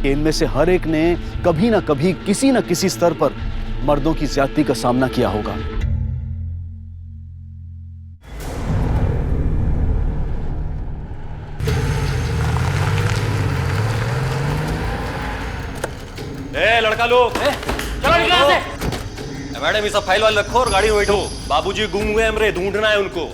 कि इनमें से हर एक ने कभी ना कभी किसी न किसी स्तर पर मर्दों की ज्यादती का सामना किया होगा। लड़का लोग चलो निकलो यहाँ से। मैडम ये सब फाइल वाल रखो और गाड़ी में बैठो। बाबूजी गुम हुए हमरे, ढूंढना है उनको।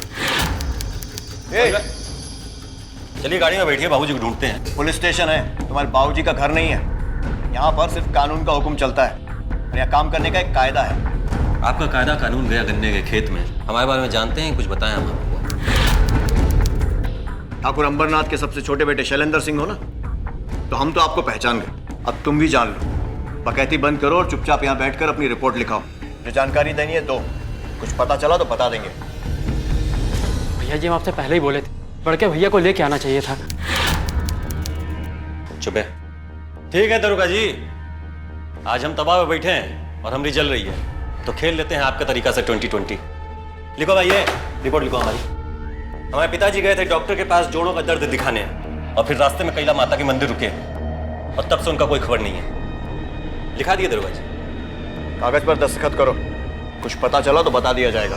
चलिए गाड़ी में बैठिए, बाबूजी को ढूंढते हैं। पुलिस स्टेशन है, तुम्हारे बाबूजी का घर नहीं है। यहाँ पर सिर्फ कानून का हुक्म चलता है और यहाँ काम करने का एक कायदा है। आपका कायदा कानून गया गन्ने के खेत में। हमारे बारे में जानते हैं, कुछ बताएं हम आपको। ठाकुर अंबरनाथ के सबसे छोटे बेटे शैलेंद्र सिंह हो ना, तो हम तो आपको पहचान गए। अब तुम भी जान लो। बकैती बंद करो और चुपचाप यहाँ बैठकर अपनी रिपोर्ट लिखाओ। जो जानकारी देनी है दो, कुछ पता चला तो बता देंगे। भैया जी हम आपसे पहले ही बोले थे, बड़के भैया को लेके आना चाहिए था। चुप है। ठीक है दरोगा जी, आज हम तबाह में बैठे हैं और हमरी जल रही है, तो खेल लेते हैं आपका तरीका से 2020। लिखो भाई, ये रिपोर्ट लिखो हमारी। हमारे पिताजी गए थे डॉक्टर के पास जोड़ों का दर्द दिखाने, और फिर रास्ते में कैला माता के मंदिर रुके, और तब से उनका कोई खबर नहीं है। लिखा दिए दरोगा जी। कागज पर दस्तखत करो, कुछ पता चला तो बता दिया जाएगा।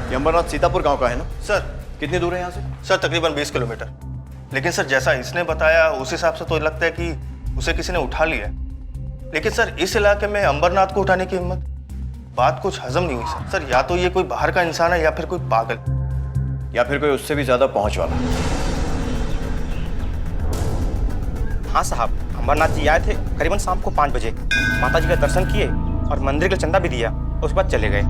ये अंबरनाथ सीतापुर गांव का है ना सर? कितनी दूर है यहाँ से? सर तकरीबन 20 किलोमीटर। लेकिन सर जैसा इसने बताया उस हिसाब से तो लगता है कि उसे किसी ने उठा लिया। लेकिन सर इस इलाके में अंबरनाथ को उठाने की हिम्मत, बात कुछ हजम नहीं हुई सर। सर या तो ये कोई बाहर का इंसान है या फिर कोई पागल, या फिर कोई उससे भी ज्यादा पहुंच वाला। हाँ साहब, अंबरनाथ जी आए थे करीबन शाम को 5 बजे। माता जी का दर्शन किए और मंदिर का चंदा भी दिया, उसके बाद चले गए।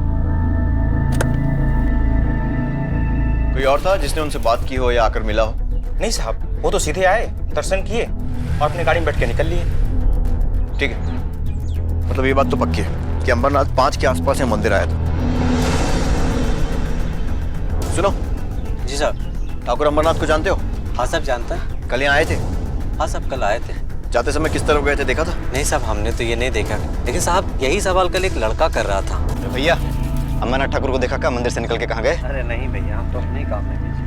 कोई और था जिसने उनसे बात की हो या आकर मिला हो? नहीं साहब, वो तो सीधे आए, दर्शन किए और अपनी गाड़ी में बैठ के निकल लिए। ठीक है, मतलब ये बात तो पक्की है कि अंबरनाथ 5 के आसपास में मंदिर आया था। सुनो जी साहब। ठाकुर अंबरनाथ को जानते हो? हाँ साहब जानता है। कल यहाँ आए थे? हाँ साहब कल आए थे। जाते समय किस तरफ गए थे, देखा था? नहीं साहब हमने तो ये नहीं देखा, लेकिन साहब यही सवाल कल एक लड़का कर रहा था। भैया अंबरनाथ ठाकुर को देखा क्या? मंदिर से निकल के कहाँ गए? अरे नहीं भैया, हम तो अपने ही काम में बिजी।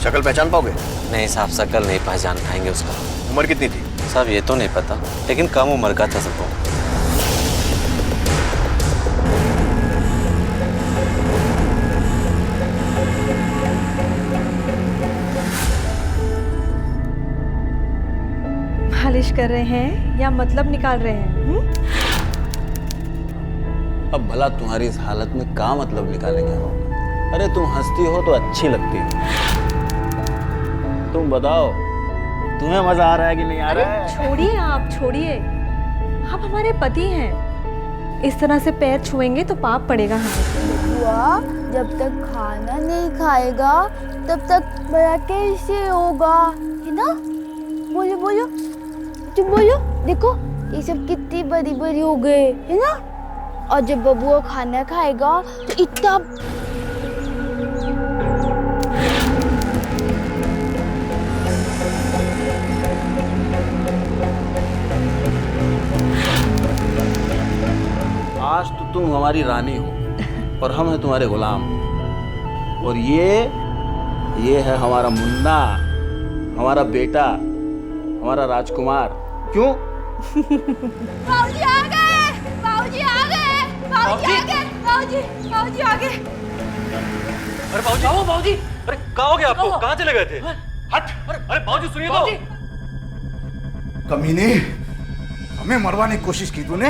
शक्ल पहचान पाओगे? नहीं साहब शक्ल नहीं पहचान पाएंगे उसका। उम्र कितनी थी? साहब ये तो नहीं पता, लेकिन कम उम्र का था सबको। मालिश कर रहे हैं या मतलब निकाल रहे हैं? अब भला तुम्हारी इस हालत में क्या मतलब निकालेंगे हम? अरे तुम हंसती हो तो अच्छी लगती हो। तुम बताओ, तुम्हें मजा आ रहा है कि नहीं आ रहा है? छोड़िए आप, छोड़िए। आप हमारे पति हैं, इस तरह से पैर छुएंगे तो पाप पड़ेगा हमें। बुआ, जब तक खाना नहीं खाएगा तब तक बड़ा कैसे होगा, है ना? बोलो बोलो, तुम बोलो। देखो ये सब कितनी बड़ी बड़ी हो गए, है ना? और जब बबुआ खाना खाएगा तो इतना आज तो तुम हमारी रानी हो और हम हैं तुम्हारे गुलाम। और ये है हमारा मुन्ना, हमारा बेटा, हमारा राजकुमार। क्यों? बाबूजी आ गए, बाबूजी आ गए, बाबूजी आ गए, बाबूजी, बाबूजी आ गए। अरे बाबूजी, आओ बाबूजी। अरे कहाँ हो गया आपको? कहाँ चले गए थे? हट! अरे बाबूजी सुनिए तो। कमीने, हमें मरवाने की कोशिश की तूने।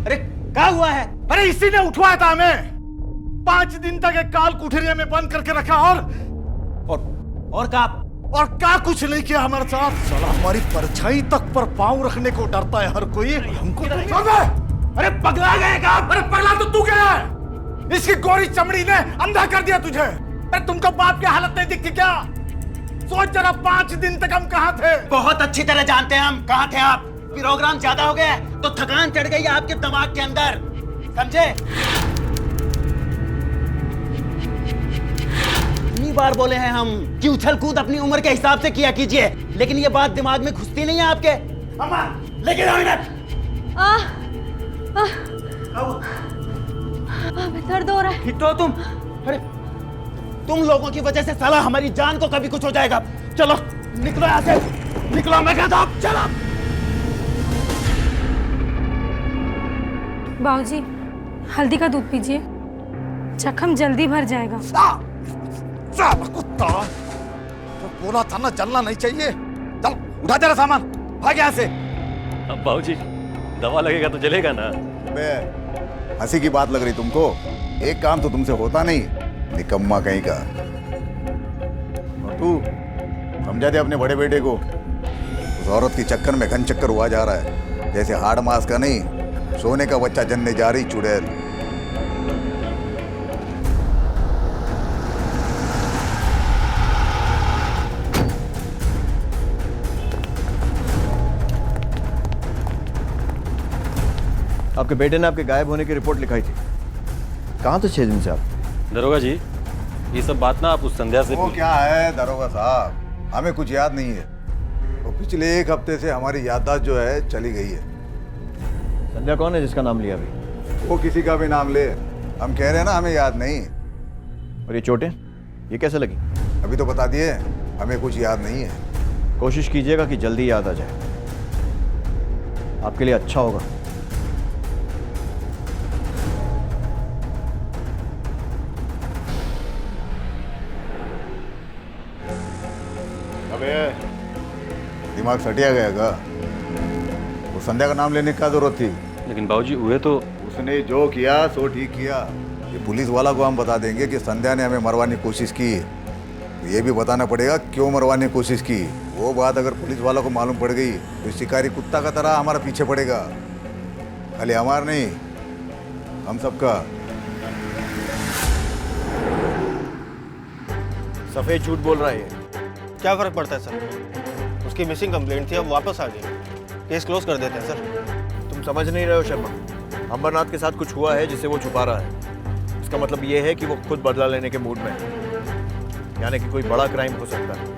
अरे क्या हुआ है? अरे इसी ने उठवाया था हमें। 5 दिन तक एक काल कुठरिया में बंद करके रखा और क्या कुछ नहीं किया हमारे साथ। साला हमारी परछाई तक पर पांव रखने को डरता है हर कोई। हमको अरे पगला गए क्या? अरे पगला तो तू गया है। इसकी गोरी चमड़ी ने अंधा कर दिया तुझे। अरे तुमको बाप की हालत नहीं दिखती क्या? सोच जरा, 5 दिन तक हम कहाँ थे? बहुत अच्छी तरह जानते हैं हम कहाँ थे आप। प्रोग्राम ज्यादा हो गया तो थकान चढ़ गई आपके दिमाग के अंदर, समझे? इतनी बार बोले हैं हम कि उछल कूद अपनी उम्र के हिसाब से किया कीजिए, लेकिन ये बात दिमाग में घुसती नहीं है आपके। अम्मा लेके जाओ इन्हें। दर्द हो रहा है। ठीक तो तुम? अरे तुम लोगों की वजह से साला हमारी जान को कभी कुछ हो जाएगा। चलो निकलो यहाँ से, निकलो, मैं कहता हूँ चलो। बाबूजी, हल्दी का दूध पीजिए, जख्म जल्दी भर जाएगा। साला कुत्ता, तो बोला था ना जलना नहीं चाहिए। चल उठा तेरा सामान, भाग यहाँ से। अब बाबूजी दवा लगेगा तो जलेगा ना। बे, हंसी की बात लग रही तुमको? एक काम तो तुमसे होता नहीं, निकम्मा कहीं का। और तू समझा दे अपने बड़े बेटे को, उस औरत के चक्कर में घन चक्कर हुआ जा रहा है, जैसे हाड़ मास का नहीं, सोने का बच्चा जन्ने जा रही चुड़ैल। आपके बेटे ने आपके गायब होने की रिपोर्ट लिखाई थी, कहाँ थे 6 दिन से आप? दरोगा जी, ये सब बात ना आप उस संध्या से वो क्या है दरोगा साहब, हमें कुछ याद नहीं है। वो पिछले 1 हफ्ते से हमारी याददाश्त जो है चली गई है। संध्या कौन है जिसका नाम लिया अभी? वो किसी का भी नाम ले, हम कह रहे हैं ना हमें याद नहीं। और ये चोटें, ये कैसे लगी? अभी तो बता दिए, हमें कुछ याद नहीं है। कोशिश कीजिएगा कि जल्दी याद आ जाए, आपके लिए अच्छा होगा। अबे दिमाग सटिया गया का? वो संध्या का नाम लेने की क्या जरूरत थी? लेकिन बाबूजी हुए तो उसने जो किया सो ठीक किया। ये पुलिस वाला को हम बता देंगे कि संध्या ने हमें मरवाने की कोशिश की, तो ये भी बताना पड़ेगा क्यों मरवाने की कोशिश की। वो बात अगर पुलिस वाला को मालूम पड़ गई तो शिकारी कुत्ता का तरह हमारा पीछे पड़ेगा, खाली हमारा नहीं, हम सबका। सफेद झूठ बोल रहा है। क्या फर्क पड़ता है सर? उसकी मिसिंग कंप्लेंट थी, अब वापस आ गई, केस क्लोज कर देते हैं सर। तुम समझ नहीं रहे हो शर्मा, अंबरनाथ के साथ कुछ हुआ है जिसे वो छुपा रहा है। इसका मतलब ये है कि वो खुद बदला लेने के मूड में है, यानी कि कोई बड़ा क्राइम हो सकता है।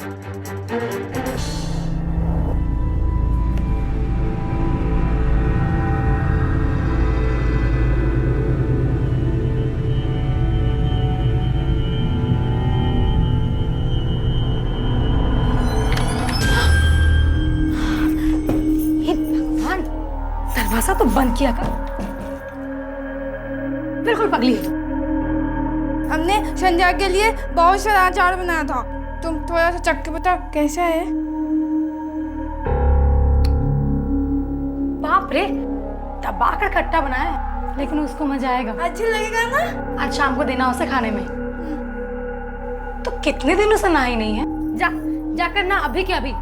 दरवाजा तो बंद किया कर, बिल्कुल पगली है। हमने संध्या के लिए बहुत सारा अचार बनाया था, तुम थोड़ा सा चख के बताओ कैसा है? बाप रे, दबा कर खट्टा बनाया है, लेकिन उसको मजा आएगा। अच्छा लगेगा ना? आज शाम को देना उसे खाने में। तो कितने दिनों से नहाई नहीं है, जाकर ना अभी के अभी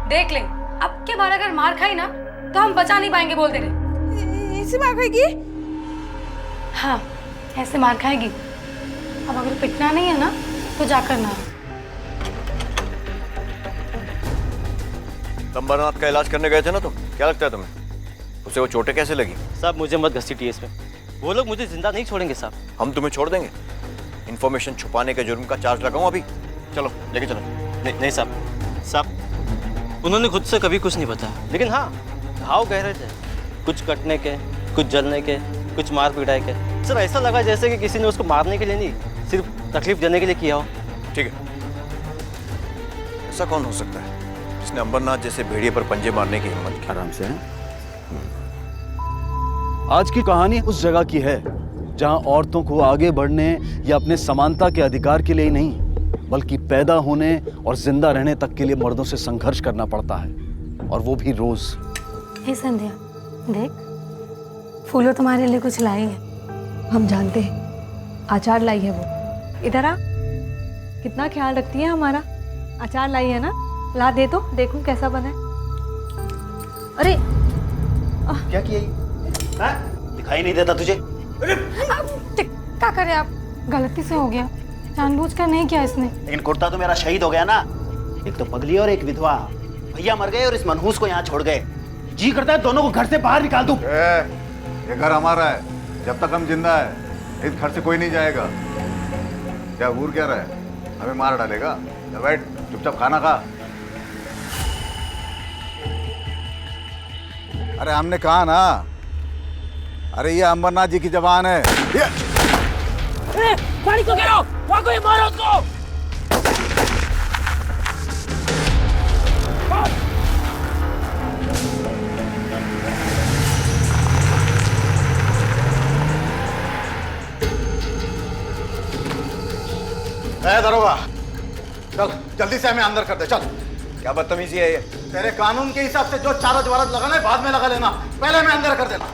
देख ले। अब के बार अगर मार खाई ना तो हम बचा नहीं पाएंगे, बोलते रहे। ऐसे मार खाएगी? हाँ, ऐसे मार खाएगी। अब अगर पिटना नहीं है ना तो जाकर ना। अंबरनाथ का इलाज करने गए थे ना तुम, क्या लगता है तुम्हें उसे वो चोटें कैसे लगी? साहब मुझे मत घसीटिए इसमें, वो लोग मुझे जिंदा नहीं छोड़ेंगे साहब। हम तुम्हें छोड़ देंगे? इन्फॉर्मेशन छुपाने के जुर्म का चार्ज लगाऊं अभी? चलो लेके चलो। नहीं साहब, उन्होंने खुद से कभी कुछ नहीं बताया, लेकिन हाँ घाव गहरे थे, कुछ कटने के, कुछ जलने के, कुछ मार पिटाई के। सर ऐसा लगा जैसे कि किसी ने उसको मारने के लिए नहीं, सिर्फ तकलीफ देने के लिए किया हो। ठीक है, ऐसा कौन हो सकता है जिसने अंबरनाथ जैसे भेड़िए पर पंजे मारने की हिम्मत की? आराम से। आज की कहानी उस जगह की है जहां औरतों को आगे बढ़ने या अपने समानता के अधिकार के लिए ही नहीं, बल्कि पैदा होने और जिंदा रहने तक के लिए मर्दों से संघर्ष करना पड़ता है, और वो भी रोज। हे संध्या, देख फूलो तुम्हारे लिए कुछ लाई है। हम जानते हैं, अचार लाई है वो। इधर आ, कितना ख्याल रखती है हमारा। अचार लाई है ना, ला दे तो देखूं कैसा बना है। अरे क्या किया ये? दिखाई नहीं देता तुझे? क्या करे आप, गलती से हो गया, जानबूझकर नहीं किया इसने। लेकिन कुर्ता तो मेरा शहीद हो गया ना, एक तो पगली और एक विधवा। भैया मर गए और इस मनहूस को यहाँ छोड़ गए। जी करता है दोनों को घर से बाहर निकाल दूं। ये घर हमारा है, जब तक हम जिंदा है इस घर से कोई नहीं जाएगा। क्या घूर क्या रहा है, हमें मार डालेगा? चल बैठ, चुपचाप खाना खा। अरे हमने कहा ना, अरे ये अंबरनाथ जी की जबान है। गाड़ी को गिरो, वहां कोई मारो उसको। दरोगा, चल जल्दी से हमें अंदर कर दे, चल। क्या बदतमीजी है ये? तेरे कानून के हिसाब से जो चार्ज वारज लगाना है बाद में लगा लेना, पहले हमें अंदर कर देना।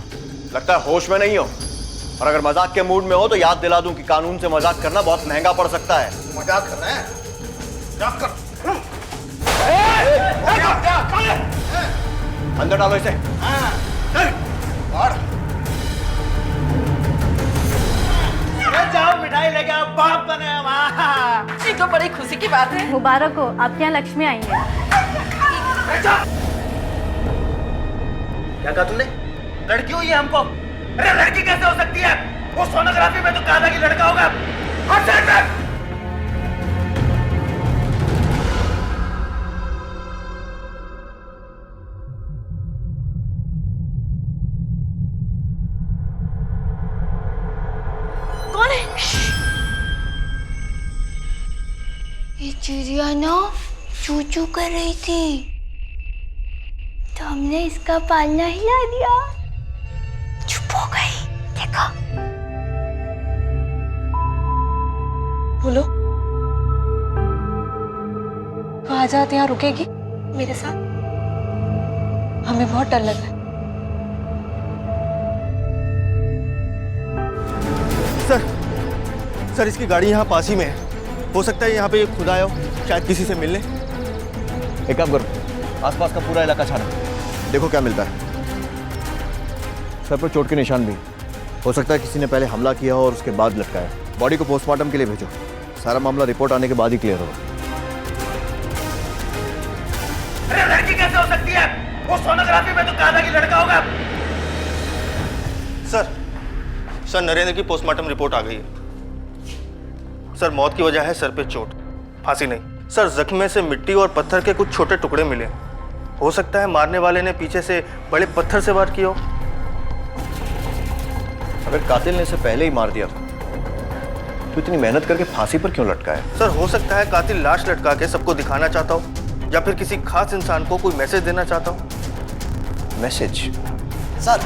लगता है होश में नहीं हो, और अगर मजाक के मूड में हो तो याद दिला दूं कि कानून से मजाक करना बहुत महंगा पड़ सकता है। मजाक कर रहे हैं? मजाक कर। अंदर डालो इसे। जाओ मिठाई लेके आओ, बाप बने हम। ये तो बड़ी खुशी की बात है। मुबारक हो, आपके यहाँ लक्ष्मी आई है। क्या कहा तुमने? लड़की हुई है हमको? अरे लड़की कैसे हो सकती है? वो सोनोग्राफी में तो कहा था कि लड़का होगा। हट साइड में। कौन है? ये चिड़िया ना चू चू कर रही थी, तो हमने इसका पालना हिला दिया, चुप हो गई। देखो, बोलो, तो आज रात यहाँ रुकेगी मेरे साथ? हमें बहुत डर लग रहा है। सर इसकी गाड़ी यहाँ पास ही में है। हो सकता है यहाँ पे खुद आया हो, शायद किसी से मिलने। एक काम करो, आसपास का पूरा इलाका छानो, देखो क्या मिलता है। सर पर चोट के निशान भी, हो सकता है किसी ने पहले हमला किया हो और उसके बाद लटकाया। बॉडी को पोस्टमार्टम के लिए भेजो, सारा मामला रिपोर्ट आने के बाद ही क्लियर होगा। अरे लड़की कैसे हो सकती है? वो सोनोग्राफी में तो कहा था कि लड़का होगा। सर नरेंद्र की पोस्टमार्टम रिपोर्ट आ गई है। सर मौत की वजह है सर पे चोट, फांसी नहीं। सर जख्म में से मिट्टी और पत्थर के कुछ छोटे टुकड़े मिले। हो सकता है मारने वाले ने पीछे से बड़े पत्थर से वार किया हो। अगर कातिल ने इसे पहले ही मार दिया तो इतनी मेहनत करके फांसी पर क्यों लटकाया? सर हो सकता है कातिल लाश लटका के सबको दिखाना चाहता हो, या फिर किसी खास इंसान को कोई मैसेज देना चाहता हो। मैसेज? सर,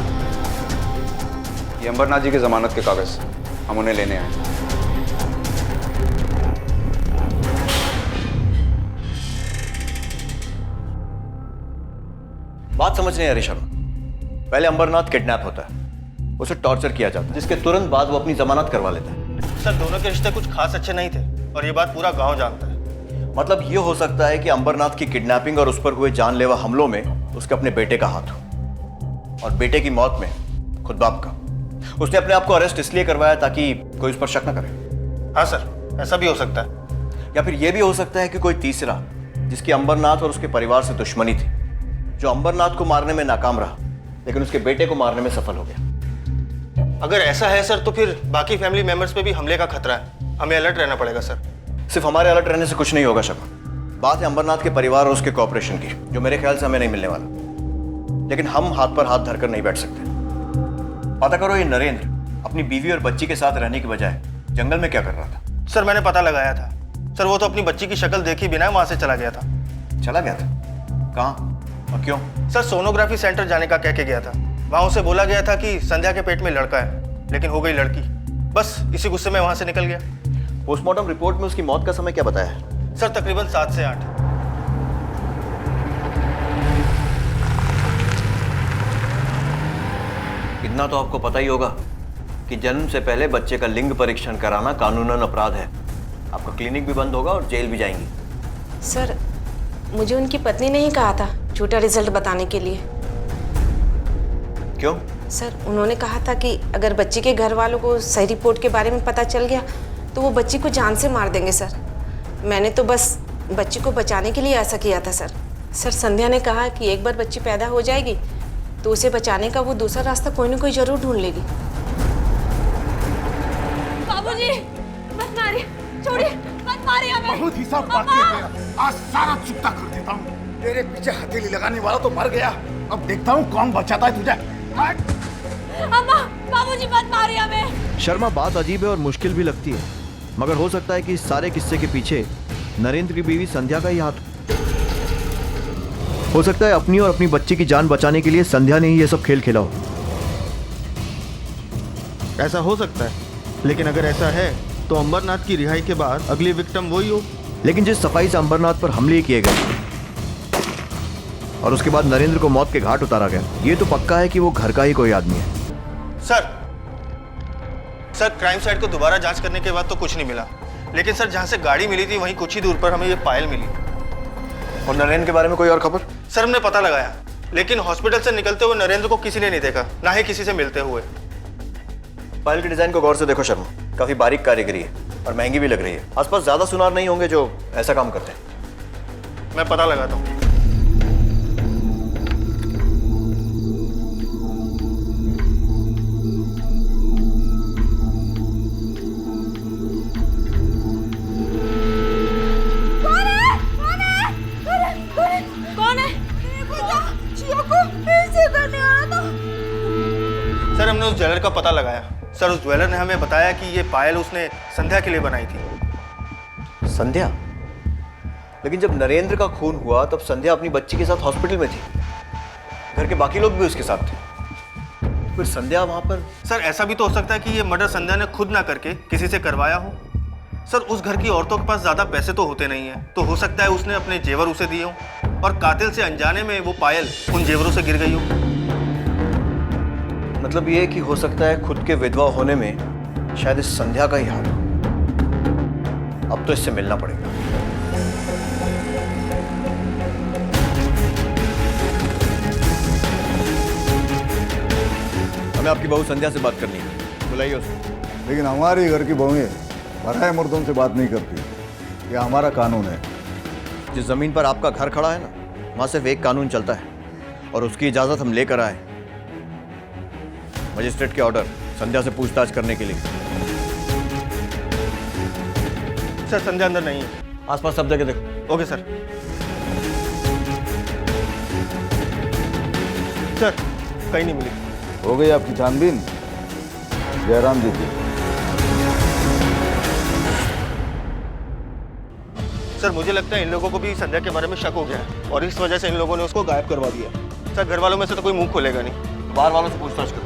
ये अंबरनाथ जी की जमानत के कागज, हम उन्हें लेने आए। बात समझ नहीं आ रही शर्मा। पहले अंबरनाथ किडनैप होता है, उसे टॉर्चर किया जाता है, जिसके तुरंत बाद वो अपनी जमानत करवा लेता है। सर दोनों के रिश्ते कुछ खास अच्छे नहीं थे, और ये बात पूरा गांव जानता है। मतलब ये हो सकता है कि अंबरनाथ की किडनैपिंग और उस पर हुए जानलेवा हमलों में उसके अपने बेटे का हाथ हो, और बेटे की मौत में खुद बाप का। उसने अपने आप को अरेस्ट इसलिए करवाया ताकि कोई उस पर शक न करे। हाँ सर, ऐसा भी हो सकता है। या फिर यह भी हो सकता है कि कोई तीसरा, जिसकी अंबरनाथ और उसके परिवार से दुश्मनी थी, जो अंबरनाथ को मारने में नाकाम रहा लेकिन उसके बेटे को मारने में सफल हो गया। अगर ऐसा है सर, तो फिर बाकी फैमिली मेंबर्स पे भी हमले का खतरा है। हमें अलर्ट रहना पड़ेगा सर। सिर्फ हमारे अलर्ट रहने से कुछ नहीं होगा शर्मा। बात है अंबरनाथ के परिवार और उसके कॉपरेशन की, जो मेरे ख्याल से हमें नहीं मिलने वाला। लेकिन हम हाथ पर हाथ धरकर नहीं बैठ सकते। पता करो ये नरेंद्र अपनी बीवी और बच्ची के साथ रहने की बजाय जंगल में क्या कर रहा था? सर मैंने पता लगाया था। सर वो तो अपनी बच्ची की शक्ल देखे बिना वहां से चला गया था। चला गया था? कहाँ और क्यों? सर सोनोग्राफी सेंटर जाने का कह के गया था। वहां उसे बोला गया था कि संध्या के पेट में लड़का है, लेकिन हो गई लड़की। बस इसी गुस्से में वहां से निकल गया। पोस्टमार्टम रिपोर्ट में उसकी मौत का समय क्या बताया है? सर तकरीबन 7 से 8। इतना तो आपको पता ही होगा कि जन्म से पहले बच्चे का लिंग परीक्षण कराना कानूनन अपराध है। आपका क्लिनिक भी बंद होगा और जेल भी जाएंगी। सर मुझे उनकी पत्नी ने ही कहा था झूठा रिजल्ट बताने के लिए। क्यों? सर उन्होंने कहा था कि अगर बच्ची के घर वालों को सही रिपोर्ट के बारे में पता चल गया तो वो बच्ची को जान से मार देंगे। सर मैंने तो बस बच्ची को बचाने के लिए ऐसा किया था। सर संध्या ने कहा कि एक बार बच्ची पैदा हो जाएगी तो उसे बचाने का वो दूसरा रास्ता कोई ना कोई जरूर ढूंढ लेगी। बाबूजी मत मारिए, छोड़िए, मत मारिए हमें। बहुत हिसाब बाकी है तेरा। आज सारा चुकता कर देता हूँ। तेरे पीछे हथेली लगाने वाला तो मर गया, अब देखता हूँ कौन बचाता है तुझे। अम्मा, बाबूजी मत मारिए हमें। शर्मा, बात अजीब है और मुश्किल भी लगती है, मगर हो सकता है कि इस सारे किस्से के पीछे नरेंद्र की बीवी संध्या का ही हाथ हो सकता है। अपनी और अपनी बच्ची की जान बचाने के लिए संध्या ने ही ये सब खेल खेला हो। ऐसा हो सकता है, लेकिन अगर ऐसा है तो अंबरनाथ की रिहाई के बाद अगली विक्टिम वही हो। लेकिन जिस सफाई से अंबरनाथ पर हमले किए गए और उसके बाद नरेंद्र को मौत के घाट उतारा गया, ये तो पक्का है कि वो घर का ही कोई आदमी है। सर क्राइम साइट को दोबारा जांच करने के बाद तो कुछ नहीं मिला, लेकिन सर जहां से गाड़ी मिली थी वहीं कुछ ही दूर पर हमें ये पायल मिली। और नरेंद्र के बारे में कोई और खबर? सर हमने पता लगाया, लेकिन हॉस्पिटल से निकलते हुए नरेंद्र को किसी ने नहीं देखा, ना ही किसी से मिलते हुए। पायल के डिजाइन को गौर से देखो शर्मा, काफी बारीक कारीगरी है और महंगी भी लग रही है। आसपास ज्यादा सुनार नहीं होंगे जो ऐसा काम करते हैं। मैं पता लगाता हूँ। सर हमने उस ज्वेलर का पता लगाया। सर उस ज्वेलर ने हमें बताया कि ये पायल उसने संध्या के लिए बनाई थी। संध्या? लेकिन जब नरेंद्र का खून हुआ तब संध्या अपनी बच्ची के साथ हॉस्पिटल में थी, घर के बाकी लोग भी उसके साथ थे, फिर संध्या वहां पर? सर ऐसा भी तो हो सकता है कि ये मर्डर संध्या ने खुद ना करके किसी से करवाया हो। सर उस घर की औरतों के पास ज्यादा पैसे तो होते नहीं है, तो हो सकता है उसने अपने जेवर उसे दिए हो और कातिल से अनजाने में वो पायल उन जेवरों से गिर गई हो। मतलब ये कि हो सकता है खुद के विधवा होने में शायद इस संध्या का ही हाथ हो। अब तो इससे मिलना पड़ेगा। हमें आपकी बहू संध्या से बात करनी है, बुलाइए उसे। लेकिन हमारी घर की बहुएं पराये मर्दों से बात नहीं करती, ये हमारा कानून है। जिस जमीन पर आपका घर खड़ा है ना, वहां सिर्फ एक कानून चलता है और उसकी इजाजत हम लेकर आए, मजिस्ट्रेट के ऑर्डर, संध्या से पूछताछ करने के लिए। सर संध्या अंदर नहीं है। आसपास सब जगह देखो। Okay sir. सर कहीं नहीं मिली। हो गई आपकी छानबीन? जयराम जी की। सर मुझे लगता है इन लोगों को भी संध्या के बारे में शक हो गया है और इस वजह से इन लोगों ने उसको गायब करवा दिया। सर घर वालों में से तो कोई मुंह खोलेगा नहीं। बाहर वालों से पूछताछ करो,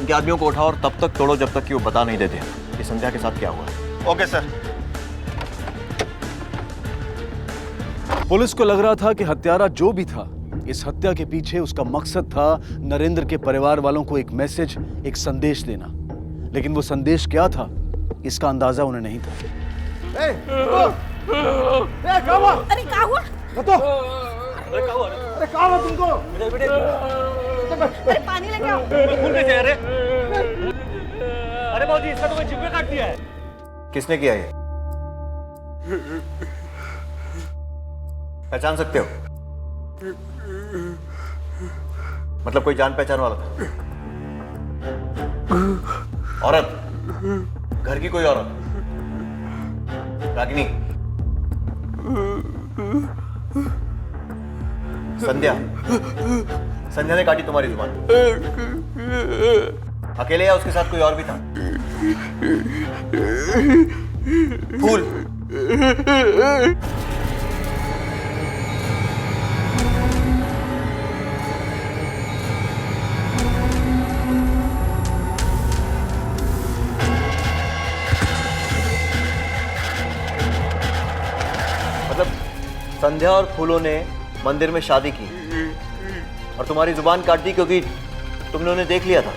इनके आदमियों को उठाओ और तब तक तोड़ो जब तक कि वो बता नहीं देते हैं कि संध्या के साथ क्या हुआ है। Okay sir. पुलिस को लग रहा था कि हत्यारा जो भी था, इस हत्या के पीछे उसका मकसद था नरेंद्र के परिवार वालों को एक मैसेज, एक संदेश देना। लेकिन वो संदेश क्या था, इसका अंदाजा उन्हें नहीं था। क्या हुआ? अरे क्या हुआ? बताओ। अरे क्या हुआ तुमको? अरे पानी लेके आओ। अरे बाबूजी इसका तो मैं जिब्बे काट दिया है। किसने किया ये? पहचान सकते हो? मतलब कोई जान पहचान वाला था? औरत? घर की कोई औरत? रागिनी? संध्या? संध्या ने काटी तुम्हारी जुबान? अकेले या उसके साथ कोई और भी था? फूल? मतलब संध्या और फूलों ने मंदिर में शादी की और तुम्हारी जुबान काट दी क्योंकि तुमने उन्हें देख लिया था।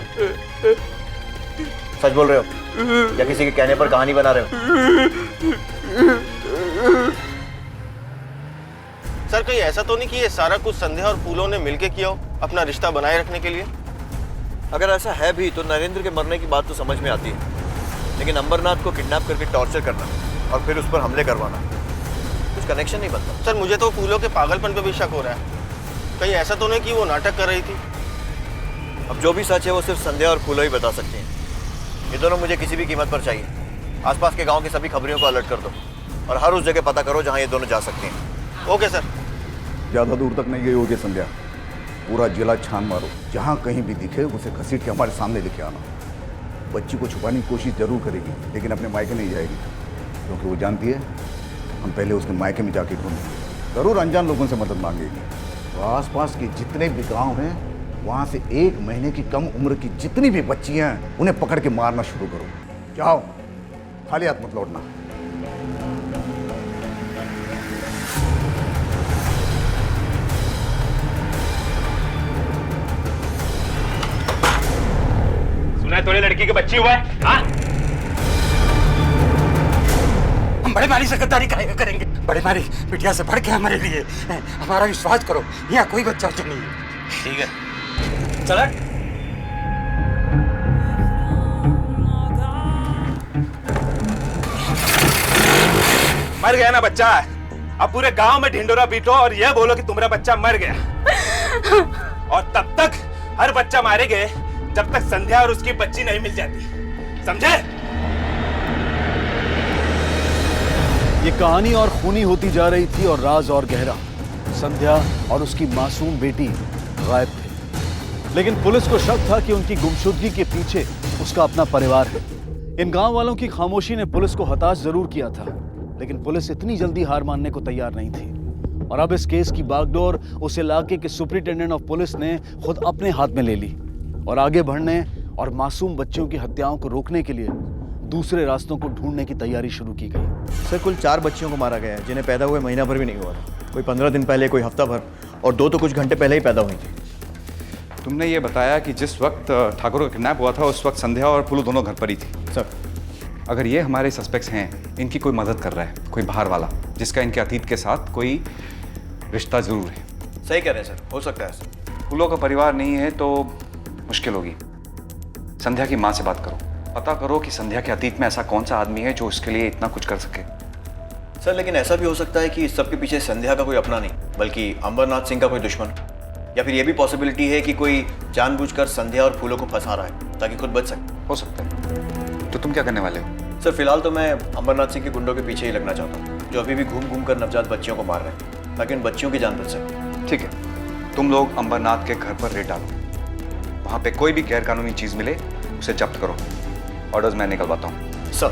सच बोल रहे हो या किसी के कहने पर कहानी बना रहे हो? सर कहीं ऐसा तो नहीं कि ये सारा कुछ संध्या और फूलों ने मिलके किया हो अपना रिश्ता बनाए रखने के लिए? अगर ऐसा है भी तो नरेंद्र के मरने की बात तो समझ में आती है, लेकिन अंबरनाथ को किडनैप करके टॉर्चर करना और फिर उस पर हमले करवाना, कुछ कनेक्शन नहीं बनता। सर मुझे तो फूलों के पागलपन पे भी शक हो रहा है। कहीं ऐसा तो नहीं कि वो नाटक कर रही थी? अब जो भी सच है वो सिर्फ संध्या और फूलों ही बता सकते हैं। ये दोनों मुझे किसी भी कीमत पर चाहिए। आसपास के गांव की सभी खबरियों को अलर्ट कर दो और हर उस जगह पता करो जहां ये दोनों जा सकते हैं। Okay sir. ज्यादा दूर तक नहीं गई होगी संध्या, पूरा जिला छान मारो, जहां कहीं भी दिखे उसे घसीट के हमारे सामने लेके आना। बच्ची को छुपाने की कोशिश जरूर करेगी, लेकिन अपने मायके नहीं जाएगी, क्योंकि वो जानती है हम पहले उसके मायके में जाके ढूंढेंगे। जरूर अनजान लोगों से मदद मांगेगी। तो आसपास के जितने भी गांव हैं वहां से 1 महीने की कम उम्र की जितनी भी बच्चियां हैं उन्हें पकड़ के मारना शुरू करो। जाओ खाली हाथ मत लौटना। सुना है तोरे लड़की के बच्ची हुआ है? हाँ? हम बड़े भारी से गद्दारी करेंगे। बड़े भारी बिटिया से बढ़ के हमारे लिए। हमारा विश्वास करो, यहाँ कोई बच्चा नहीं है। ठीक है, चला। मर गया ना बच्चा, अब पूरे गांव में ढिंडोरा पीटो और यह बोलो कि तुम्हारा बच्चा मर गया। और तब तक हर बच्चा मारे गए जब तक संध्या और उसकी बच्ची नहीं मिल जाती, समझे? ये कहानी और खूनी होती जा रही थी और राज और गहरा। संध्या और उसकी मासूम बेटी गायब थे, लेकिन पुलिस को शक था कि उनकी गुमशुदगी के पीछे उसका अपना परिवार है। इन गांव वालों की खामोशी ने पुलिस को हताश जरूर किया था, लेकिन पुलिस इतनी जल्दी हार मानने को तैयार नहीं थी। और अब इस केस की बागडोर उस इलाके के सुपरिटेंडेंट ऑफ पुलिस ने खुद अपने हाथ में ले ली और आगे बढ़ने और मासूम बच्चों की हत्याओं को रोकने के लिए दूसरे रास्तों को ढूंढने की तैयारी शुरू की गई। सर, कुल 4 बच्चियों को मारा गया है जिन्हें पैदा हुए महीना भर भी नहीं हुआ था। कोई 15 दिन पहले, कोई हफ्ता भर, और 2 तो कुछ घंटे पहले ही पैदा हुई थी। तुमने ये बताया कि जिस वक्त ठाकुर का किडनैप हुआ था उस वक्त संध्या और फूलू दोनों घर पर ही थी। सर, अगर ये हमारे सस्पेक्ट्स हैं, इनकी कोई मदद कर रहा है, कोई बाहर वाला जिसका इनके अतीत के साथ कोई रिश्ता जरूर है। सही कह रहे हैं सर, हो सकता है सर। फूलों का परिवार नहीं है तो मुश्किल होगी। संध्या की माँ से बात करो, पता करो कि संध्या के अतीत में ऐसा कौन सा आदमी है जो उसके लिए इतना कुछ कर सके। सर, लेकिन ऐसा भी हो सकता है कि इस सब के पीछे संध्या का कोई अपना नहीं, बल्कि अंबरनाथ सिंह का कोई दुश्मन, या फिर ये भी पॉसिबिलिटी है कि कोई जानबूझकर संध्या और फूलों को फंसा रहा है ताकि खुद बच सके। हो सकता है। तो तुम क्या करने वाले हो? सर, फिलहाल तो मैं अंबरनाथ सिंह के गुंडों के पीछे ही लगना चाहता हूँ, जो अभी भी घूम घूम कर नवजात बच्चियों को मार रहे हैं, ताकि उन बच्चियों की जान बच सके। ठीक है, तुम लोग अंबरनाथ के घर पर रेड डालो, वहाँ पे कोई भी गैर कानूनी चीज मिले उसे जब्त करो। ऑर्डर्स मैं निकलवाता हूँ। सर,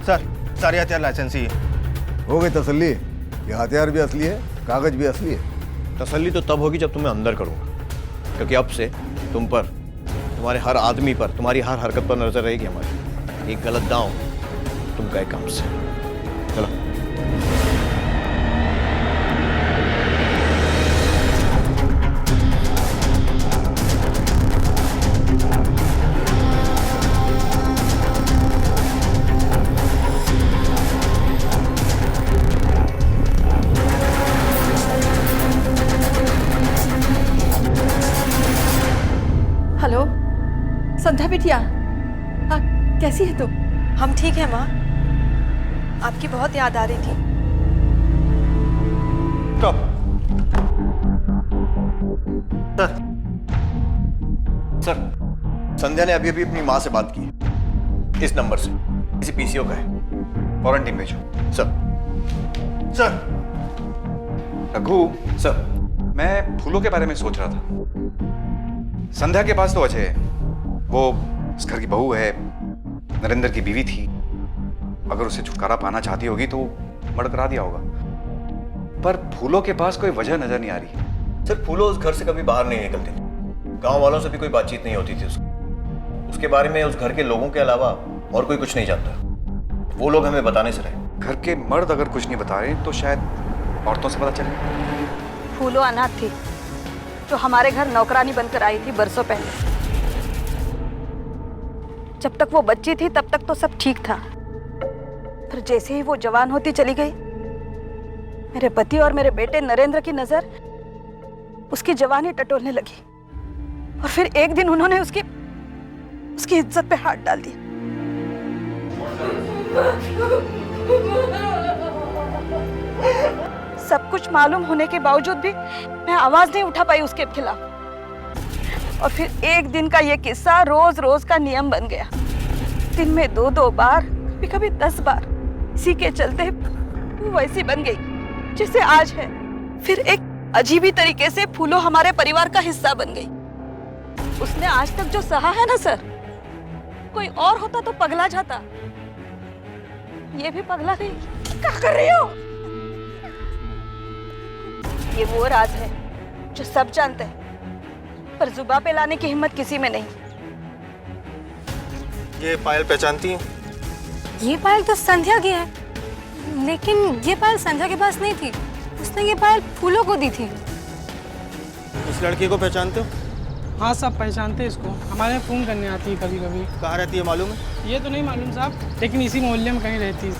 सर, सारे हथियार लाइसेंसी है। हो गई तसल्ली? ये हथियार भी असली है, कागज भी असली है। तसल्ली तो तब होगी जब तुम्हें अंदर करूँगा, क्योंकि अब से तुम पर, तुम्हारे हर आदमी पर, तुम्हारी हर हरकत पर नजर रहेगी हमारी। एक गलत दांव तुम गए काम से। चलो। हेलो संध्या बिटिया, हाँ कैसी है तुम? हम ठीक है माँ, आपकी बहुत याद आ रही थी। स्टॉप। सर, संध्या ने अभी अभी अपनी माँ से बात की, इस नंबर से, किसी पीसीओ का है। फौरन टीम भेजो। सर। सर। रघु। सर। मैं फूलों के बारे में सोच रहा था। संध्या के पास तो अजय है, वो इस घर की बहू है, नरेंद्र की बीवी थी। अगर उसे छुटकारा पाना चाहती होगी तो मर्डर करा दिया होगा। पर फूलों के पास कोई वजह नजर नहीं आ रही। सर, फूलों उस घर से कभी बाहर नहीं निकलती थी, गांव वालों से भी कोई बातचीत नहीं होती थी उसके बारे में उस घर के लोगों के अलावा और कोई कुछ नहीं जानता। वो लोग हमें बताने से रहे। घर के मर्द अगर कुछ नहीं बता रहे तो शायद औरतों से पता चले। फूलो अनाथ थी जो हमारे घर नौकरानी बनकर आई थी बरसों पहले। जब तक वो बच्ची थी तब तक तो सब ठीक था, पर जैसे ही वो जवान होती चली गई, मेरे पति और मेरे बेटे नरेंद्र की नजर उसकी जवानी टटोलने लगी और फिर एक दिन उन्होंने उसकी इज्जत पे हाथ डाल दिया। सब कुछ मालूम होने के बावजूद भी मैं आवाज नहीं उठा पाई उसके खिलाफ। और फिर एक दिन का ये किस्सा रोज रोज का नियम बन गया। दिन में 2-2 बार, कभी कभी 10 बार। इसी के चलते वो वैसी बन गई जैसे आज है। फिर एक अजीबी तरीके से फूलो हमारे परिवार का हिस्सा बन गई। उसने आज तक जो सहा है ना सर, कोई और होता तो पगला जाता, ये भी पगला नहीं। क्या कर रही हो? ये वो राज है जो सब जानते हैं, पर जुबा पे लाने की हिम्मत किसी में नहीं। ये पायल पहचानती हैं? ये पायल तो संध्या की है, लेकिन ये पायल संध्या के पास नहीं थी। उसने ये पायल फूलों को दी थी। इस लड़की को पहचानते हो? हाँ साहब, पहचानते हैं इसको, हमारे यहाँ फ़ोन करने आती है कभी कभी। कहाँ रहती है मालूम है? ये तो नहीं मालूम साहब, लेकिन इसी मोहल्ले में कहीं रहती है।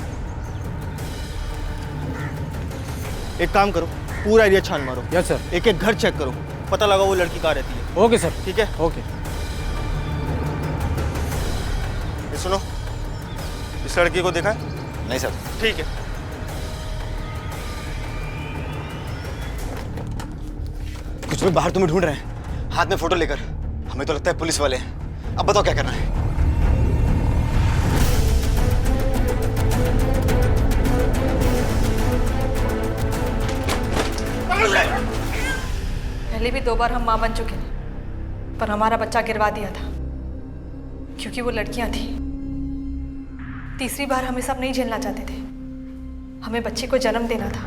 एक काम करो, पूरा एरिया छान मारो। Yes sir. एक एक घर चेक करो, पता लगाओ वो लड़की कहाँ रहती है। Okay sir. ठीक है? ओके। ये सुनो, इस लड़की को देखा है? नहीं सर। ठीक है। कुछ लोग बाहर तुम्हें ढूंढ रहे हैं, हाथ में फोटो लेकर। हमें तो लगता है पुलिस वाले हैं। अब बताओ क्या करना है? पहले भी 2 बार हम मां बन चुके हैं, पर हमारा बच्चा गिरवा दिया था क्योंकि वो लड़कियां थी। तीसरी बार हम ये सब नहीं झेलना चाहते थे। हमें बच्चे को जन्म देना था,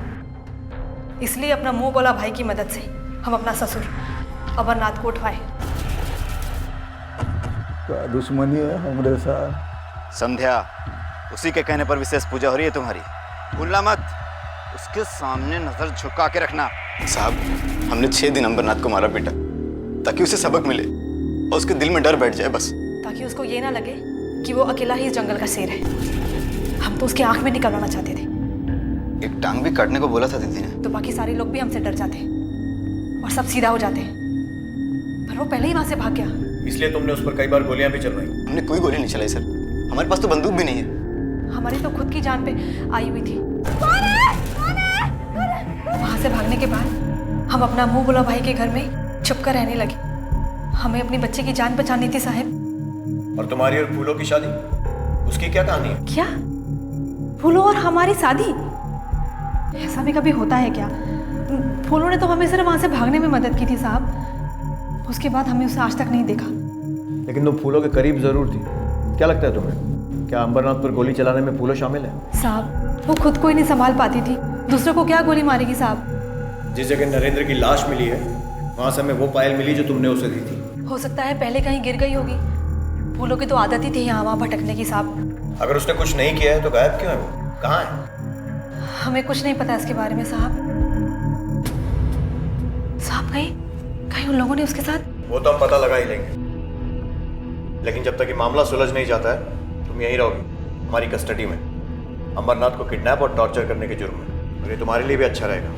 इसलिए अपना मुंह बोला भाई की मदद से हम अपना ससुर अमरनाथ को उठवाए। क्या दुश्मनी है हमारे साथ? संध्या, उसी के कहने पर विशेष पूजा हो रही है तुम्हारी। भूलना मत, उसके सामने नजर झुका के रखना। साहब, हमने 6 दिन अंबरनाथ को मारा बेटा, ताकि उसे सबक मिले और उसके दिल में डर बैठ जाए बस। ताकि उसको ये ना लगे कि वो अकेला ही इस जंगल का शेर है। हम तो उसकी आंख में निकलवाना चाहते थे। एक टांग भी काटने को बोला था दीदी ने। तो बाकी सारे लोग भी हमसे डर जाते और सब सीधा हो जाते, पर वो पहले ही वहां से भाग गया। इसलिए तुमने उस पर कई बार गोलियां भी चलवाई। हमने कोई गोली नहीं चलाई सर, हमारे पास तो बंदूक भी नहीं है। हमारी तो खुद की जान पे आई हुई थी। वहां से भागने के बाद हम अपना मुंह बोला भाई के घर में छुप कर रहने लगे। हमें अपने बच्चे की जान बचानी थी साहब। और तुम्हारी और फूलों की शादी, उसकी क्या कहानी है? क्या? फूलों और हमारी शादी? ऐसा भी कभी होता है क्या? फूलों ने तो हमें सिर्फ वहां से भागने में मदद की थी साहब, उसके बाद हमें उसे आज तक नहीं देखा। लेकिन तुम फूलों के करीब जरूर थी। क्या लगता है तुम्हें, क्या अंबरनाथ पर गोली चलाने में फूलों शामिल है? साहब, वो खुद को ही नहीं संभाल पाती थी, दूसरों को क्या गोली मारेगी साहब? जिस जगह नरेंद्र की लाश मिली है, वहां से हमें वो पायल मिली जो तुमने उसे दी थी। हो सकता है पहले कहीं गिर गई होगी। फूलों की तो आदत ही थी यहाँ वहाँ भटकने की साहब। अगर उसने कुछ नहीं किया है तो गायब क्यों है वो? कहाँ है? हमें कुछ नहीं पता इसके बारे में साहब। साहब, कहीं उन लोगों ने उसके साथ? वो तो हम पता लगा ही लेंगे, लेकिन जब तक ये मामला सुलझ नहीं जाता है तुम यहीं रहोगी हमारी कस्टडी में, अंबरनाथ को किडनैप और टॉर्चर करने के जुर्म में। और ये तुम्हारे लिए भी अच्छा रहेगा,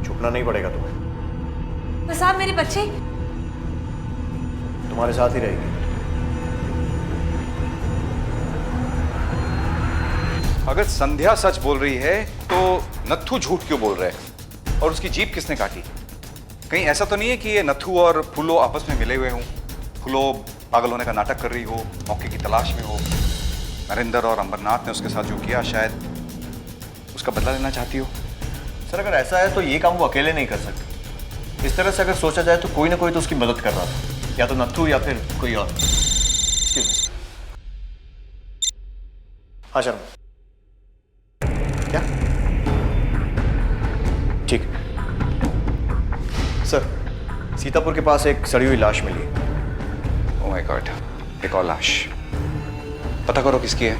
छुपना नहीं पड़ेगा तुम्हें। तो साहब, मेरी बच्ची तुम्हारे साथ ही रहेगी। अगर संध्या सच बोल रही है तो नत्थू झूठ क्यों बोल रहा है? और उसकी जीप किसने काटी? कहीं ऐसा तो नहीं है कि ये नत्थू और फूलो आपस में मिले हुए हों? फूलो पागल होने का नाटक कर रही हो, मौके की तलाश में हो। नरेंद्र और अंबरनाथ ने उसके साथ जो किया, शायद उसका बदला लेना चाहती हो। सर, अगर ऐसा है तो ये काम वो अकेले नहीं कर सकते। इस तरह से अगर सोचा जाए तो कोई ना कोई तो उसकी मदद कर रहा था, या तो नत्थू या फिर कोई और। हाँ शर्मा, क्या? ठीक सर, सीतापुर के पास एक सड़ी हुई लाश मिली है। ओह माय गॉड, एक और लाश। पता करो किसकी है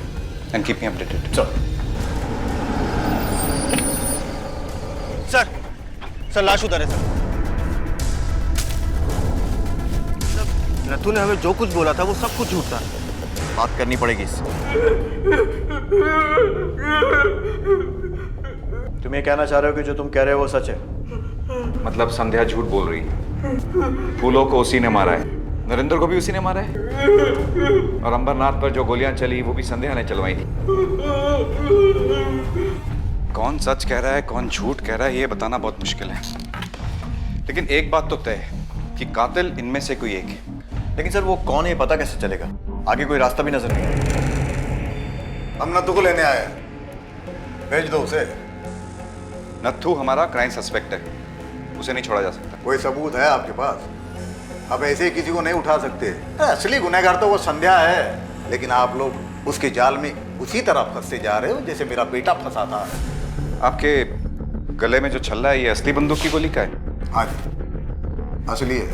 and keep me updated. Sir लाश उधर है सर। नत्थू ने हमें जो कुछ बोला था वो सब कुछ झूठ था। बात करनी पड़ेगी इससे। तुम ये कहना चाह रहे हो कि जो तुम कह रहे हो वो सच है? मतलब संध्या झूठ बोल रही है। फूलों को उसी ने मारा है, नरेंद्र को भी उसी ने मारा है, और अंबरनाथ पर जो गोलियां चली वो भी संध्या ने चलवाई थी। कौन सच कह रहा है कौन झूठ कह रहा है ये बताना बहुत मुश्किल है, लेकिन एक बात तो तय है कि कातिल इनमें से कोई एक है। लेकिन सर वो कौन है पता कैसे चलेगा? आगे कोई रास्ता भी नजर नहीं आया। हम नत्थू को लेने आए, भेज दो उसे। नत्थू हमारा क्राइम सस्पेक्ट है, उसे नहीं छोड़ा जा सकता। कोई सबूत है आपके पास? आप ऐसे ही किसी को नहीं उठा सकते। असली गुनहगार तो वो संध्या है, लेकिन आप लोग उसके जाल में उसी तरह फंसते जा रहे हो जैसे मेरा बेटा फंसा था। आपके गले में जो छल्ला है ये असली बंदूक की गोली का है? हाँ जी, असली है।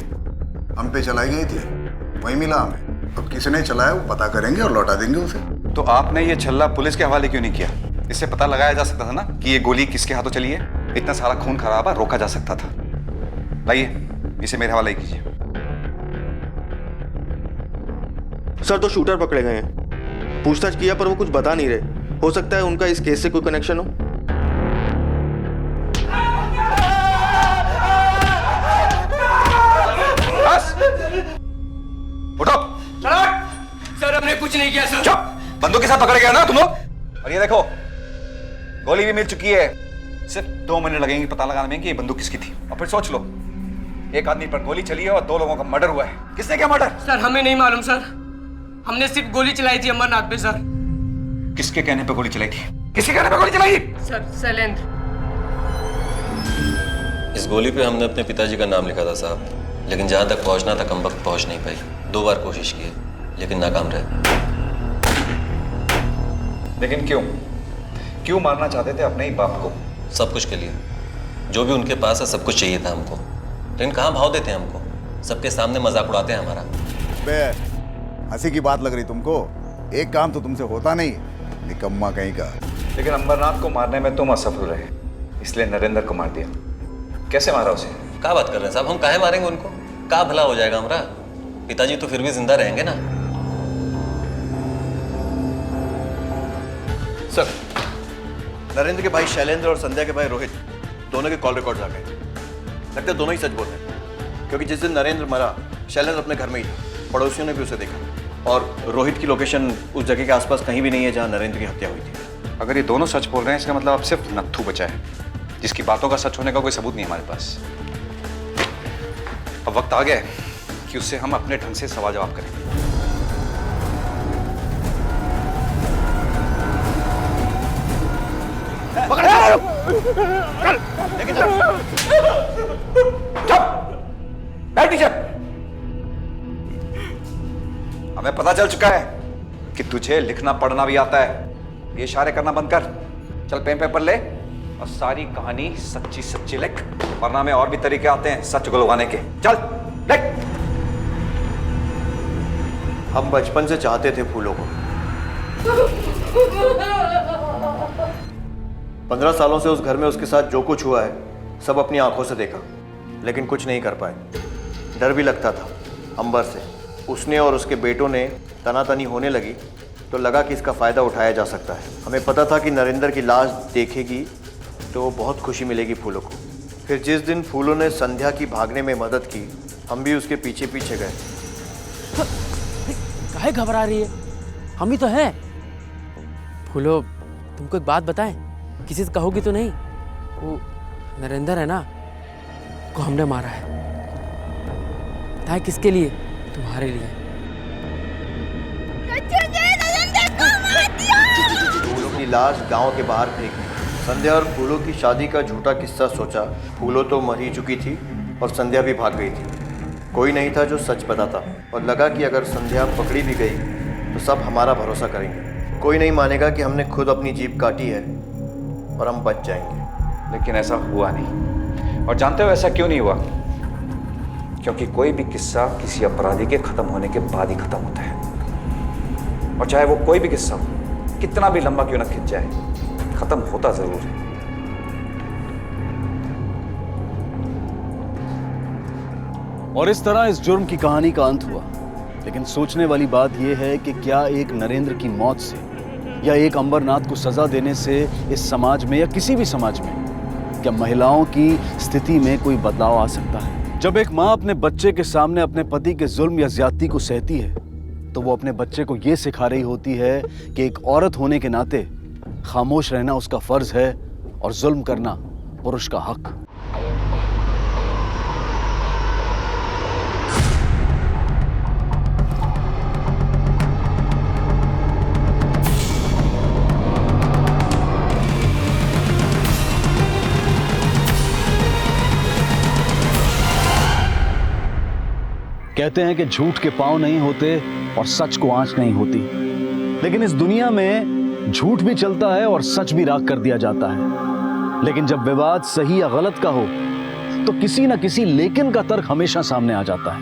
हम पे चलाई गई थी, वही मिला हमें। अब किसने चलाया वो पता करेंगे और लौटा देंगे उसे। तो आपने ये छल्ला पुलिस के हवाले क्यों नहीं किया? इससे पता लगाया जा सकता था ना कि ये गोली किसके हाथों चली है। इतना सारा खून खराबा रोका जा सकता था। लाइए इसे मेरे हवाले कीजिए। सर तो शूटर पकड़े गए हैं, पूछताछ किया पर वो कुछ बता नहीं रहे। हो सकता है उनका इस केस से कोई कनेक्शन हो। बस उठो। सर हमने कुछ नहीं किया सर। चुप, बंदूक के साथ पकड़ गया ना तुम लोग। और ये देखो गोली भी मिल चुकी है। सिर्फ 2 मिनट लगेंगे पता लगाने में कि ये बंदूक किसकी थी। और फिर सोच लो, एक आदमी पर गोली चली है और 2 लोगों का मर्डर हुआ है। किसने किया मर्डर? सर हमें नहीं मालूम सर, हमने सिर्फ गोली चलाई थी अमरनाथ पे सर। किसके कहने पे गोली चलाई थी? किसके कहने पे गोली चलाई? सर शैलेंद्र। इस गोली पे हमने अपने पिताजी का नाम लिखा था साहब, लेकिन जहां तक पहुंचना था कम वक्त पहुंच नहीं पाई। 2 बार कोशिश की लेकिन नाकाम रहे। लेकिन क्यों मारना चाहते थे अपने ही बाप को? सब कुछ के लिए, जो भी उनके पास है सब कुछ चाहिए था हमको, लेकिन कहाँ भाव देते हैं हमको। सबके सामने मजाक उड़ाते हैं हमारा। बे हंसी की बात लग रही तुमको? एक काम तो तुमसे होता नहीं, निकम्मा कहीं का। लेकिन अंबरनाथ को मारने में तुम असफल रहे, इसलिए नरेंद्र को मार दिया। कैसे मारा उसे? क्या बात कर रहे हैं साहब, हम काहे मारेंगे उनको? क्या भला हो जाएगा हमारा? पिताजी तो फिर भी जिंदा रहेंगे ना। सर, नरेंद्र के भाई शैलेंद्र और संध्या के भाई रोहित दोनों के कॉल रिकॉर्ड्स आ गए। लगता है दोनों ही सच बोल रहे हैं, क्योंकि जिस दिन नरेंद्र मरा शैलेंद्र अपने घर में ही था, पड़ोसियों ने भी उसे देखा। और रोहित की लोकेशन उस जगह के आसपास कहीं भी नहीं है जहां नरेंद्र की हत्या हुई थी। अगर ये दोनों सच बोल रहे हैं इसका मतलब अब सिर्फ नत्थू बचा है, जिसकी बातों का सच होने का कोई सबूत नहीं हमारे पास। अब वक्त आ गया है कि उससे हम अपने ढंग से सवाल जवाब करेंगे। हमें पता चल चुका है कि तुझे लिखना पढ़ना भी आता है। ये इशारे करना बंद कर, चल पेन पेपर ले और सारी कहानी सच्ची सच्ची लिख, वरना में और भी तरीके आते हैं सच गुलवाने के। चल लिख। हम बचपन से चाहते थे फूलों को। 15 सालों से उस घर में उसके साथ जो कुछ हुआ है सब अपनी आंखों से देखा, लेकिन कुछ नहीं कर पाए। डर भी लगता था अंबर से। उसने और उसके बेटों ने तनातनी होने लगी तो लगा कि इसका फ़ायदा उठाया जा सकता है। हमें पता था कि नरेंद्र की लाश देखेगी तो बहुत खुशी मिलेगी फूलों को। फिर जिस दिन फूलों ने संध्या की भागने में मदद की, हम भी उसके पीछे पीछे गए। काहे घबरा रही है? हम ही तो हैं। फूलो, तुमको एक बात बताएं, किसी से कहोगी तो नहीं? वो नरेंद्र है ना, को हमने मारा है। बताए किसके लिए? तुम्हारे लिए। फूलों की लाश गांव के बाहर फेंक दी। संध्या और फूलों की शादी का झूठा किस्सा सोचा। फूलों तो मर ही चुकी थी और संध्या भी भाग गई थी। कोई नहीं था जो सच बताता, और लगा कि अगर संध्या पकड़ी भी गई तो सब हमारा भरोसा करेंगे। कोई नहीं मानेगा कि हमने खुद अपनी जीभ काटी है और हम बच जाएंगे। लेकिन ऐसा हुआ नहीं। और जानते हो ऐसा क्यों नहीं हुआ? क्योंकि कोई भी किस्सा किसी अपराधी के खत्म होने के बाद ही खत्म होता है। और चाहे वो कोई भी किस्सा हो, कितना भी लंबा क्यों ना खिंच जाए, खत्म होता जरूर है। और इस तरह इस जुर्म की कहानी का अंत हुआ। लेकिन सोचने वाली बात यह है कि क्या एक नरेंद्र की मौत से या एक अंबरनाथ को सजा देने से इस समाज में या किसी भी समाज में क्या महिलाओं की स्थिति में कोई बदलाव आ सकता है? जब एक माँ अपने बच्चे के सामने अपने पति के जुल्म या ज्यादती को सहती है तो वो अपने बच्चे को ये सिखा रही होती है कि एक औरत होने के नाते खामोश रहना उसका फर्ज है और जुल्म करना पुरुष का हक। कहते हैं कि झूठ के पांव नहीं होते और सच को आंच नहीं होती, लेकिन इस दुनिया में झूठ भी चलता है और सच भी राख कर दिया जाता है। लेकिन जब विवाद सही या गलत का हो तो किसी न किसी लेकिन का तर्क हमेशा सामने आ जाता है।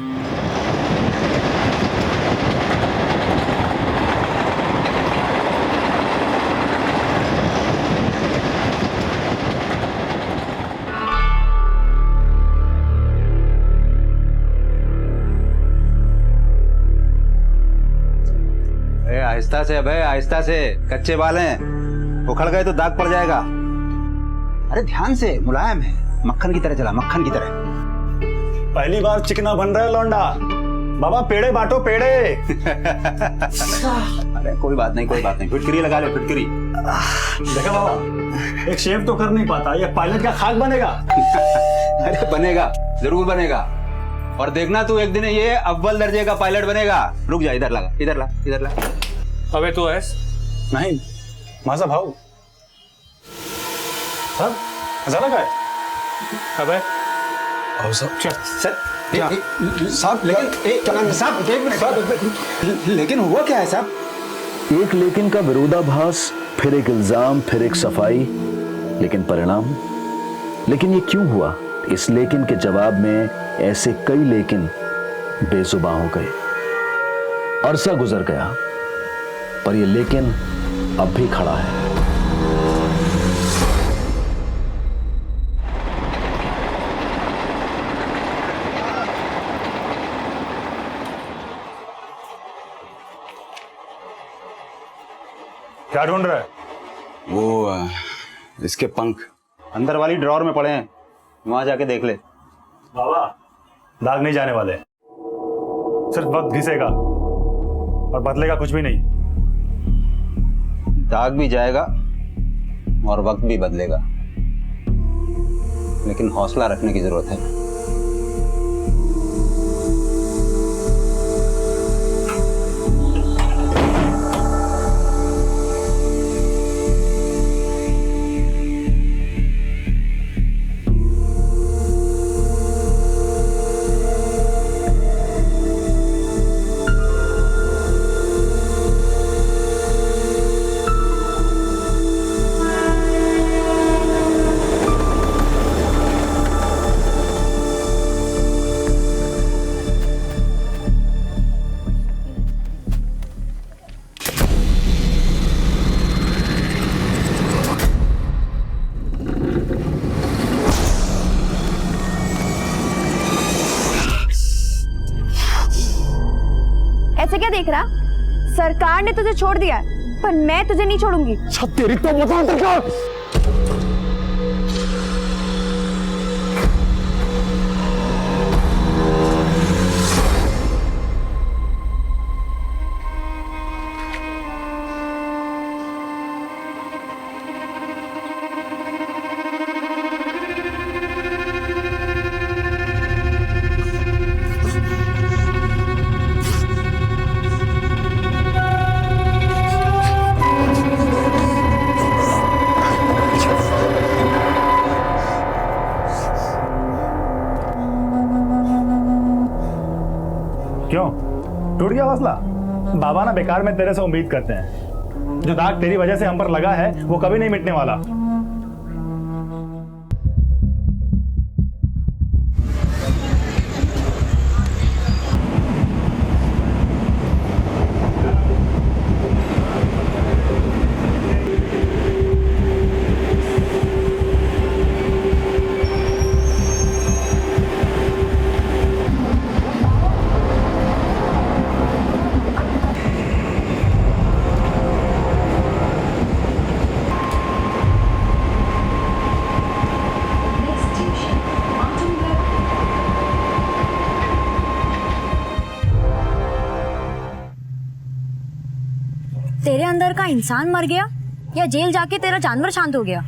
आहिस्ता से अबे, आहिस्ता से, कच्चे बाल हैं, उखड़ गए तो दाग पड़ जाएगा। अरे ध्यान से, मुलायम है, मक्खन की तरह चला, मक्खन की तरह। पहली बार चिकना बन रहा है लौंडा। बाबा पेड़े बांटो, पेड़े। अरे कोई बात नहीं, कोई बात नहीं, फिटकरी लगा ले, फिटकरी। देखा बाबा, एक शेफ तो कर नहीं पाता, ये पायलट का खाक बनेगा। अरे बनेगा, जरूर बनेगा। और देखना तू एक दिन ये अव्वल दर्जे का पायलट बनेगा। रुक जा, इधर लगा, इधर ला, इधर ला। अबे तो ऐस नहीं, माझा भाऊ सब झाला काय? अबे साहब लेकिन हुआ क्या है साहब? एक लेकिन का विरोधाभास, फिर एक इल्जाम, फिर एक सफाई, लेकिन परिणाम? लेकिन ये क्यों हुआ? इस लेकिन के जवाब में ऐसे कई लेकिन बेजुबान हो गए। अरसा गुजर गया, पर ये लेकिन अब भी खड़ा है। क्या ढूंढ रहा है? वो इसके पंख अंदर वाली ड्रॉर में पड़े हैं, वहां जाके देख ले। बाबा दाग नहीं जाने वाले, सिर्फ वक्त घिसेगा और बदलेगा कुछ भी नहीं। दाग भी जाएगा और वक्त भी बदलेगा, लेकिन हौसला रखने की जरूरत है। ऐसे क्या देख रहा? सरकार ने तुझे छोड़ दिया है, पर मैं तुझे नहीं छोड़ूंगी। तेरी तो मजाक सरकार। क्यों टूट गया हौसला? बाबा ना बेकार में तेरे से उम्मीद करते हैं। जो दाग तेरी वजह से हम पर लगा है वो कभी नहीं मिटने वाला। तेरे अंदर का इंसान मर गया या जेल जाके तेरा जानवर शांत हो गया?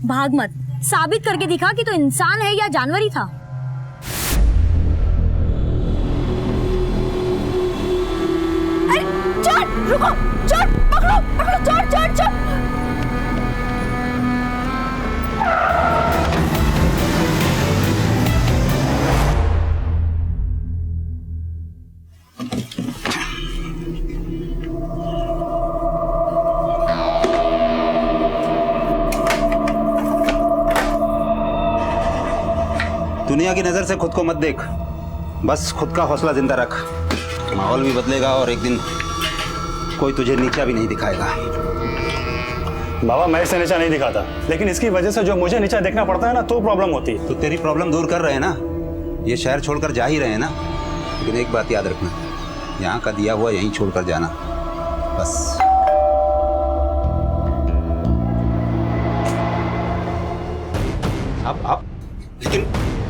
भाग मत, साबित करके दिखा कि तू इंसान है या जानवर ही था। अरे चोर, रुको, चोर, पकड़ो, पकड़ो, चोर, चोर, चोर। दुनिया की नजर से खुद को मत देख, बस खुद का हौसला जिंदा रख। माहौल भी बदलेगा और एक दिन कोई तुझे नीचा भी नहीं दिखाएगा। बाबा मैं इसे नीचा नहीं दिखाता, लेकिन इसकी वजह से जो मुझे नीचा देखना पड़ता है ना, तो प्रॉब्लम होती है। तो तेरी प्रॉब्लम दूर कर रहे हैं ना, ये शहर छोड़कर जा ही रहे हैं ना। लेकिन एक बात याद रखना, यहाँ का दिया हुआ यहीं छोड़कर जाना बस। आप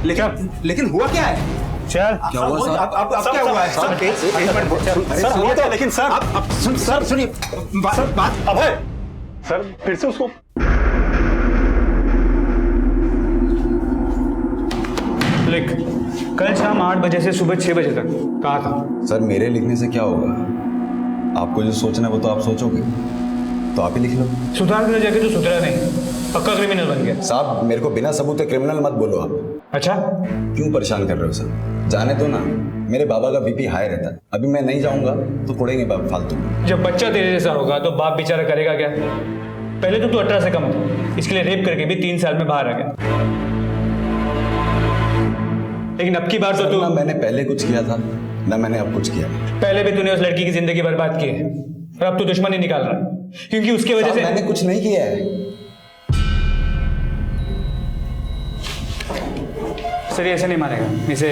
लेकिन हुआ क्या है? चल क्या हुआ सर? अब क्या हुआ है सर? सर हुआ क्या? लेकिन सर अब सर सुनिए बात अभय सर फिर से उसको लिख, कल शाम 8 बजे से सुबह 6 बजे तक कहा था। सर मेरे लिखने से क्या होगा? आपको जो सोचना है वो तो आप सोचोगे, तो आप ही लिख लो। सुधार कर जाके तो सुधरा नहीं, पक्का क्रिमिनल बन गया। साहब मेरे को बिना सबूत के क्रिमिनल मत बोलो आप। अच्छा क्यों परेशान कर रहे हो सर? जाने दो ना, मेरे बाबा का बीपी हाई रहता है, अभी मैं नहीं जाऊंगा तो कुड़ेंगे बाप फालतू। जब बच्चा तेरे जैसा होगा तो बाप बेचारा करेगा क्या? पहले तो तू 18 से कम था, इसके लिए रेप करके भी 3 साल में बाहर आ गया। लेकिन अब की बार तो तू, ना मैंने पहले कुछ किया था ना मैंने अब कुछ किया। पहले भी तूने उस लड़की की जिंदगी बर्बाद की है और अब तू दुश्मनी निकाल रहा है क्योंकि उसकी वजह से। मैंने कुछ नहीं किया है सर, ये ऐसे नहीं मानेगा इसे।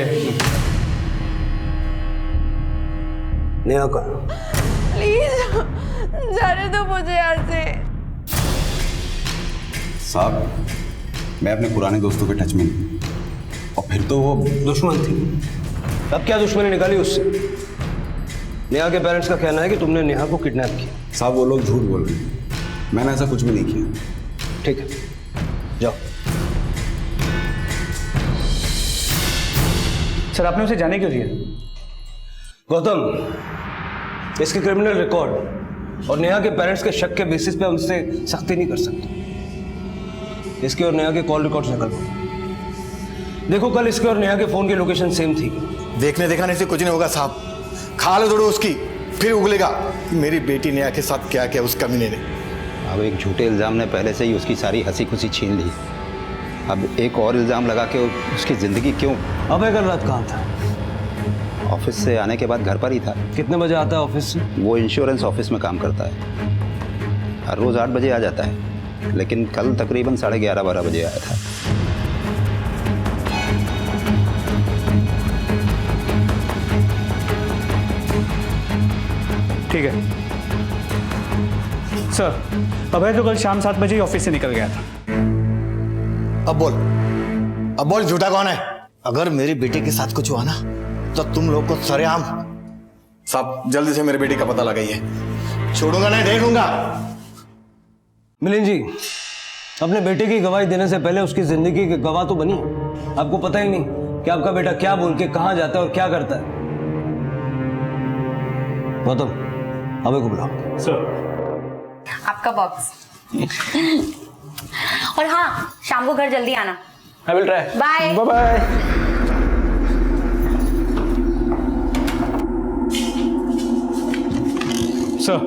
नेहा का प्लीज जाने दो मुझे यहाँ से। साहब मैं अपने पुराने दोस्तों के टच में नहीं, और फिर तो वो दुश्मन थी। तब क्या दुश्मनी निकाली उससे? नेहा के पेरेंट्स का कहना है कि तुमने नेहा को किडनैप किया। साहब वो लोग झूठ बोल रहे हैं, मैंने ऐसा कुछ भी नहीं किया। ठीक है जाओ। सर आपने उसे जाने क्यों दिया? गौतम, इसके क्रिमिनल रिकॉर्ड और नेहा के पेरेंट्स के शक के बेसिस पे उनसे सख्ती नहीं कर सकते। इसके और नेहा के कॉल रिकॉर्ड्स निकलवाओ। देखो कल इसके और नेहा के फोन की लोकेशन सेम थी। देखने से कुछ नहीं होगा साहब, खा लो थोड़ो उसकी, फिर उगलेगा मेरी बेटी नेहा के साथ क्या क्या उस कमीने ने। अब एक झूठे इल्जाम ने पहले से ही उसकी सारी हंसी खुशी छीन ली, अब एक और इल्जाम लगा के उसकी जिंदगी क्यों? अबे कल रात कहाँ था? ऑफिस से आने के बाद घर पर ही था। कितने बजे आता है ऑफिस से? वो इंश्योरेंस ऑफिस में काम करता है, हर रोज 8 बजे आ जाता है, लेकिन कल तकरीबन 11:30-12 बजे आया था। ठीक है सर, अभय तो कल शाम 7 बजे ही ऑफिस से निकल गया था। अब बोल झूठा कौन है? अगर मेरी बेटी के साथ कुछ हुआ ना तो तुम लोग को सरेआम। साहब जल्दी से मेरी बेटी का पता लगाइए, छोड़ूंगा नहीं, देख लूंगा। मिलिंद जी, अपने बेटे की गवाही देने से पहले उसकी जिंदगी की गवाह तो बनी। आपको पता ही नहीं कि आपका बेटा क्या बोल के कहां जाता है और क्या करता है। गौतम, अबे को बुलाओ। सर आपका बॉक्स। और हाँ, शाम को घर जल्दी आना। I will try. Bye bye. Sir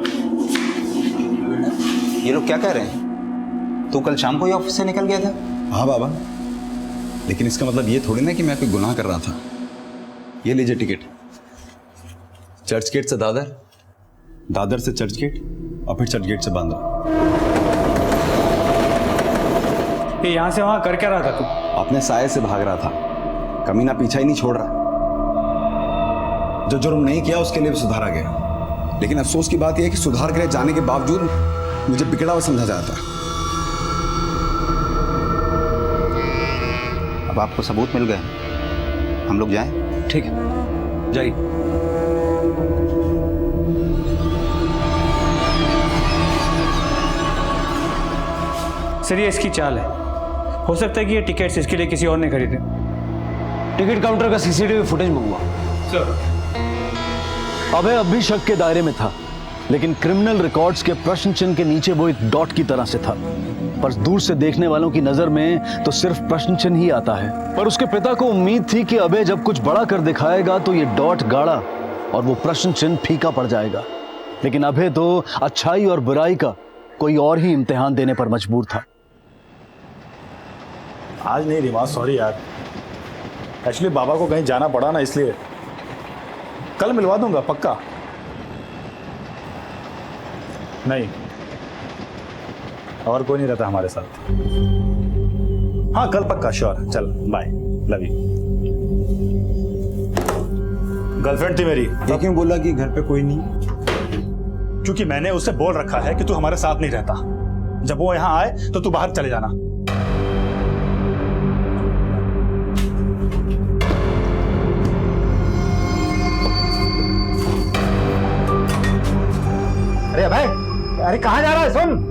ये लोग क्या कह रहे हैं? तू कल शाम को ही ऑफिस से निकल गया था? हाँ बाबा, लेकिन इसका मतलब ये थोड़ी ना कि मैं कोई गुनाह कर रहा था। ये लीजिए टिकट, चर्च गेट से दादर, दादर से चर्च गेट और फिर चर्च गेट से बांद्रा। ये यहाँ से वहां कर क्या रहा था तू? अपने साये से भाग रहा था, कमीना पीछा ही नहीं छोड़ रहा। जो जुर्म नहीं किया उसके लिए भी सुधारा गया, लेकिन अफसोस की बात यह है कि सुधार के लिए जाने के बावजूद मुझे बिगड़ा हुआ समझा जाता। अब आपको सबूत मिल गए, हम लोग जाएं? ठीक है, जाइए। सर ये इसकी चाल है, हो सकता है कि ये टिकट्स इसके लिए किसी और ने खरीदे। टिकट काउंटर का सीसीटीवी फुटेज मंगवा। सर अबे अब भी शक के दायरे में था, लेकिन क्रिमिनल रिकॉर्ड्स के प्रश्न चिन्ह के नीचे वो एक डॉट की तरह से था। पर दूर से देखने वालों की नजर में तो सिर्फ प्रश्न चिन्ह ही आता है। पर उसके पिता को उम्मीद थी कि अबे जब कुछ बड़ा कर दिखाएगा तो ये डॉट गाढ़ा और वो प्रश्न चिन्ह फीका पड़ जाएगा। लेकिन अबे तो अच्छाई और बुराई का कोई और ही इम्तिहान देने पर मजबूर था। आज नहीं रिवाज, सॉरी यार, एक्चुअली बाबा को कहीं जाना पड़ा ना, इसलिए कल मिलवा दूंगा पक्का। नहीं, और कोई नहीं रहता हमारे साथ। हाँ कल पक्का, श्योर। चल बाय, लव यू। गर्लफ्रेंड थी मेरी। तो क्यों बोला कि घर पे कोई नहीं? क्योंकि मैंने उससे बोल रखा है कि तू हमारे साथ नहीं रहता। जब वो यहाँ आए तो तू बाहर चले जाना। अरे भाई, अरे कहाँ जा रहा है? सुन।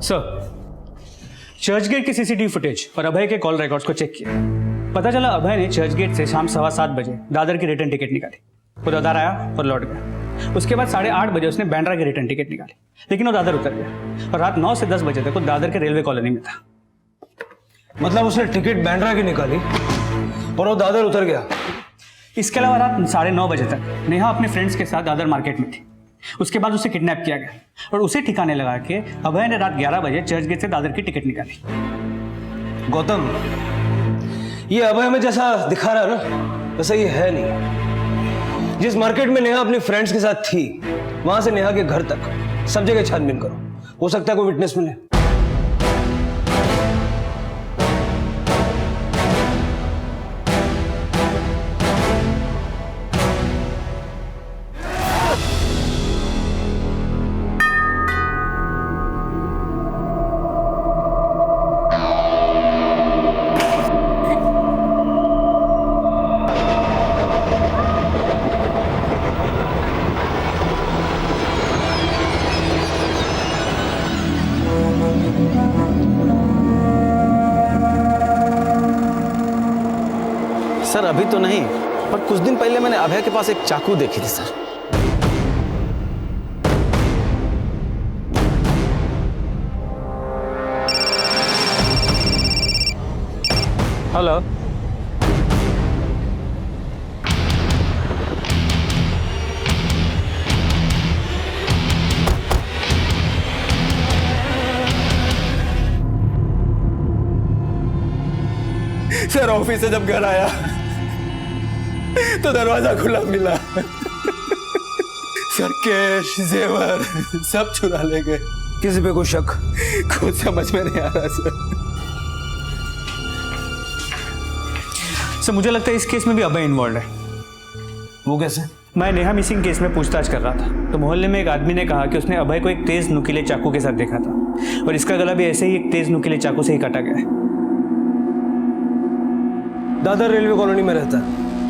सर, चर्चगेट की सीसीटीवी फुटेज और अभय के कॉल रिकॉर्ड्स को चेक किया। पता चला अभय ने चर्चगेट से शाम 7:15 बजे दादर की रिटर्न टिकट निकाली। वो दादर आया और लौट गया। उसके बाद 8:30 बजे उसने बांद्रा की रिटर्न टिकट निकाली, लेकिन वो दादर उतर गया और रात 9 से 10 बजे तक वो दादर के रेलवे कॉलोनी में था। मतलब उसने टिकट बांद्रा की निकाली और वो दादर उतर गया। इसके अलावा रात 9:30 बजे तक नेहा अपने फ्रेंड्स के साथ दादर मार्केट में थी। उसके बाद उसे किडनैप किया गया और उसे ठिकाने लगा के अभय ने रात 11 बजे चर्चगेट से दादर की टिकट निकाली। गौतम, ये अभय में जैसा दिखा रहा है ना, वैसा ये है नहीं। जिस मार्केट में नेहा अपनी फ्रेंड्स के साथ थी, वहां से नेहा के घर तक सब जगह छानबीन करो, हो सकता है कोई विटनेस मिले। सर अभी तो नहीं, पर कुछ दिन पहले मैंने अभय के पास एक चाकू देखी थी सर। हेलो, सर ऑफिस से जब घर आया तो दरवाजा खुला मिला। सर कैश जेवर सब चुरा ले गए। किसी पे कोई शक? कुछ समझ में नहीं आ रहा सर मुझे लगता है इस केस में भी अभय इन्वॉल्व है। वो कैसे? मैं नेहा मिसिंग केस में पूछताछ कर रहा था तो मोहल्ले में एक आदमी ने कहा कि उसने अभय को एक तेज नुकीले चाकू के साथ देखा था और इसका गला भी ऐसे ही एक तेज नुकीले चाकू से ही काटा गया है। दादर रेलवे कॉलोनी में रहता है,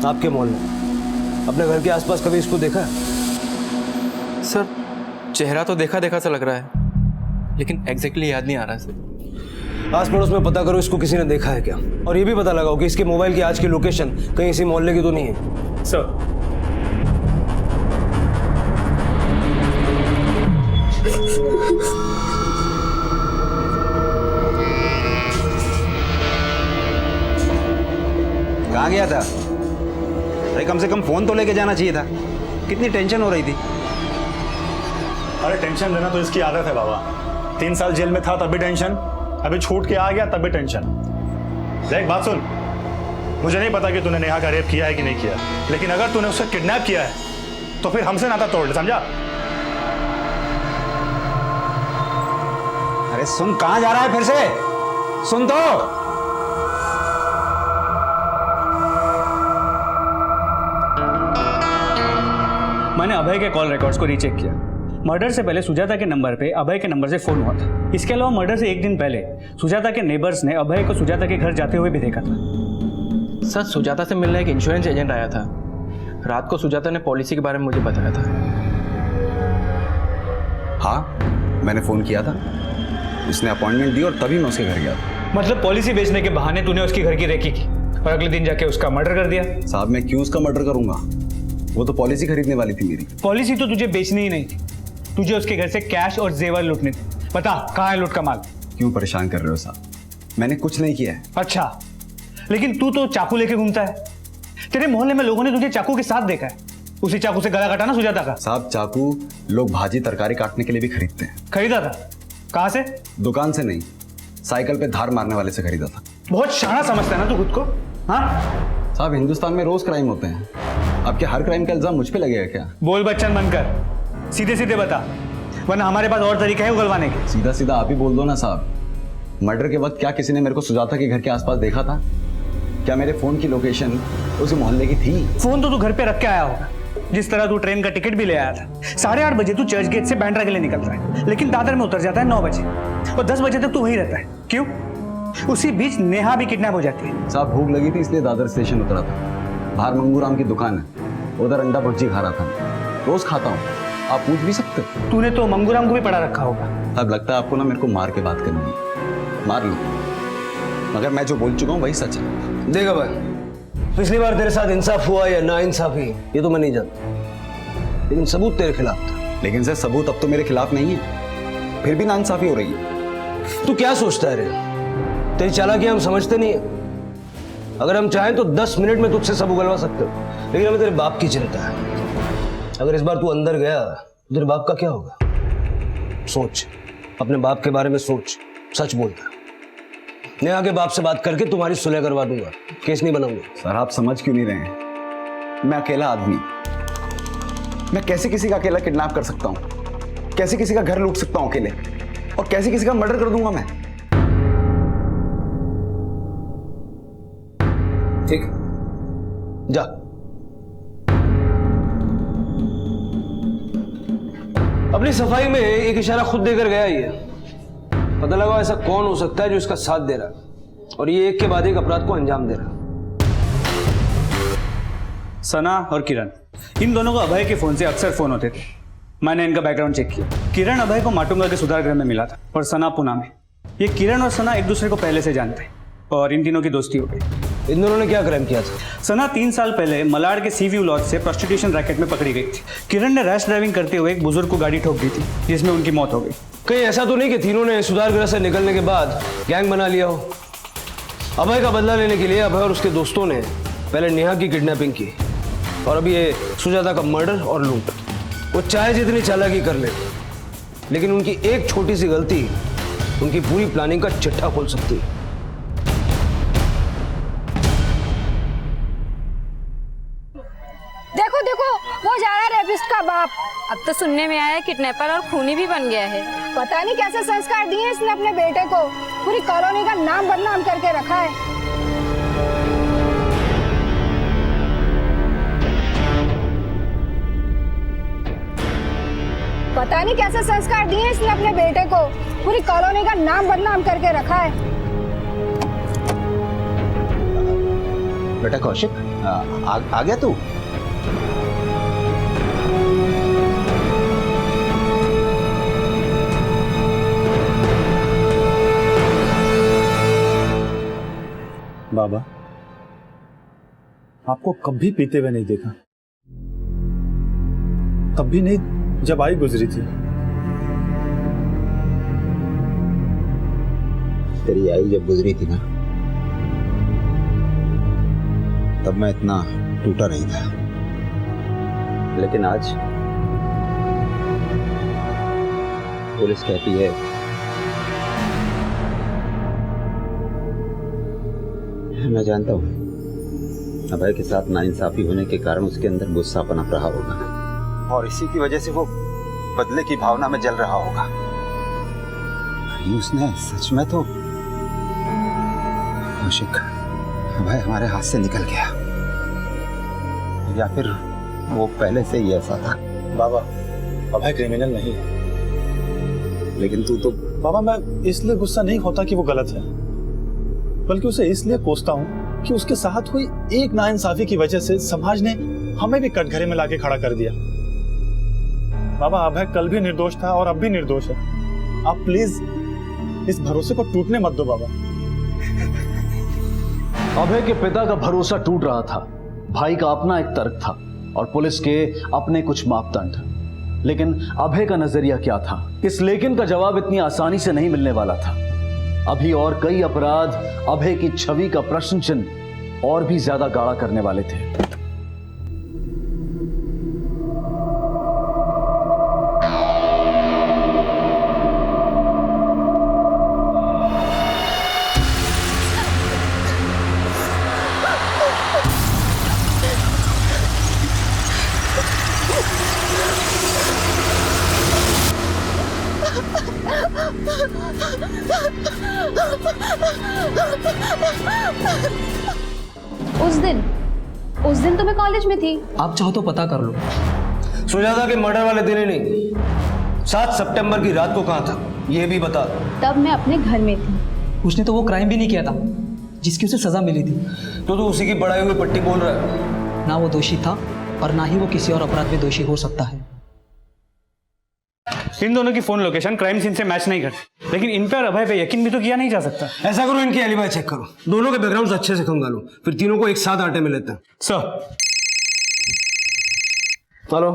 आपके मॉल में। अपने घर के आसपास कभी इसको देखा है? सर चेहरा तो देखा देखा सा लग रहा है, लेकिन एग्जैक्टली याद नहीं आ रहा सर। आस पड़ोस में पता करो इसको किसी ने देखा है क्या, और ये भी पता लगाओ कि इसके मोबाइल की आज की लोकेशन कहीं इसी मोहल्ले की तो नहीं है। सर कहाँ गया था? अरे कम से कम फोन तो लेके जाना चाहिए था। कितनी टेंशन हो रही थी? अरे टेंशन लेना तो इसकी आदत है बाबा। 3 साल जेल में था तब भी टेंशन, अभी छूट के आ गया तब भी टेंशन। देख बात सुन, मुझे नहीं पता कि तूने नेहा का रेप किया है कि नहीं किया, लेकिन अगर तूने उसे किडनैप किया है तो फिर हमसे नाता तोड़ ले, समझा? अरे सुन, कहाँ जा रहा है फिर से? सुन तो। मैंने अभय के कॉल रिकॉर्ड्स को रीचेक किया। मर्डर से पहले सुजाता के नंबर पे अभय के नंबर से फोन हुआ था। इसके अलावा मर्डर से एक दिन पहले सुजाता के नेबर्स ने अभय को सुजाता के घर जाते हुए भी देखा था। सर सुजाता से मिलने एक इंश्योरेंस एजेंट आया था। रात को सुजाता ने पॉलिसी के बारे में मुझे बताया था। हाँ मैंने फोन किया था, उसने अपॉइंटमेंट दी और तभी मैं उसके घर गया था। मतलब पॉलिसी बेचने के बहाने तूने उसकी घर की रेकी की और अगले दिन जाके उसका मर्डर कर दिया? साहब मैं क्यों उसका मर्डर करूंगा? वो तो पॉलिसी खरीदने वाली थी मेरी। पॉलिसी तो तुझे बेचनी ही नहीं थी, तुझे उसके घर से कैश और जेवर लूटने थे। बता कहाँ है लूट का माल? क्यों परेशान कर रहे हो साहब? मैंने कुछ नहीं किया है। अच्छा, लेकिन तू तो चाकू लेके घूमता है। तेरे मोहल्ले में लोगों ने तुझे चाकू के साथ देखा है। उसी चाकू से गला काटा ना सुजाता का। साहब चाकू लोग भाजी तरकारी काटने के लिए भी खरीदते हैं। खरीदा था? कहाँ से? दुकान से नहीं, साइकिल पे धार मारने वाले से खरीदा था। बहुत शाना समझता है ना तू खुद को। हाँ साहब हिंदुस्तान में रोज क्राइम होते हैं, आपके हर क्राइम का इल्जाम मुझ पे लगेगा क्या? बोल बच्चन बनकर, सीधे सीधे बता, वरना हमारे पास और तरीके हैं उगलवाने के। सीधा सीधा आप ही बोल दो ना साहब। मर्डर के वक्त क्या किसी ने मेरे को सुजाता के घर के आसपास देखा था? क्या मेरे फोन की लोकेशन उस मोहल्ले की थी? फोन तो तू घर पे रख के आया होगा, जिस तरह तू ट्रेन का टिकट भी ले आया था। 8:30 बजे तू चर्च गेट से बांद्रा के लिए निकल रहा है, लेकिन दादर में उतर जाता है 9 बजे और 10 बजे तक तू वहीं रहता है। क्यों? उसी बीच नेहा भी किडनैप हो जाती है। साहब भूख लगी थी इसलिए दादर स्टेशन उतरा था। बाहर मंगूराम की दुकान है, उधर अंडा भुर्जी खा रहा था। रोज खाता हूँ, आप पूछ भी सकते हो। तूने तो मंगूराम को भी पढ़ा रखा होगा। अब लगता है आपको ना मेरे को मार के बात करनी है। मार लो, मगर मैं जो बोल चुका हूँ वही सच है। देखा भाई, पिछली बार तेरे साथ इंसाफ हुआ या ना इंसाफी ये तो मैं नहीं जानता, लेकिन सबूत तेरे खिलाफ था। लेकिन सर सबूत अब तो मेरे खिलाफ नहीं है, फिर भी नाइंसाफी हो रही है। तू क्या सोचता है रे? तेरी चालाकी हम समझते नहीं है। अगर हम चाहें तो 10 मिनट में तुझसे सब उगलवा सकते हो, लेकिन हमें तेरे बाप की चिंता है। अगर इस बार तू अंदर गया तो तेरे बाप का क्या होगा? सोच, अपने बाप के बारे में सोच। सच बोलता, नेहा के बाप से बात करके तुम्हारी सुलह करवा दूंगा, केस नहीं बनाऊंगा। सर आप समझ क्यों नहीं रहे हैं? मैं अकेला आदमी, मैं कैसे किसी का अकेला किडनैप कर सकता हूं? कैसे किसी का घर लूट सकता हूं अकेले? और कैसे किसी का मर्डर कर दूंगा मैं? ठीक, जा। अपनी सफाई में एक इशारा खुद देकर गया ये। पता लगा ऐसा कौन हो सकता है जो इसका साथ दे रहा है और ये एक के बाद एक अपराध को अंजाम दे रहा है। सना और किरण, इन दोनों को अभय के फोन से अक्सर फोन होते थे। मैंने इनका बैकग्राउंड चेक किया। किरण अभय को माटुंगा के सुधार गृह में मिला था और सना पुणे में। ये किरण और सना एक दूसरे को पहले से जानते हैं और इन तीनों की दोस्ती हो गई। इन दोनों ने क्या क्राइम किया था? सना 3 साल पहले मलाड के सी व्यू लॉज से प्रोस्टिट्यूशन रैकेट में पकड़ी गई थी। किरण ने रैश ड्राइविंग करते हुए एक बुजुर्ग को गाड़ी ठोक दी थी, जिसमें उनकी मौत हो गई। कहीं ऐसा तो नहीं कि तीनों ने सुधार गृह से निकलने के बाद गैंग बना लिया हो? अभय का बदला लेने के लिए अभय और उसके दोस्तों ने पहले नेहा की किडनैपिंग की और अभी ये सुजाता का मर्डर और लूट। वो चाहे जितनी चालाकी कर ले, लेकिन उनकी एक छोटी सी गलती उनकी पूरी प्लानिंग का चिट्ठा खोल सकती है। देखो देखो, वो जा रहा है रेपिस्ट का बाप। अब तो सुनने में आया किडनैपर और खूनी भी बन गया है। पता नहीं कैसे संस्कार दिए इसने अपने बेटे को, पूरी कॉलोनी का नाम बदनाम करके रखा है। पता नहीं कैसे संस्कार दिए इसने अपने बेटे को, पूरी कॉलोनी का नाम बदनाम करके रखा है। बेटा कौशिक, आ गया तू? बाबा, आपको कभी पीते हुए नहीं देखा, तब भी नहीं जब आई गुजरी थी। तेरी आई जब गुजरी थी ना, तब मैं इतना टूटा नहीं था, लेकिन आज पुलिस कहती है मैं जानता हूं अभय के साथ नाइंसाफी होने के कारण उसके अंदर गुस्सा पनप रहा होगा और इसी की वजह से वो बदले की भावना में जल रहा होगा। उसने सच में तो कौशिक, अभय हमारे हाथ से निकल गया, या फिर वो पहले से ही ऐसा था? बाबा, अभय क्रिमिनल नहीं है। लेकिन तू तो बाबा, मैं इसलिए गुस्सा नहीं होता कि वो गलत है, बल्कि उसे इसलिए कोसता हूं कि उसके साथ हुई एक नाइंसाफी की वजह से समाज ने हमें भी कटघरे में लाके खड़ा कर दिया। बाबा, अभय कल भी निर्दोष था और अब भी निर्दोष है। आप प्लीज इस भरोसे को टूटने मत दो बाबा। अभय के पिता का भरोसा टूट रहा था, भाई का अपना एक तर्क था और पुलिस के अपने कुछ मापदंड। लेकिन अभय का नजरिया क्या था? इस लेकिन का जवाब इतनी आसानी से नहीं मिलने वाला था। अभी और कई अपराध अभय की छवि का प्रश्न चिन्ह और भी ज्यादा गाढ़ा करने वाले थे। उस दिन तो मैं कॉलेज में थी। आप चाहो तो पता कर लो। सुजाता के मर्डर वाले दिन ही नहीं, 7 सितंबर की रात को कहाँ था ये भी बता। तब मैं अपने घर में थी। उसने तो वो क्राइम भी नहीं किया था जिसकी उसे सजा मिली थी। तो उसी की बढ़ाई हुई पट्टी बोल रहा है। ना वो दोषी था और ना ही वो किसी और अपराध में दोषी हो सकता है। इन दोनों की फोन लोकेशन क्राइम सीन से मैच नहीं करती, लेकिन इन पर अभय पे यकीन भी तो किया नहीं जा सकता। ऐसा करो, इनकी एलिबाई चेक करो, दोनों के बैकग्राउंड अच्छे से खंगालो, फिर तीनों को एक साथ आटे में लेते हैं। सर हेलो,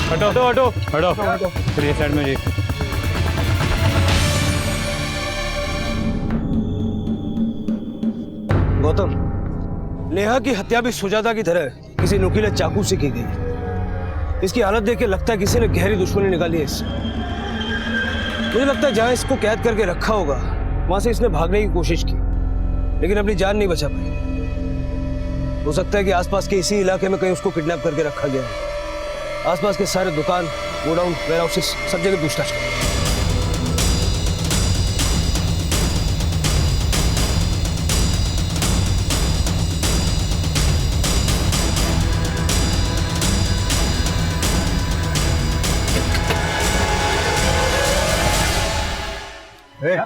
हटो हटो हटो हटो हटो फिर ये साइड में जी। गौतम, नेहा की हत्या भी सुजाता की तरह किसी नुकीले चाकू से की गई। इसकी हालत देख के लगता है किसी ने गहरी दुश्मनी निकाली है इससे। मुझे लगता है जहां इसको कैद करके रखा होगा वहां से इसने भागने की कोशिश की, लेकिन अपनी जान नहीं बचा पाई। हो सकता है कि आसपास के इसी इलाके में कहीं उसको किडनैप करके रखा गया है। आसपास के सारे दुकान, गोडाउन, वेयर हाउसेस, सब जगह पूछताछ करें।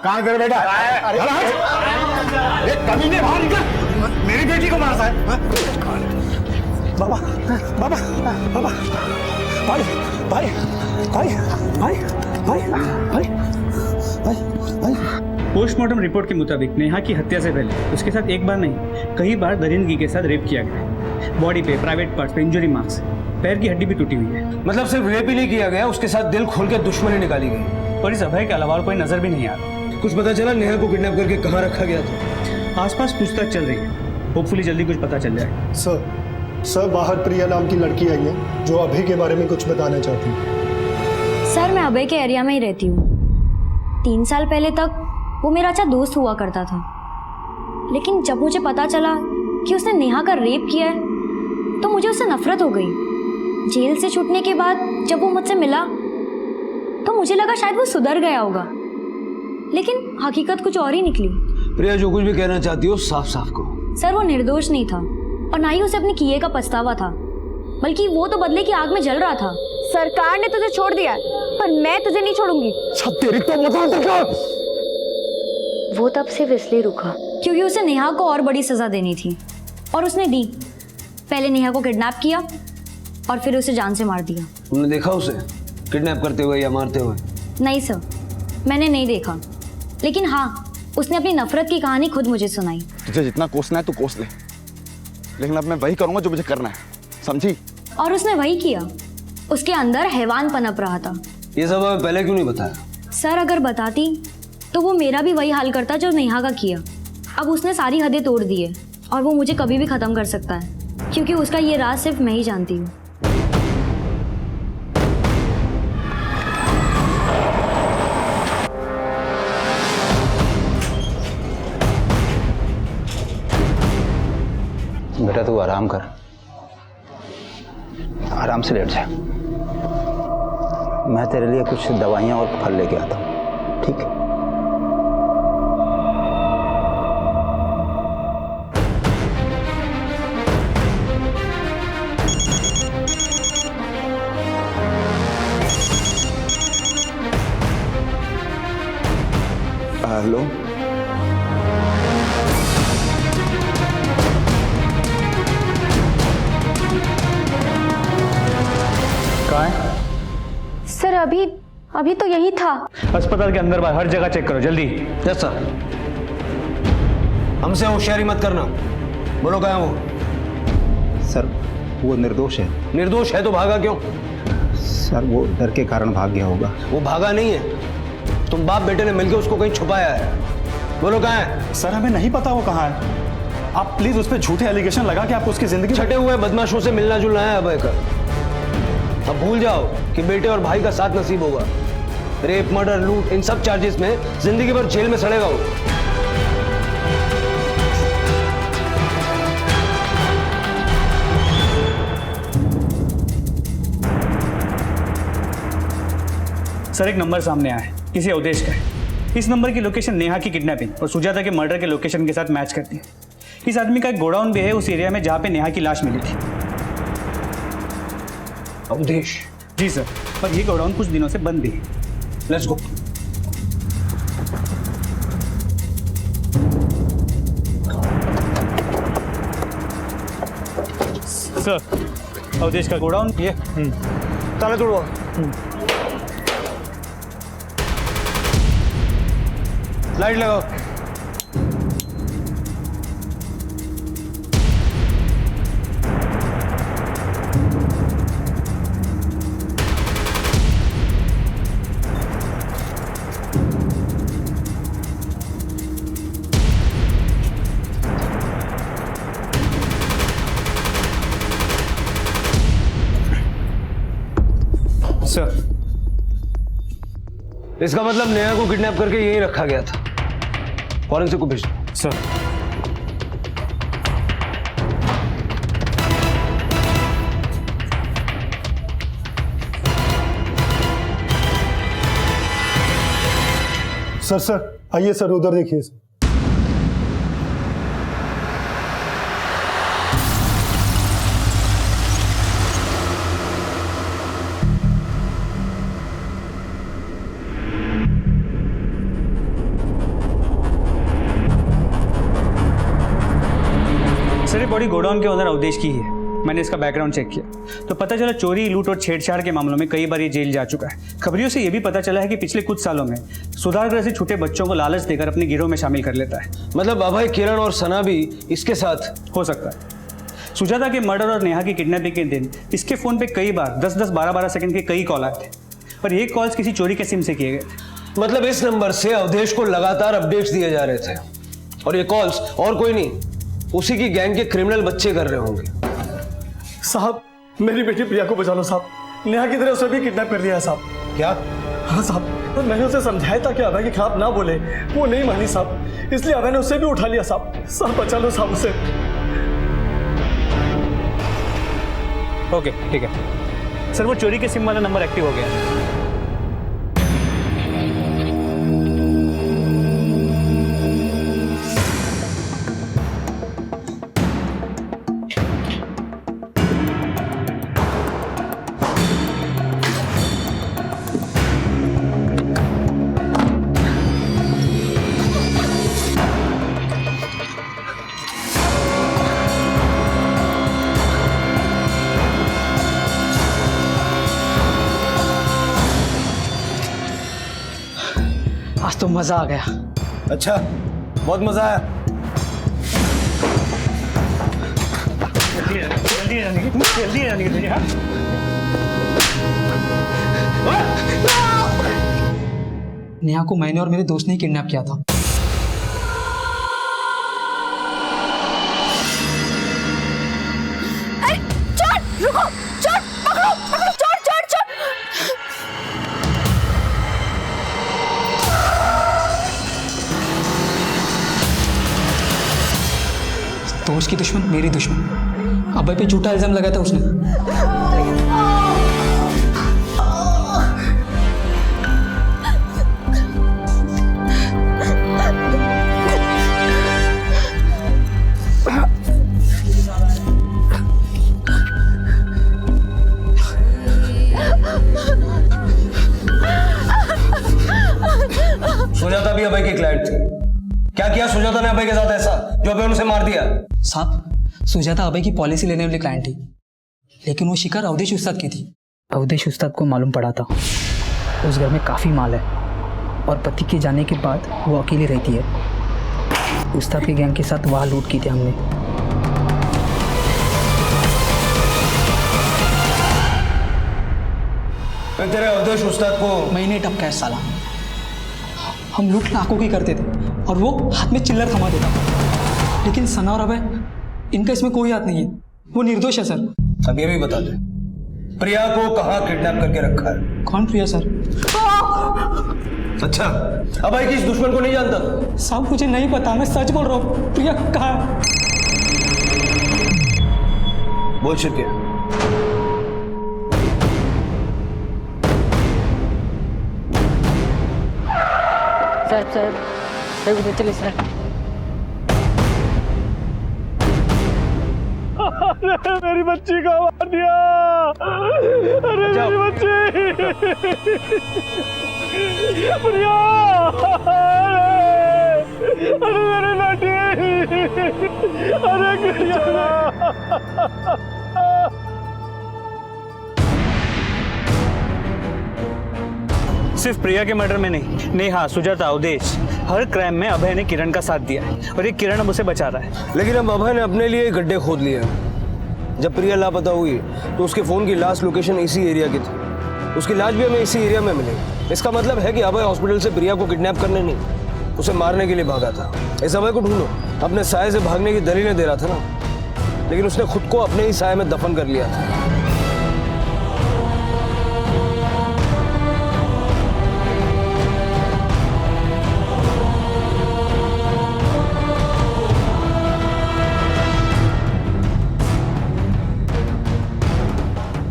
कहाँ कर बेटा? अरे कमीने बाहर निकल, मेरी बेटी को मारता है। बाबा बाबा बाबा, भाई भाई भाई भाई भाई भाई भाई। पोस्टमार्टम रिपोर्ट के मुताबिक नेहा की हत्या से पहले उसके साथ एक बार नहीं कई बार दरिंदगी के साथ रेप किया गया। बॉडी पे, प्राइवेट पार्ट्स पे इंजरी मार्क्स, पैर की हड्डी भी टूटी हुई है। मतलब सिर्फ रेप ही नहीं किया गया, उसके साथ दिल खोल के दुश्मनी निकाली गई। और इस अभय के अलावा कोई नजर भी नहीं आ रहा। कुछ पता चला नेहा को किडनैप करके कहाँ रखा गया था? आसपास पूछताछ चल रही है, होपफुली जल्दी कुछ पता चल जाए। सर बाहर प्रिया नाम की लड़की आई है जो अभय के बारे में कुछ बताना चाहती है। सर मैं अभय के एरिया में ही रहती हूँ। 3 साल पहले तक वो मेरा अच्छा दोस्त हुआ करता था, लेकिन जब मुझे पता चला कि उसने नेहा का रेप किया है तो मुझे उससे नफरत हो गई। जेल से छूटने के बाद जब वो मुझसे मिला तो मुझे लगा शायद वो सुधर गया होगा, लेकिन हकीकत कुछ और ही निकली। प्रिया, जो कुछ भी कहना चाहती हो साफ साफ कहो। सर वो निर्दोष नहीं था और ना ही उसे अपने किए का पछतावा था, बल्कि वो तो बदले की आग में जल रहा था। सरकार ने तुझे छोड़ दिया पर मैं तुझे नहीं छोड़ूंगी। तेरी तो वो तब सिर्फ इसलिए रुका क्योंकि उसे नेहा को और बड़ी सजा देनी थी, और उसने दी। पहले नेहा को किडनैप किया और फिर उसे जान से मार दिया। तुमने देखा उसे किडनैप करते हुए या मारते हुए? नहीं सर, मैंने नहीं देखा, लेकिन हाँ उसने अपनी नफरत की कहानी खुद मुझे सुनाई। तुझे जितना कोसना है तो कोस ले, लेकिन अब मैं वही करूंगा जो मुझे करना है, समझी? और उसने वही किया। उसके अंदर हैवान पनप रहा था। ये सब हमें पहले क्यों नहीं बताया? सर अगर बताती तो वो मेरा भी वही हाल करता जो नेहा का किया। अब उसने सारी हदें तोड़ दी है और वो मुझे कभी भी खत्म कर सकता है, क्योंकि उसका ये राज सिर्फ मैं ही जानती हूँ। बेटा तू आराम कर, आराम से लेट जा। मैं तेरे लिए कुछ दवाइयाँ और फल लेके आता हूँ, ठीक है? हेलो, कहाँ है? सर अभी तो यही था। अस्पताल के अंदर बाहर हर जगह चेक करो जल्दी। Yes sir. हमसे होशियारी मत करना। बोलो कहाँ है वो? सर वो निर्दोष है। निर्दोष है तो भागा क्यों? सर वो डर के कारण भाग गया होगा। वो भागा नहीं है, तुम बाप बेटे ने मिलकर उसको कहीं छुपाया है। बोलो कहाँ है? सर हमें नहीं पता वो कहाँ है। आप प्लीज उस पर झूठे एलिगेशन लगा के आप उसकी जिंदगी छटे हुए बदमाशों से मिलना जुलना है अभय का। अब भूल जाओ कि बेटे और भाई का साथ नसीब होगा। रेप, मर्डर, लूट, इन सब चार्जेस में जिंदगी भर जेल में सड़ेगा वो। सर, एक नंबर सामने आया है, किसी अवधेश का है। इस नंबर की लोकेशन नेहा की किडनैपिंग और सुजाता के मर्डर के लोकेशन के साथ मैच करती है। इस आदमी का एक गोडाउन भी है उस एरिया में जहां पे नेहा की लाश मिली थी। अवधेश? जी सर, पर ये गोडाउन कुछ दिनों से बंद भी है। Let's go. सर, अवधेश का गोडाउन ये। ताला तोड़ो। लाइट लगाओ। सर, इसका मतलब नेहा को किडनैप करके यहीं रखा गया था। फॉरेंसिक को भेज दो। सर। सर आइए सर, उधर देखिए। सर, ये बॉडी गोडाउन के ओनर अवधेश की ही है। मैंने इसका बैकग्राउंड चेक किया तो पता चला चोरी, लूट और छेड़छाड़ के मामलों में कई बार ये जेल जा चुका है। खबरियों से ये भी पता चला है कि पिछले कुछ सालों में सुधार ग्रह से छूटे बच्चों को लालच देकर अपने गिरोह में शामिल कर लेता है। मतलब अभय, किरण और सना भी इसके साथ हो सकता है। सुजाता के मर्डर और नेहा की किडनैपिंग के दिन इसके फोन पे कई बार 10-10, 12-12 सेकंड के कई कॉल आए थे, पर ये कॉल्स किसी चोरी के सिम से किए गए थे। मतलब इस नंबर से अवधेश को लगातार अपडेट्स दिए जा रहे थे और ये कॉल्स और कोई नहीं, उसी की गैंग के क्रिमिनल बच्चे कर रहे होंगे। साहब, मेरी बेटी प्रिया को बचा लो साहब। नेहा की तरह उसे भी किडनैप कर दिया है साहब। क्या? हाँ साहब, तो मैंने उसे समझाया था कि अभय के खिलाफ ना बोले, वो नहीं मानी साहब, इसलिए अभय ने उसे भी उठा लिया साहब। साहब बचा लो साहब उसे। ओके, ठीक है सर। वो चोरी के सिम वाला नंबर एक्टिव हो गया। आज तो मजा आ गया। अच्छा, बहुत मजा आया। जल्दी नेहा को मैंने और मेरे दोस्त ने किडनैप किया था। रुको, चोर पकड़ो, पकड़ो, चोर, चोर, चोर। दोस्त की दुश्मन मेरी दुश्मन। अभय पे झूठा इल्जाम लगाया था उसने। सुजाता भी अभय की क्लाइंट थी। क्या किया सुजाता ने अभय के साथ ऐसा जो अभय उसे मार दिया? साहब, सुजाता अभय की पॉलिसी लेने वाली क्लाइंट थी, लेकिन वो शिकार अवधेश उस्ताद की थी। अवधेश उस्ताद को मालूम पड़ा था उस घर में काफ़ी माल है और पति के जाने के बाद वो अकेली रहती है। उस्ताद के गैंग के साथ वहाँ लूट की थी हमने। तेरे अवधेश उस्ताद को मैंने टपका है साला। हम लूट लाखों की करते थे और वो हाथ में चिल्लर थमा देता था। लेकिन सना और अभय, इनका इसमें कोई हाथ नहीं है, वो निर्दोष है सर। अब ये भी बता दे, प्रिया को कहाँ किडनैप करके रखा है? कौन प्रिया सर? अच्छा, अभय की इस दुश्मन को नहीं जानता? साहब मुझे नहीं पता, मैं सच बोल रहा हूँ। प्रिया कहाँ है? बोल शिरके। सर चलिए सर। मेरी बच्ची को मार दिया। अरे मेरी बच्ची प्रिया, अरे मेरी बेटी, अरे प्रिया। सिर्फ प्रिया के मर्डर में नहीं, नेहा, सुजाता, अवधेश, हर क्राइम में अभय ने किरण का साथ दिया है और ये किरण अब उसे बचा रहा है। लेकिन अब अभय ने अपने लिए गड्ढे खोद लिए हैं। जब प्रिया लापता हुई तो उसके फोन की लास्ट लोकेशन इसी एरिया की थी। उसकी लाश भी हमें इसी एरिया में मिली। इसका मतलब है कि अभय हॉस्पिटल से प्रिया को किडनैप करने नहीं, उसे मारने के लिए भागा था। इस अभय को ढूंढो। अपने साये से भागने की दलीलें दे रहा था ना, लेकिन उसने खुद को अपने ही साये में दफन कर लिया था।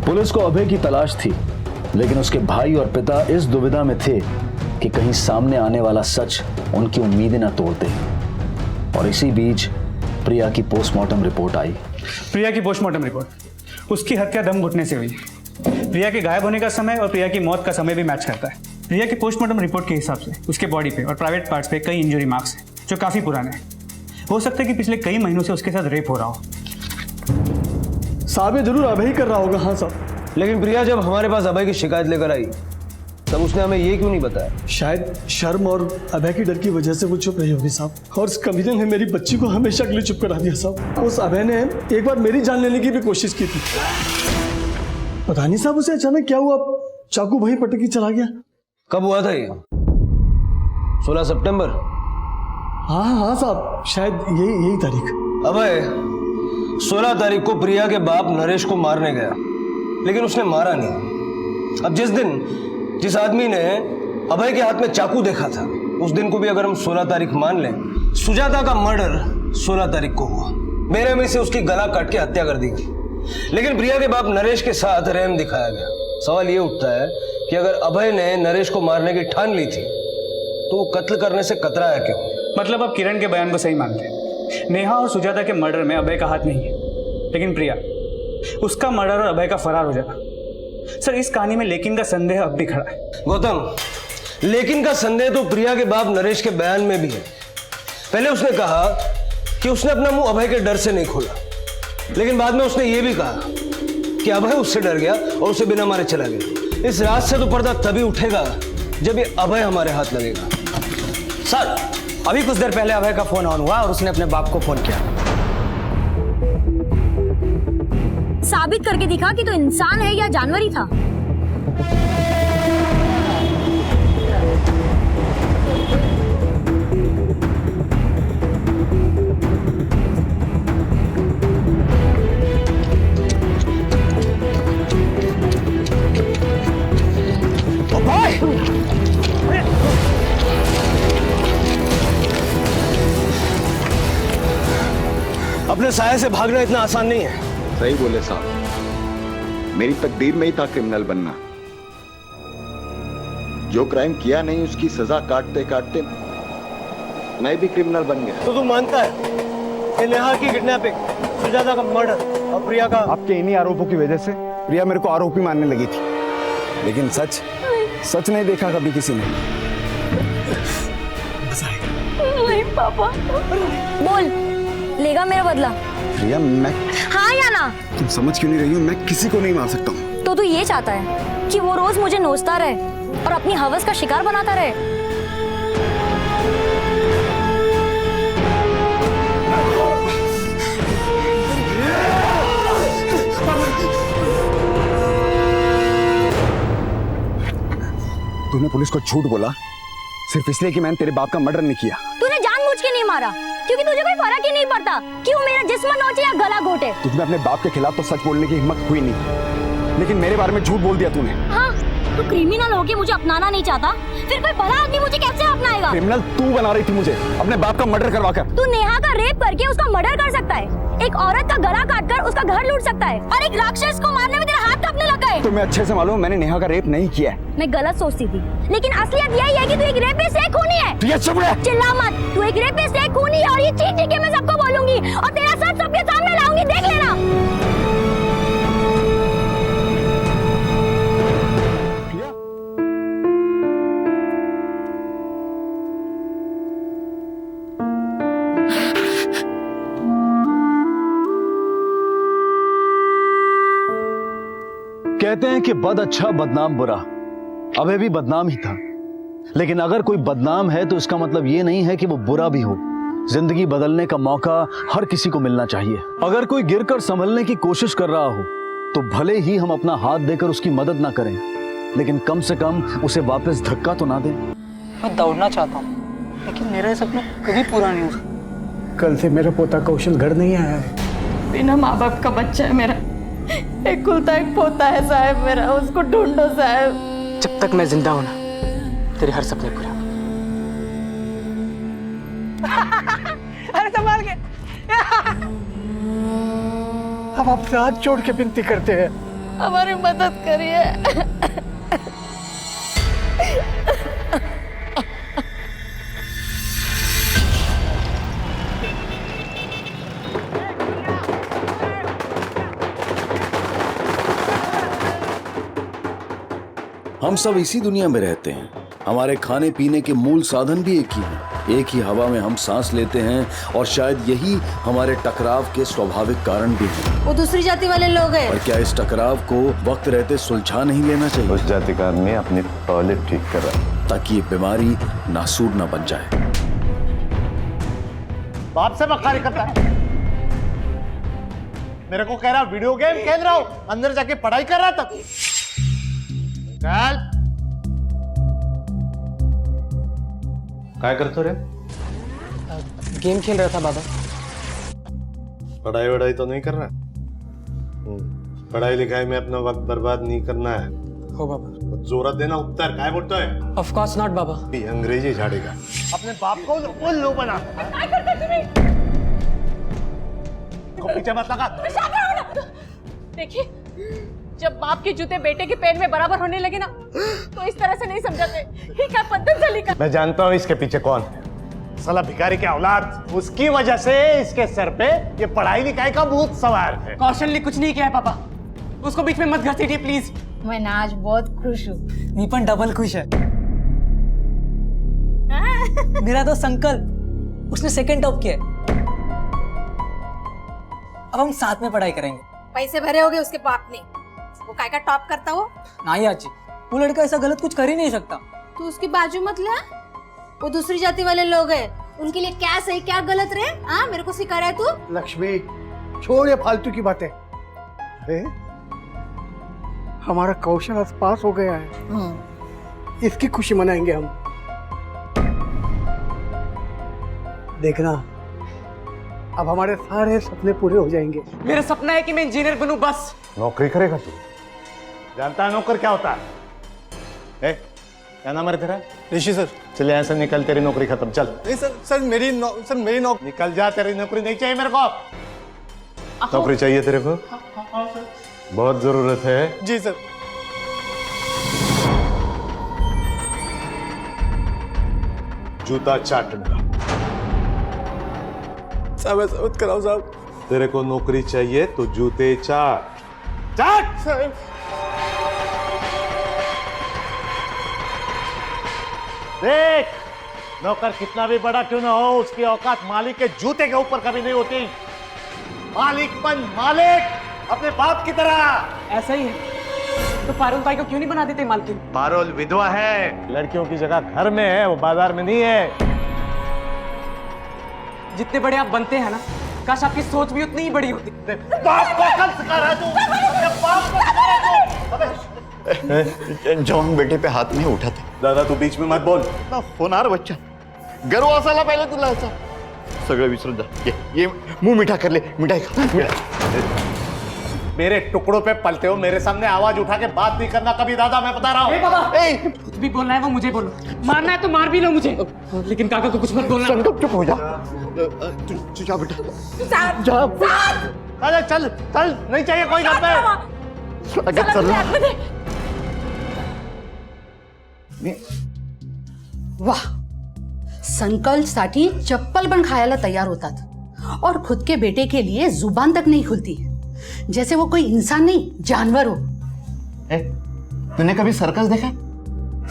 पुलिस को अभय की तलाश थी, लेकिन उसके भाई और पिता इस दुविधा में थे कि कहीं सामने आने वाला सच उनकी उम्मीदें न तोड़ दे। और इसी बीच प्रिया की पोस्टमार्टम रिपोर्ट आई। प्रिया की पोस्टमार्टम रिपोर्ट, उसकी हत्या दम घुटने से हुई। प्रिया के गायब होने का समय और प्रिया की मौत का समय भी मैच करता है। प्रिया की पोस्टमार्टम रिपोर्ट के हिसाब से उसके बॉडी पे और प्राइवेट पार्ट्स पे कई इंजरी मार्क्स हैं जो काफी पुराने हैं। हो सकता है कि पिछले कई महीनों से उसके साथ रेप हो रहा हो। साहब ये जरूर अभय ही कर रहा होगा। हाँ साहब। लेकिन प्रिया जब हमारे पास अभय की शिकायत लेकर आई तब उसने हमें ये क्यों नहीं बताया? शायद शर्म और अभय की डर की वजह से वो चुप रही होगी साहब। और उस कमीने ने मेरी बच्ची को हमेशा के लिए चुप करा दिया साहब। उस अभय ने एक बार मेरी जान लेने की भी कोशिश की थी। पता नहीं साहब उसे अचानक क्या हुआ, चाकू वहीं पटक के चला गया। कब हुआ था ये? 16 सितंबर? हाँ साहब, शायद यही तारीख। अभय 16 तारीख को प्रिया के बाप नरेश को मारने गया, लेकिन उसने मारा नहीं। अब जिस आदमी ने अभय के हाथ में चाकू देखा था, उस दिन को भी अगर हम 16 तारीख मान लें, सुजाता का मर्डर 16 तारीख को हुआ। मेरे में से उसकी गला काट के हत्या कर दी गई, लेकिन प्रिया के बाप नरेश के साथ रहम दिखाया गया। सवाल ये उठता है कि अगर अभय ने नरेश को मारने की ठान ली थी तो वो कत्ल करने से कतरा है क्यों? मतलब आप किरण के बयान को सही मानते हैं। नेहा और सुजाता के मर्डर में अभय का हाथ नहीं है, लेकिन प्रिया, उसका मर्डर और अभय का फरार हो जाना। सर इस कहानी में लेकिन का संदेह अब भी खड़ा है। गौतम, लेकिन का संदेह तो प्रिया के बाप नरेश के बयान में भी है। पहले उसने कहा कि उसने अपना मुंह अभय के डर से नहीं खोला, लेकिन बाद में उसने ये भी कहा कि अभय उससे डर गया और उसे बिना मारे चला गया। इस रात से तो पर्दा तभी उठेगा जब ये अभय हमारे हाथ लगेगा। सर अभी कुछ देर पहले अभय का फोन ऑन हुआ और उसने अपने बाप को फोन किया। साबित करके दिखा कि तो इंसान है या जानवर ही था। अपने साये से भागना इतना आसान नहीं है। सही बोले साहब, मेरी तकदीर में ही था क्रिमिनल बनना। जो क्राइम किया नहीं उसकी सजा काटते काटते मैं भी क्रिमिनल बन गया। तो तू मानता है कि नेहा की किडनैपिंग, सुजाता का मर्डर और प्रिया का? आपके इन्हीं आरोपों की वजह से प्रिया मेरे को आरोपी मानने लगी थी, लेकिन सच नहीं देखा कभी किसी ने। नहीं पापा। बोल, लेगा मेरा बदला? प्रिया मैं हाँ या ना? तुम समझ क्यों नहीं रही हो? मैं किसी को नहीं मार सकता हूँ। तो तू ये चाहता है कि वो रोज मुझे नोचता रहे और अपनी हवस का शिकार बनाता रहे? तूने पुलिस को झूठ बोला सिर्फ इसलिए कि मैंने तेरे बाप का मर्डर नहीं किया। तूने जानबूझ के नहीं मारा क्योंकि तुझे कोई फर्क ही नहीं पड़ता कि वो मेरा जिस्म नोचे या गला घोटे। तुझमें अपने बाप के खिलाफ तो सच बोलने की हिम्मत हुई नहीं, लेकिन मेरे बारे में झूठ बोल दिया तूने। हाँ, तू क्रिमिनल होके मुझे अपनाना नहीं चाहता, फिर कोई भला आदमी मुझे कैसे अपनाएगा? क्रिमिनल तू बना रही थी मुझे, अपने बाप का मर्डर करवाकर। तू नेहा का रेप करके उसका मर्डर कर सकता है, एक औरत का गला काटकर उसका घर लूट सकता है, और एक राक्षस को मारने में तेरा हाथ कांपने लगा है। तुम्हें अच्छे से मालूम मैंने नेहा का रेप नहीं किया है। मैं गलत सोचती थी, लेकिन असलियत यही है कि तू एक रेपिस्ट है, खूनी है। तू ये चुप रह। चिल्ला मत, तू एक रेपिस्ट है, खूनी है, और ये चीख चीख के मैं सबको बोलूंगी और तेरा सच सबके सामने लाऊंगी, देख लेना। कहते हैं कि बद अच्छा बदनाम बुरा। अभय भी बदनाम ही था, लेकिन अगर कोई बदनाम है तो इसका मतलब ये नहीं है कि वो बुरा भी हो। जिंदगी बदलने का मौका हर किसी को मिलना चाहिए। अगर कोई गिरकर संभलने की कोशिश कर रहा हो तो भले ही हम अपना हाथ देकर उसकी मदद ना करें, लेकिन कम से कम उसे वापस धक्का तो ना दें। मैं दौड़ना चाहता हूँ, लेकिन मेरा सपना कभी पूरा नहीं हुआ। कल से मेरा पोता कौशल घर नहीं आया है। बिना माँ बाप का बच्चा है मेरा, एक कुलता एक पोता है साहब मेरा, उसको ढूंढो साहब। जब तक मैं जिंदा हूं ना, तेरे हर सपने पूरा। अरे संभाल के। हम आपसे हाथ जोड़ के विनती करते हैं, हमारी मदद करिए। हम सब इसी दुनिया में रहते हैं। हमारे खाने पीने के मूल साधन भी एक ही हैं। एक ही हवा में हम सांस लेते हैं, और शायद यही हमारे टकराव के स्वाभाविक कारण भी हैं। वो दूसरी जाति वाले लोग हैं। और क्या इस टकराव को वक्त रहते सुलझा नहीं लेना चाहिए? उस जाति का आदमी अपनी टॉयलेट ठीक कर रहा है, ताकि ये बीमारी नासूर ना बन जाए। बाप से बखारी करता है, मेरे को कह रहा वीडियो गेम खेल रहा हूं, अंदर जाके पढ़ाई कर रहा था। क्या करते रे? गेम खेल रहा था बाबा। पढ़ाई वढ़ाई तो नहीं कर रहा? पढ़ाई लिखाई में अपना वक्त बर्बाद नहीं करना है। हो बाबा। जोरत देना, उत्तर काय बोलता है? ऑफ कोर्स नॉट बाबा। अंग्रेजी झाड़ेगा। अपने बाप को उल्लू बना। क्या करते तुम्हें? पीछे मत लगा। देखिए, जब बाप के जूते बेटे के पैर में बराबर होने लगे ना, तो इस तरह से नहीं समझाते। ये क्या पतंजलि का? मैं जानता हूँ इसके पीछे कौन है। साला भिखारी के औलाद, उसकी वजह से इसके सर पे ये पढ़ाई लिखाई का भूत सवार है। कौशल ने कुछ नहीं किया है पापा, उसको बीच में मत घसीटिए प्लीज। मैं ना आज बहुत खुश हूँ। नीपन डबल खुश है। मेरा दोस्त अंकल, उसने सेकंड टॉप किया है। अब हम साथ में पढ़ाई करेंगे। पैसे भरे होगे उसके बाप ने, वो काय का टॉप करता हो? नहीं आजी, वो लड़का ऐसा गलत कुछ कर ही नहीं सकता। तू उसकी बाजू मत ले। वो दूसरी जाति वाले लोग हैं, उनके लिए क्या सही क्या गलत रे? हाँ, मेरे को सिखा रहा है तू। लक्ष्मी, छोड़ ये फालतू की बातें। अरे हमारा कौशल आज पास हो गया है, इसकी खुशी मनाएंगे हम। देखना, अब हमारे सारे सपने पूरे हो जाएंगे। मेरा सपना है कि मैं इंजीनियर बनूं बस। नौकरी करेगा तू? जानता है नौकर क्या होता है? क्या नाम है तेरा? ऋषि सर। चले यहाँ से निकल, तेरी नौकरी खत्म। चल। नहीं सर, मेरी नौकरी। निकल जा, तेरी नौकरी नहीं चाहिए मेरे को। नौकरी चाहिए तेरे को? बहुत जरूरत है। जी सर। जूता चाटना। साहब ऐसा मत कराओ साहब। तेरे को नौकरी चाहिए तो जूते चाट। चाट साहब। देख, नौकर कितना भी बड़ा क्यों ना हो, उसकी औकात मालिक के जूते के ऊपर कभी नहीं होती। मालिकपन मालिक अपने बाप की तरह। ऐसा ही है तो पारुल भाई को क्यों नहीं बना देते मालकिन? पारुल विधवा है, लड़कियों की जगह घर में है, वो बाजार में नहीं है। जितने बड़े आप बनते हैं ना, काश आपकी सोच भी उतनी ही बड़ी होती। बाप को कल सिखा रहा है तू? बाप को सिखा रहा है तू? जॉन बेटे पे हाथ नहीं उठाते। दादा तू बीच में मत बोल। होणार बच्चा, गर्व असायला पाहिजे तुला याचा। सगळं विसरून जा, ये मुंह मिठा कर ले, मिठाई खा। मेरे टुकड़ों पे पलते हो, मेरे सामने आवाज उठा के बात नहीं करना कभी दादा, मैं बता रहा हूँ। कुछ भी बोलना है वो मुझे बोलो, मारना है तो मार भी लो मुझे, लेकिन काका को कुछ मत बोलना। संकल्प चुप हो जा। जा बेटा, जा। अरे चल चल, नहीं चाहिए कोई घर पे। अगर चल वाह, संकल्पसाठी चप्पल पण खायला तयार होतात और खुद के बेटे के लिए जुबान तक नहीं खुलती है, जैसे वो कोई इंसान नहीं जानवर हो। तूने कभी सर्कस देखा?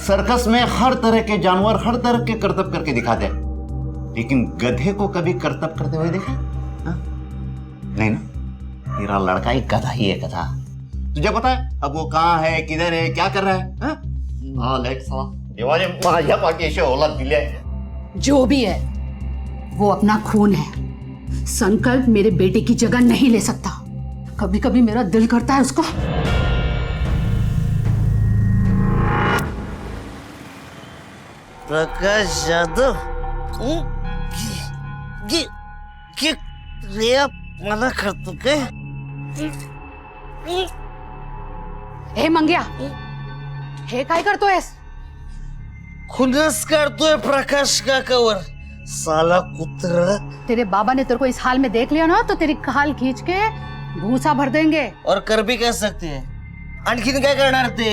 सर्कस में हर तरह के जानवर हर तरह के करतब करके दिखाते हैं, लेकिन गधे को कभी करतब करते हुए देखा? नहीं ना, तेरा लड़का एक गधा ही है, गधा। तुझे पता है अब वो कहाँ है, किधर है, क्या कर रहा है? जो भी है वो अपना खून है, संकल्प मेरे बेटे की जगह नहीं ले सकता। कभी कभी मेरा दिल करता है उसको प्रकाश यादव मना करतो काय? हे मंग्या, हे काय करतोयस? खुन्नस काढतोय प्रकाश काकावर, साला कुत्रा। तेरे बाबा ने तेरे को इस हाल में देख लिया ना तो तेरी खाल खींच के भूसा भर देंगे। और कर भी कह सकते हैं, आणखीन काय करणार ते?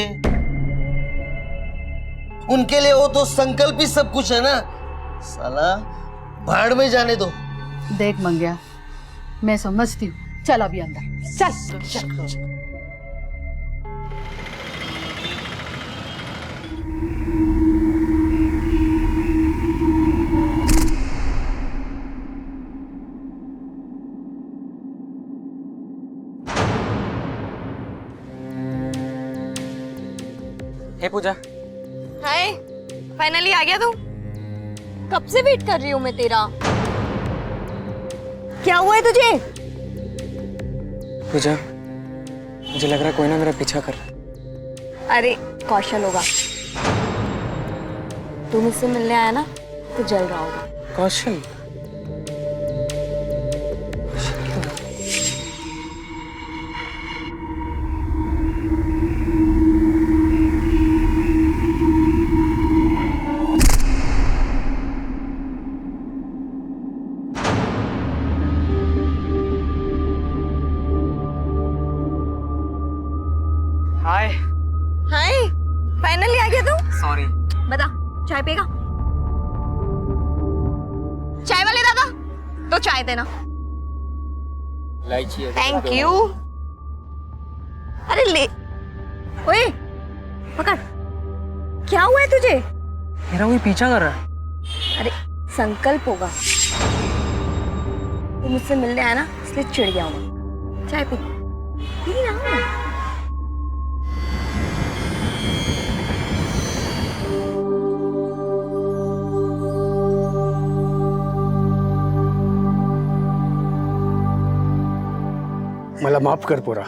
उनके लिए वो तो संकल्प ही सब कुछ है ना, साला भाड़ में जाने दो। देख मंग्या, मैं समझती हूँ, चल अभी अंदर चल, चल। हे पूजा। हाय, फाइनली आ गया तू? कब से वेट कर रही हूँ मैं तेरा। क्या हुआ है तुझे? पूजा, मुझे लग रहा है कोई ना मेरा पीछा कर रहा है। अरे कौशल होगा, तू मुझसे मिलने आया ना तो जल रहा होगा। कौशल? हाय। हाय, फाइनली आ गया तू? सॉरी। बता, चाय पिएगा? चाय वाले दादा, तो चाय देना। इलायची। Thank you. अरे ले, ओए, पकड़। क्या हुआ है तुझे? मेरा कोई पीछा कर रहा है। अरे संकल्प होगा, तू मुझसे मिलने आया ना इसलिए चिढ़ गया हूँ। चाय पी ना। मला माफ कर पोरा,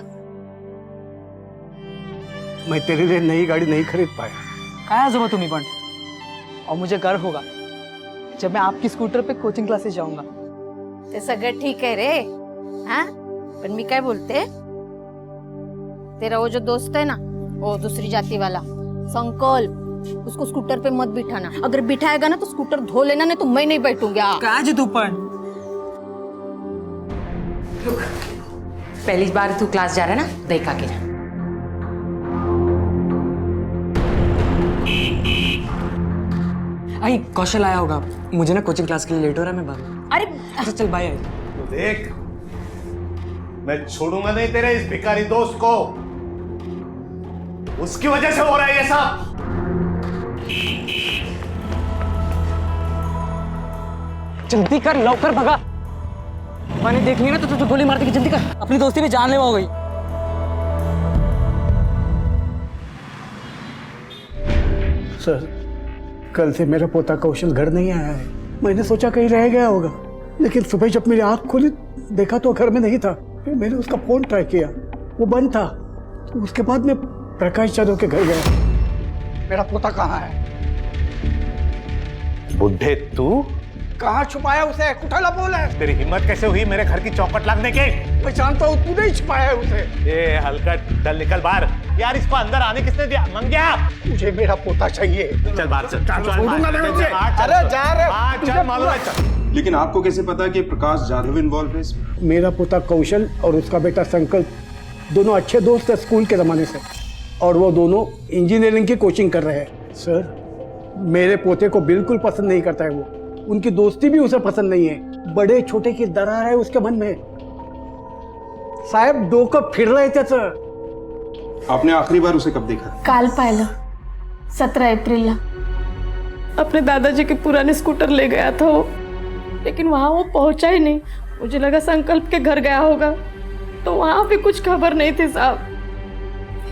मैं तेरे लिए नई गाड़ी नहीं खरीद पाया। काय आजोबा तुम्ही पण, और मुझे गर्व होगा जब मैं आपकी स्कूटर पे कोचिंग क्लासेस जाऊंगा। ते सगळं ठीक आहे रे, हाँ? पण मी काय बोलते, तेरा वो जो दोस्त है ना, वो दूसरी जाति वाला संकल्प, उसको स्कूटर पे मत बिठाना। अगर बिठाएगा ना तो स्कूटर धो लेना, नहीं तो मैं नहीं बैठूंगा। काय जी तू पण? पहली बार तू क्लास जा रहा है ना, देखा के जा। आई कौशल आया होगा, मुझे ना कोचिंग क्लास के लिए लेट हो रहा है, मैं बात। अरे अच्छा चल बाय। तो देख, मैं छोड़ूंगा नहीं तेरे इस भिखारी दोस्त को, उसकी वजह से हो रहा है ये सब। जल्दी कर, लवकर भगा, मैंने देख लिया ना तो तुझे गोली मार देगी। जल्दी कर, अपनी दोस्ती में जानलेवा हो गई। सर, कल से मेरा पोता कौशल घर नहीं आया है। मैंने सोचा कहीं रह गया होगा, लेकिन सुबह जब मेरी आंख खुली देखा तो घर में नहीं था। फिर मैंने उसका फोन ट्राई किया, वो बंद था। तो उसके बाद मैं प्रकाश यादव के घर गया। मेरा पोता कहाँ है? बुढ़े तू कहाँ छुपाया उसे? कुठाला बोल है। तेरी हिम्मत कैसे हुई मेरे घर की चौखट लगने की? मैं जानता हूँ तूने ही छुपाया है उसे। ए हलकट, चल निकल बाहर। यार इसको अंदर आने किसने दिया? मंग्या, मुझे मेरा पोता चाहिए। चल बाहर चल। अरे जा रहे। चल मालूम है चल। लेकिन आपको कैसे पता कि प्रकाश जाधव इन्वॉल्व है इसमें? मेरा पोता कौशल और उसका बेटा संकल्प दोनों अच्छे दोस्त हैं स्कूल के ज़माने से, और वो दोनों इंजीनियरिंग की कोचिंग कर रहे हैं। सर, मेरे पोते को बिल्कुल पसंद नहीं करता है वो। उनकी दोस्ती भी उसे पसंद नहीं है। बड़े छोटे की दरार है उसके मन में। साहेब डोकं फिरलंय त्याचं। आपने आखिरी बार उसे कब देखा? काल पाहिलं 17 एप्रिलला अपने दादाजी के पुराने स्कूटर ले गया था वो, लेकिन वहां वो पहुंचा ही नहीं। मुझे लगा संकल्प के घर गया होगा, तो वहां भी कुछ खबर नहीं थी साहब,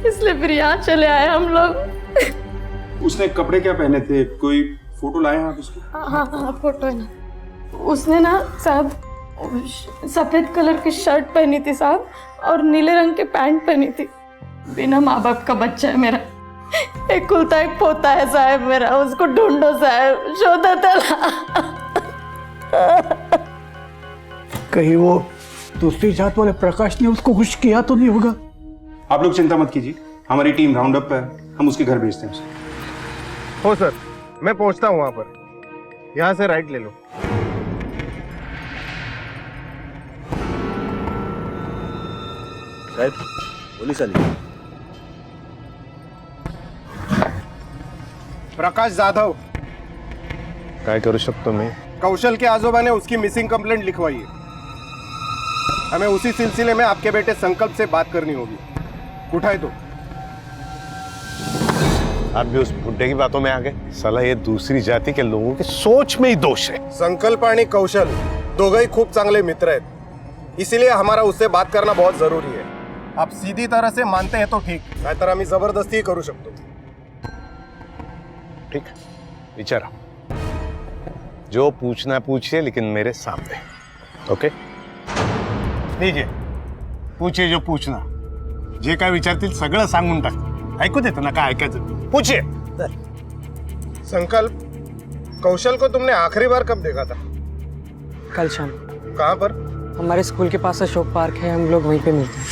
इसलिए फिर यहाँ चले आए हम लोग। उसने कपड़े क्या पहने थे? कोई फोटो लाए हैं आप उसको? हाँ फोटो है ना। उसने ना साहब सफेद कलर की शर्ट पहनी थी साहब, और नीले रंग के पैंट पहनी थी। बिना माँ बाप का बच्चा है मेरा, एक कुलता एक पोता है साहब मेरा। उसको ढूंढो साहब, शोधा तला। कहीं वो दूसरी जात वाले प्रकाश ने उसको कुछ किया तो नहीं होगा? आप लोग चिंता मत कीजिए, हमारी टीम राउंड अप पे है, हम उसके घर भेजते हैं उसे। हो सर, मैं पहुंचता हूं वहां पर। यहां से राइट ले लो। साहेब, पोलीस आली। प्रकाश जाधव, काय करू शकतो मी? कौशल के आजोबाने उसकी मिसिंग कंप्लेंट लिखवाई है। हमें उसी सिलसिले में आपके बेटे संकल्प से बात करनी होगी। उठाए तो। आप भी उस बुड्ढे की बातों में आ गए। साला ये दूसरी जाति के लोगों की सोच में ही दोष है। संकल्प आणि कौशल दोघंही खूप चांगले मित्र आहेत, इसीलिए हमारा उससे बात करना बहुत जरूरी है। आप सीधी तरह से मानते हैं तो ठीक, नाहीतर आम्ही जबरदस्ती करू शकतो। ठीक, विचारा, जो पूछना पूछिए, लेकिन मेरे सामने। ओके, लीजिए, पूछिए जो पूछना। जे काय विचारतील सगळं सांगून टाक। ऐकू देतो ना काय ऐकायचं? पूछिए। संकल्प, कौशल को तुमने आखिरी बार कब देखा था? कल शाम। कहाँ पर? हमारे स्कूल के पास अशोक पार्क है, हम लोग वहीं पे मिलते हैं।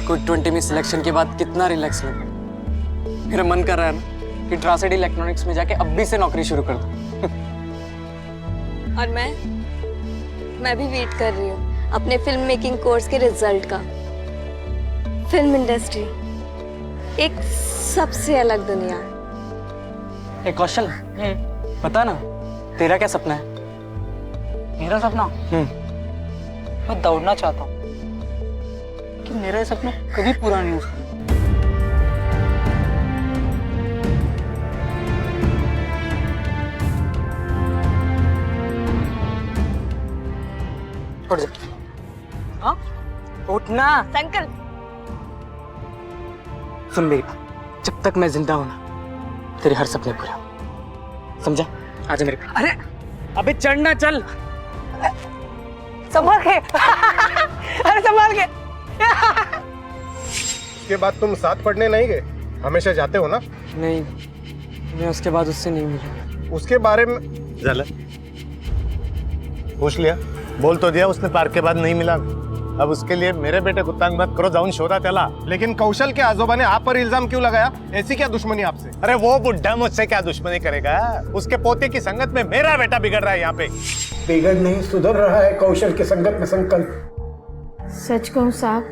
कुछ 20 में सिलेक्शन के बाद कितना रिलैक्स लगा। मेरा मन कर रहा है ना कि ट्रांसिड इलेक्ट्रॉनिक्स में जाके अभी से नौकरी शुरू कर दूं। और मैं भी वेट कर रही हूँ अपने फिल्म मेकिंग कोर्स के रिजल्ट का। फिल्म इंडस्ट्री एक सबसे अलग दुनिया है। कौशल, पता ना तेरा क्या सपना है? मेरा सपना? मैं दौड़ना चाहता हूँ, कि मेरा ये सपना कभी पूरा नहीं हो सकता। उठ जा। हाँ? उठना। संकल्प, सुन मेरी बात, जब तक मैं जिंदा हूं ना, तेरे हर सपने पूरे हों। समझा? आजा मेरे पास। अरे अबे चढ़ना, चल। संभाल के। अरे संभाल के। उसके बाद तुम साथ पढ़ने नहीं गए? हमेशा जाते हो ना? नहीं, मैं उसके बाद उससे नहीं मिला। उसके बारे में जला पूछ लिया, बोल तो दिया उसने। पार्क के बाद नहीं मिला। अब उसके लिए मेरे बेटे को तंग मत करो, जाऊन शोधा त्याला। लेकिन कौशल के आजोबा ने आप पर इल्जाम क्यों लगाया? ऐसी क्या दुश्मनी आपसे? अरे वो बुढ़ा मुझसे क्या दुश्मनी करेगा? उसके पोते की संगत में मेरा बेटा बिगड़ रहा है यहाँ पे। बिगड़ नहीं, सुधर रहा है कौशल की संगत में संकल्प। सच कहूँ साहब,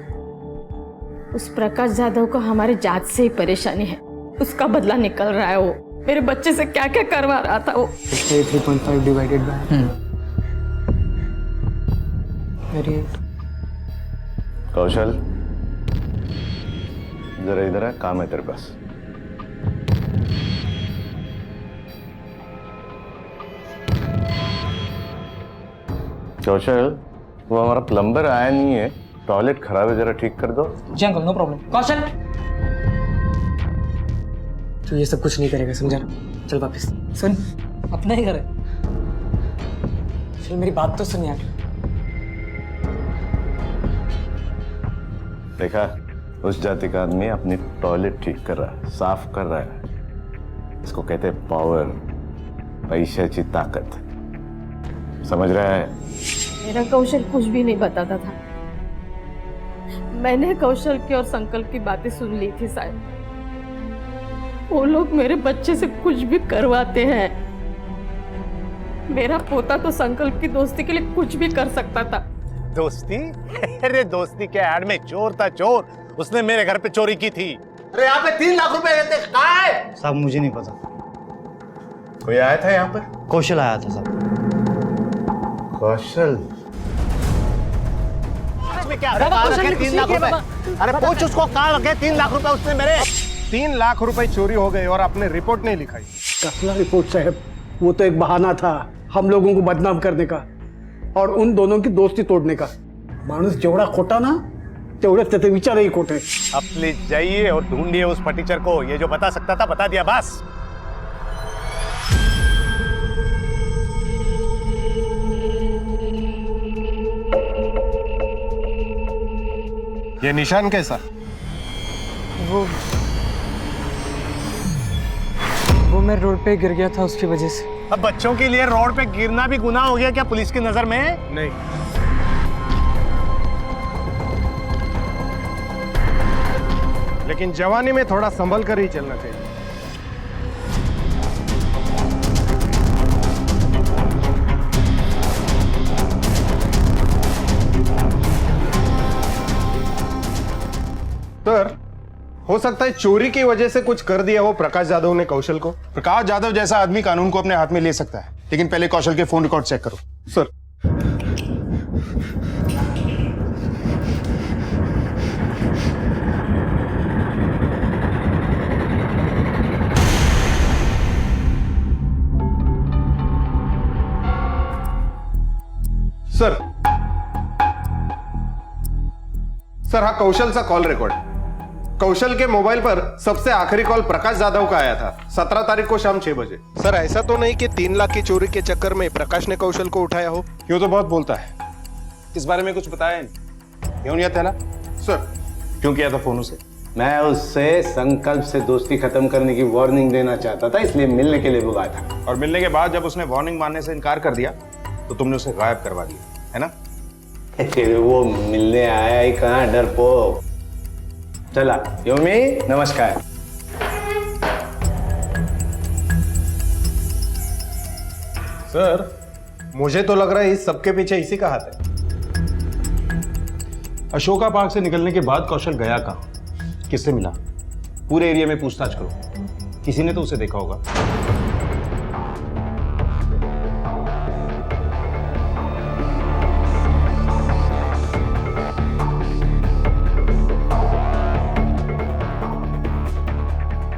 उस प्रकाश जाधव को हमारे जात से ही परेशानी है। उसका बदला निकल रहा है। वो मेरे बच्चे से क्या क्या करवा रहा था वो। 3.5 डिवाइडेड बाय कौशल, जरा इधर है, काम है तेरे पास। कौशल, वो हमारा प्लम्बर आया नहीं है, टॉयलेट खराब है, जरा ठीक कर दो। जी अंकल, नो प्रॉब्लम। कौशल, तू ये सब कुछ नहीं करेगा, समझा ना? चल वापस। सुन, अपना ही घर है। चल मेरी बात तो सुन यार। देखा, उस जाति का आदमी अपनी टॉयलेट ठीक कर रहा है, साफ कर रहा है। इसको कहते हैं पावर, पैशाची ताकद। समझ रहा है? मेरा कौशल कुछ भी नहीं बताता था। मैंने कौशल की और संकल्प की बातें सुन ली थी शायद। वो लोग मेरे बच्चे से कुछ भी करवाते हैं। मेरा पोता तो संकल्प की दोस्ती के लिए कुछ भी कर सकता था। दोस्ती? अरे दोस्ती के ऐड में चोर था चोर। उसने मेरे घर पे चोरी की थी। अरे यहाँ पे 3 लाख रुपए रहते कहाँ है? साहब मुझे नहीं पता। कोई आया था यहाँ पर? कौशल आया था साहब। कौशल? इसमें क्या है? कहाँ रखे 3 लाख रुपए? अरे पूछ उसको कहाँ रखे 3 लाख रुपए उसने मेरे। 3 लाख रुपए चोरी हो गए और आपने रिपोर्ट नहीं लिखाई। कसला रिपोर्ट साहब, वो तो एक बहाना था हम लोगों को बदनाम करने का और उन दोनों की दोस्ती तोड़ने का। मानुस जेवढा खोटा ना तेवढेच त्याचे विचारही खोटे। अब प्लीज जाइए और ढूंढिए उस फटीचर को। ये जो बता सकता था बता दिया बस। ये निशान कैसा? वो मैं रोड पे गिर गया था उसकी वजह से। अब बच्चों के लिए रोड पे गिरना भी गुनाह हो गया क्या पुलिस की नजर में? नहीं। लेकिन जवानी में थोड़ा संभल कर ही चलना चाहिए। सर, हो सकता है चोरी की वजह से कुछ कर दिया हो प्रकाश जाधव ने कौशल को। प्रकाश यादव जैसा आदमी कानून को अपने हाथ में ले सकता है, लेकिन पहले कौशल के फोन रिकॉर्ड चेक करो। सर, सर हा कौशलचा कॉल रेकॉर्ड। कौशल के मोबाइल पर सबसे आखिरी कॉल प्रकाश जाधव का आया था 17 तारीख को शाम 6 बजे। सर, ऐसा तो नहीं कि 3 लाख की चोरी के चक्कर में प्रकाश ने कौशल को उठाया हो? यूं तो बहुत बोलता है, इस बारे में कुछ बताया नहीं। क्यों नहीं था? सर, क्यों किया था फोन उसे? मैं उससे संकल्प से दोस्ती खत्म करने की वार्निंग देना चाहता था, इसलिए मिलने के लिए बुलाया था। और मिलने के बाद जब उसने वार्निंग मानने से इनकार कर दिया तो तुमने उसे गायब करवा दिया, है ना? वो मिलने आया ही कहाँ डरपोक। चला योमी, नमस्कार। सर, मुझे तो लग रहा है इस सबके पीछे इसी का हाथ है। अशोका पार्क से निकलने के बाद कौशल गया कहाँ, किससे मिला? पूरे एरिया में पूछताछ करो, किसी ने तो उसे देखा होगा।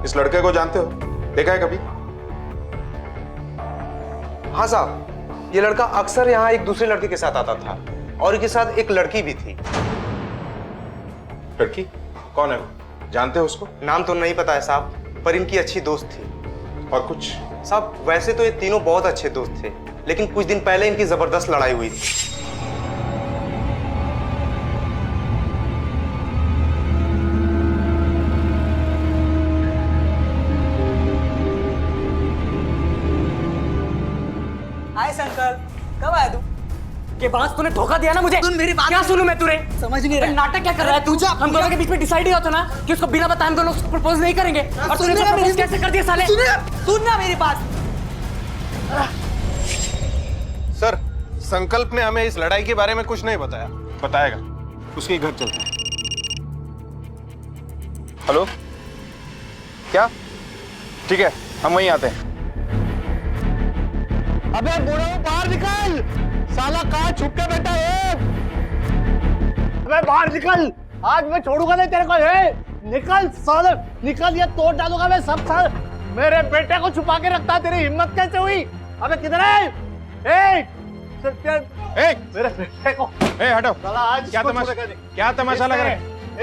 इस लड़के को जानते हो? देखा है कभी? हाँ साहब, ये लड़का अक्सर यहाँ एक दूसरे लड़के के साथ आता था और इनके साथ एक लड़की भी थी। लड़की कौन है वो? जानते हो उसको? नाम तो नहीं पता है साहब, पर इनकी अच्छी दोस्त थी। और कुछ? साहब वैसे तो ये तीनों बहुत अच्छे दोस्त थे, लेकिन कुछ दिन पहले इनकी जबरदस्त लड़ाई हुई थी। हाय संकल्प, कब आया तू? के बात तूने धोखा दिया ना मुझे। सुन मेरी बात, क्या सुनूं मैं तुझे? समझ नहीं रहा। नाटक क्या कर रहा है तू? हम दोनों के बीच में डिसाइड ही होता ना कि उसको बिना बताए हम दोनों उसको प्रपोज नहीं करेंगे। और तूने तो प्रपोज कैसे कर दिया साले? सुनना मेरी बात। सर, संकल्प ने हमें इस लड़ाई के बारे में कुछ नहीं बताया। बताएगा, उसके घर चलते हैं। हेलो, क्या? ठीक है, हम वहीं आते हैं। अबे बुढ़ो बाहर निकल, साला कहाँ छुप के बैठा है? अबे बाहर निकल, आज मैं छोड़ूंगा नहीं तेरे को। निकल साले, निकल, ये तोड़ डालूंगा मैं सब साल। मेरे बेटे को छुपा के रखता, तेरी हिम्मत कैसे हुई? अबे किधर है? मेरे बेटे को हटो। साला आज क्या तमाशा लग रहा है?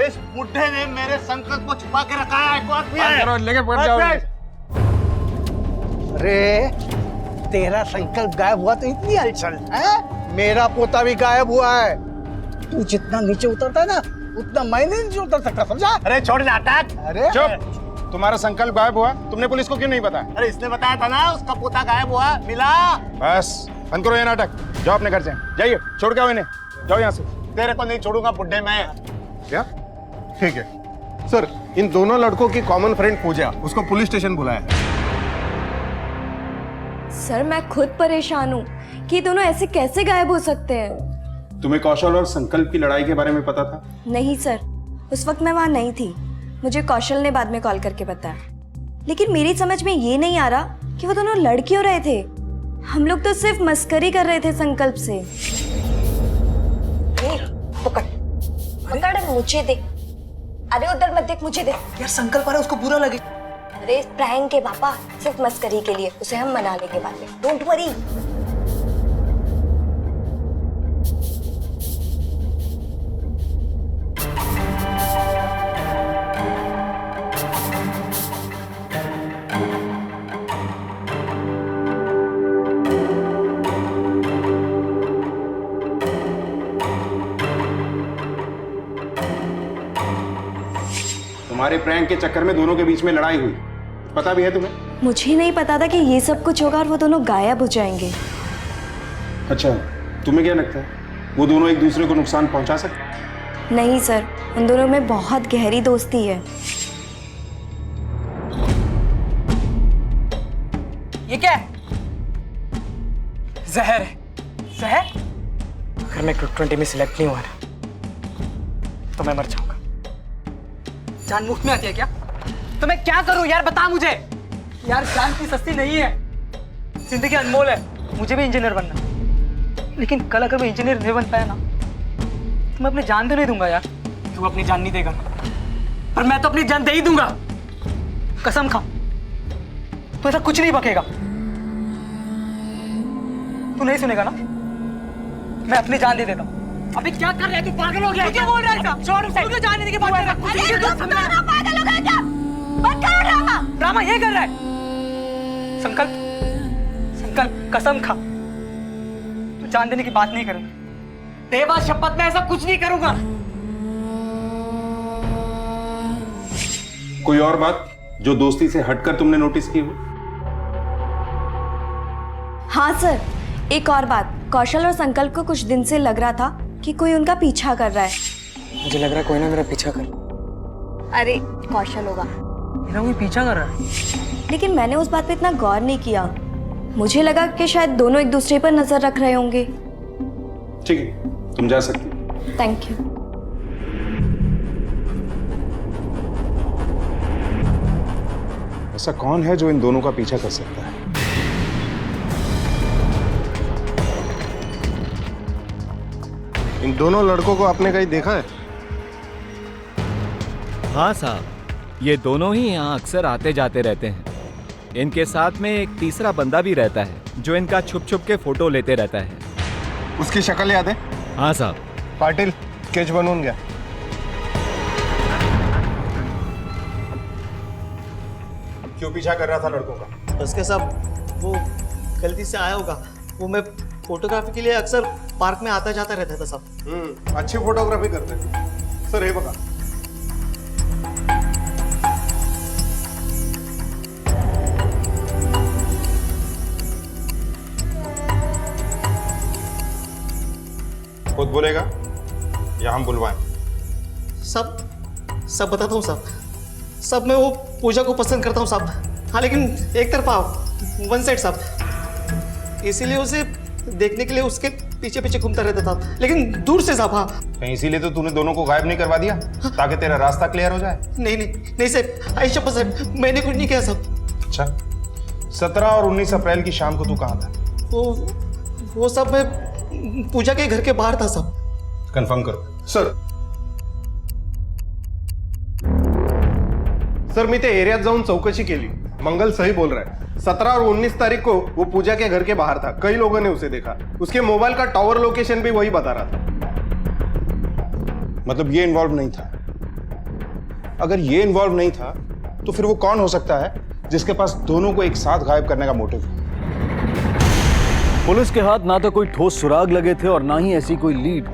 इस बुढ़े ने मेरे संकल्प को छुपा के रखा है। लेके पड़ जाओ। अरे तेरा संकल्प गायब हुआ तो इतनी हलचल है? मेरा पोता भी गायब हुआ है। तू जितना नीचे उतरता है ना, उतना मैं नीचे उतर सकता, समझा? अरे छोड़ नाटक। अरे चुप। तुम्हारा संकल्प गायब हुआ, तुमने पुलिस को क्यों नहीं बताया? अरे इसने बताया था ना उसका पोता गायब हुआ, मिला। बस बंद करो ये नाटक, जाओ अपने घर से, जाइए, छोड़ के आओ इन्हें, जाओ यहाँ से। तेरे को नहीं छोड़ूंगा बुड्ढे मैं। क्या? ठीक है सर, इन दोनों लड़कों की कॉमन फ्रेंड पूजा, उसको पुलिस स्टेशन बुलाया है। सर मैं खुद परेशान हूँ कि दोनों ऐसे कैसे गायब हो सकते हैं। तुम्हें कौशल और संकल्प की लड़ाई के बारे में पता था? नहीं सर, उस वक्त मैं वहाँ नहीं थी, मुझे कौशल ने बाद में कॉल करके बताया। लेकिन मेरी समझ में ये नहीं आ रहा कि वो दोनों लड़ क्यों रहे थे। हम लोग तो सिर्फ मस्करी कर रहे थे संकल्प से। पकड़ पकड़, मुझे दे। अरे उधर मत देख, मुझे दे। यार संकल्प आ रहा है, उसको बुरा लगे। अरे प्रैंक है पापा, सिर्फ मस्करी के लिए, उसे हम मना लेंगे बाद में, डोंट वरी। तुम्हारे प्रैंक के चक्कर में दोनों के बीच में लड़ाई हुई, पता भी है तुम्हें? मुझे नहीं पता था कि ये सब कुछ होगा और वो दोनों गायब हो जाएंगे। अच्छा, तुम्हें क्या लगता है वो दोनों एक दूसरे को नुकसान पहुंचा सकते? नहीं सर, उन दोनों में बहुत गहरी दोस्ती है। ये क्या है? जहर है। जहर? अगर मैं ग्रुप 20 में सिलेक्ट नहीं हुआ ना तो मैं मर जाऊंगा। जान मुफ्त में आती है क्या? तो मैं क्या करूं यार, बता मुझे। यार जान की सस्ती नहीं है, जिंदगी अनमोल है। मुझे भी इंजीनियर बनना है, लेकिन कल अगर मैं इंजीनियर नहीं बन पाया ना तो मैं अपनी जान तो नहीं दूंगा यार। तू अपनी जान नहीं देगा, पर मैं तो अपनी जान दे ही दूंगा, कसम खा। तो ऐसा कुछ नहीं बकेगा, तू नहीं सुनेगा ना? मैं अपनी जान दे देता हूँ। अबे क्या कर रहा है तू? पागल हो गया है क्या? बोल रहा है क्या? छोड़ उसे। तू तो जाने देने की बात कर रहा है। पागल हो गया क्या? बंद करो ड्रामा। ड्रामा ये कर रहा है। संकल्प, संकल्प कसम खा, तू जान देने की बात नहीं करूंगा। देवा शपथ, मैं ऐसा कुछ नहीं करूंगा। कोई और बात जो दोस्ती से हटकर तुमने नोटिस की हो? हाँ सर, एक और बात, कौशल और संकल्प को कुछ दिन से लग रहा था कि कोई उनका पीछा कर रहा है। मुझे लग रहा है कोई ना मेरा पीछा कर। अरे कौशल होगा। मेरा कोई पीछा कर रहा है। लेकिन मैंने उस बात पे इतना गौर नहीं किया, मुझे लगा कि शायद दोनों एक दूसरे पर नजर रख रहे होंगे। ठीक है, तुम जा सकती हो। Thank you. ऐसा कौन है जो इन दोनों का पीछा कर सकता है? इन दोनों लड़कों को आपने कहीं देखा है? हाँ साहब, ये दोनों ही यहाँ अक्सर आते जाते रहते हैं। इनके साथ में एक तीसरा बंदा भी रहता है जो इनका छुप छुप के फोटो लेते रहता है। उसकी शक्ल याद है? हाँ साहब। पाटिल, स्केच बनून गया। क्यों पीछा कर रहा था लड़कों का? उसके साथ वो गलती से आया होगा। वो मैं फोटोग्राफी के लिए अक्सर पार्क में आता जाता रहता था सब। अच्छी फोटोग्राफी करते हैं सर। हे बघा, खुद बोलेगा या हम बुलवाएं? सब बताता हूँ साहब। सब मैं वो पूजा को पसंद करता हूँ साहब। हाँ लेकिन एक तरफा, वन साइड साहब। इसीलिए उसे देखने के लिए उसके पीछे पीछे घूमता रहता था, लेकिन दूर से साहब। हाँ कहीं इसीलिए तो तूने दोनों को गायब नहीं करवा दिया ताकि तेरा रास्ता क्लियर हो जाए? नहीं साहब, आई शपथ साहब, मैंने कुछ नहीं किया साहब। अच्छा, 17 और 19 अप्रैल की शाम को तू कहाँ था? वो सब मैं पूजा के घर के बाहर था साहब। कंफर्म करो सर। सर मी ते एरियात जाऊन चौकशी केली, मंगल सही बोल रहा है। 17 और 19 तारीख को वो पूजा के घर के बाहर था, कई लोगों ने उसे देखा। उसके मोबाइल का टावर लोकेशन भी वही बता रहा था। मतलब ये इन्वॉल्व नहीं था? अगर ये इन्वॉल्व नहीं था तो फिर वो कौन हो सकता है जिसके पास दोनों को एक साथ गायब करने का मोटिव है? पुलिस के हाथ ना तो कोई ठोस सुराग लगे थे और ना ही ऐसी कोई लीड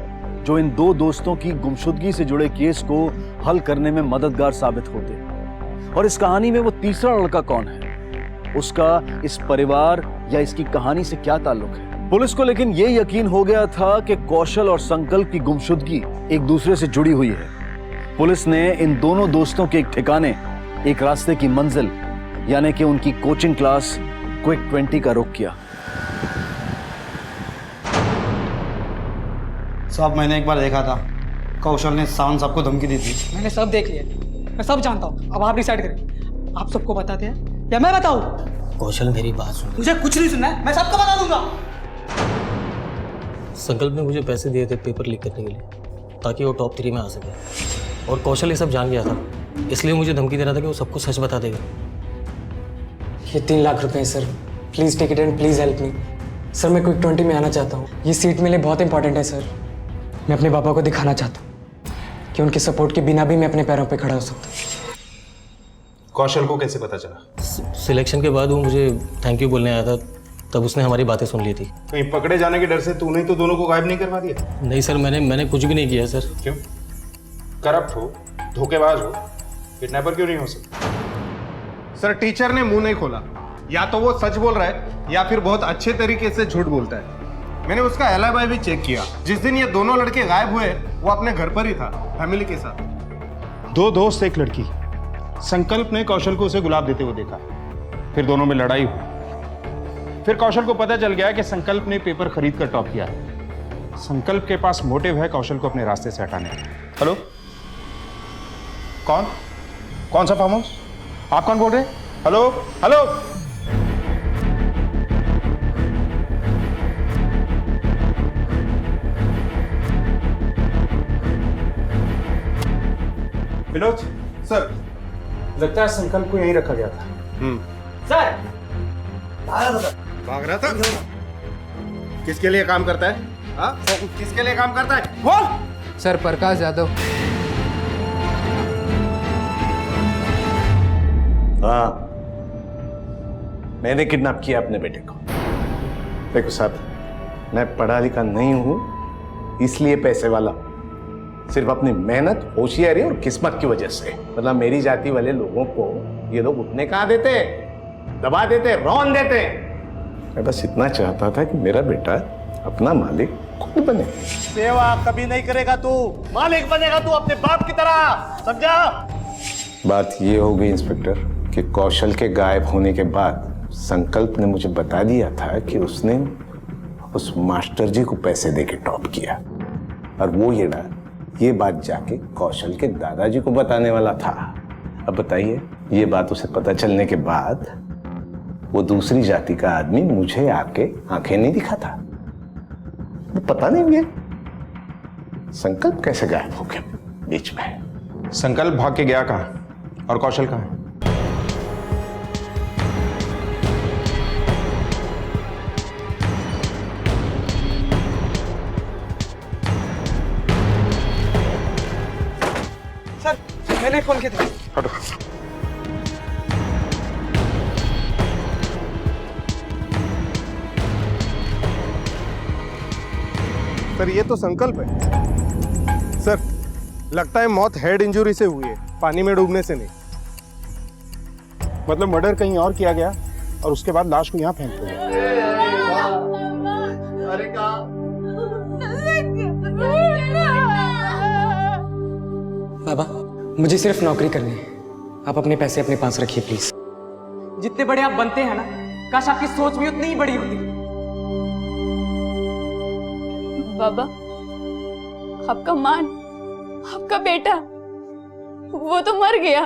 जो इन दो दोस्तों की गुमशुदगी से जुड़े केस को हल करने में मददगार साबित होते। और इस कहानी में वो तीसरा लड़का कौन है, उसका इस परिवार या इसकी कहानी से क्या ताल्लुक है? पुलिस को लेकिन ये यकीन हो गया था कि कौशल और संकल्प की गुमशुदगी एक दूसरे से जुड़ी हुई है। पुलिस ने इन दोनों दोस्तों के एक ठिकाने, एक रास्ते की मंजिल यानी कि उनकी कोचिंग क्लास क्विक 20 का रुख किया। साहब मैंने एक बार देखा था, कौशल ने सावन साहब को धमकी दी थी। मैंने सब देख लिया, मैं सब जानता हूँ। अब आप डिसाइड करें, आप सबको बताते हैं या मैं बताऊँ? कौशल मेरी बात सुन। मुझे कुछ नहीं सुनना है, मैं सबको बता दूंगा। संकल्प ने मुझे पैसे दिए थे पेपर लीक करने के लिए, ताकि वो टॉप 3 में आ सके। और कौशल ये सब जान गया था, इसलिए मुझे धमकी दे रहा था कि वो सबको सच बता देगा। ये 3 लाख रुपए हैं सर, please take it and please help me. Sir मैं क्विक 20 में आना चाहता हूँ, ये सीट मेरे लिए बहुत इंपॉर्टेंट है सर। मैं अपने पापा को दिखाना चाहता हूँ कि उनके सपोर्ट के बिना भी मैं अपने पैरों पे खड़ा हो सकता हूँ। कौशल को कैसे पता चला? सिलेक्शन के बाद वो मुझे थैंक यू बोलने आया था, तब उसने हमारी बातें सुन ली थी। कहीं पकड़े जाने के डर से तूने तो दोनों को गायब नहीं करवा दिया? नहीं सर, मैंने कुछ भी नहीं किया सर। क्यों? करप्ट हो, धोखेबाज हो, किडनैपर क्यों नहीं हो सकता? सर टीचर ने मुंह नहीं खोला, या तो वो सच बोल रहा है या फिर बहुत अच्छे तरीके से झूठ बोलता है। मैंने उसका एलाबाई भी चेक किया। जिस दिन ये दोनों लड़के गायब हुए वो अपने घर पर ही था, फैमिली के साथ। 2 दोस्त एक लड़की। संकल्प ने कौशल को उसे गुलाब देते हुए देखा, फिर दोनों में लड़ाई हुई। फिर कौशल को पता चल गया कि संकल्प ने पेपर खरीद कर टॉप किया है। संकल्प के पास मोटिव है कौशल को अपने रास्ते से हटाने का। हेलो, कौन सा फार्म हाउस? आप कौन बोल रहे हैं? हेलो हेलो, विनोद सर, लगता है संकल्प को यहीं रखा गया था। सर भाग रहा था। किसके लिए काम करता है? हाँ? किसके लिए काम करता है? बोल। सर प्रकाश यादव। हाँ, मैंने किडनैप किया अपने बेटे को। देखो साहब, मैं पढ़ा लिखा नहीं हूं, इसलिए पैसे वाला। सिर्फ अपनी मेहनत, होशियारी और किस्मत की वजह से। मतलब मेरी जाति वाले लोगों को ये लोग उठने कहाँ देते, दबा देते, रौन देते। मैं बस इतना चाहता था कि मेरा बेटा अपना मालिक खुद बने। सेवा कभी नहीं करेगा तू, मालिक बनेगा तू अपने बाप की तरह, समझा? बात ये हो गई इंस्पेक्टर कि कौशल के गायब होने के बाद संकल्प ने मुझे बता दिया था कि उसने उस मास्टर जी को पैसे देके टॉप किया, और वो ये बात जाके कौशल के दादाजी को बताने वाला था। अब बताइए, ये बात उसे पता चलने के बाद वो दूसरी जाति का आदमी मुझे आके आंखें नहीं दिखाता। वो पता नहीं है संकल्प कैसे गायब हो गया बीच में। संकल्प भाग के गया कहाँ और कौशल कहाँ है? मैंने फोन किया था। हटो। सर ये तो संकल्प है। सर लगता है मौत हेड इंजरी से हुई है, पानी में डूबने से नहीं। मतलब मर्डर कहीं और किया गया और उसके बाद लाश को यहाँ फेंक दिया। बाबा मुझे सिर्फ नौकरी करनी है, आप अपने पैसे अपने पास रखिए प्लीज। जितने बड़े आप बनते हैं ना, काश आपकी सोच भी उतनी ही बड़ी होती। बाबा, आपका मान, आपका बेटा, वो तो मर गया,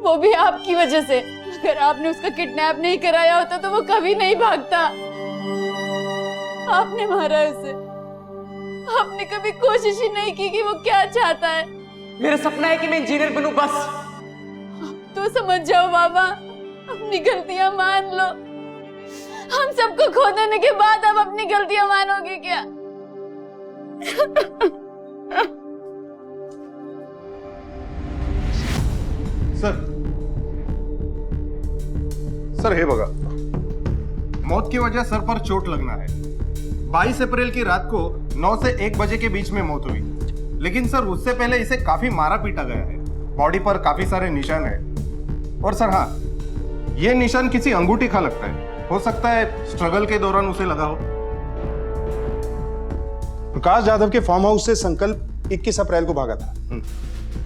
वो भी आपकी वजह से। अगर आपने उसका किडनैप नहीं कराया होता तो वो कभी नहीं भागता। आपने मारा उसे, आपने कभी कोशिश ही नहीं की कि वो क्या चाहता है। मेरा सपना है कि मैं इंजीनियर बनूं बस। तो समझ जाओ बाबा, अपनी गलतियां मान लो। हम सबको खो देने के बाद अब अपनी गलतियां मानोगे क्या? सर हे बघा, मौत की वजह सर पर चोट लगना है। 22 अप्रैल की रात को 9 से 1 बजे के बीच में मौत हुई, लेकिन सर उससे पहले इसे काफी मारा पीटा गया है। बॉडी पर काफी सारे निशान हैं। और सर हाँ, ये निशान किसी अंगूठी का लगता है। हो सकता है स्ट्रगल के दौरान उसे लगा हो। प्रकाश जाधव के फार्म हाउस से संकल्प 21 अप्रैल को भागा था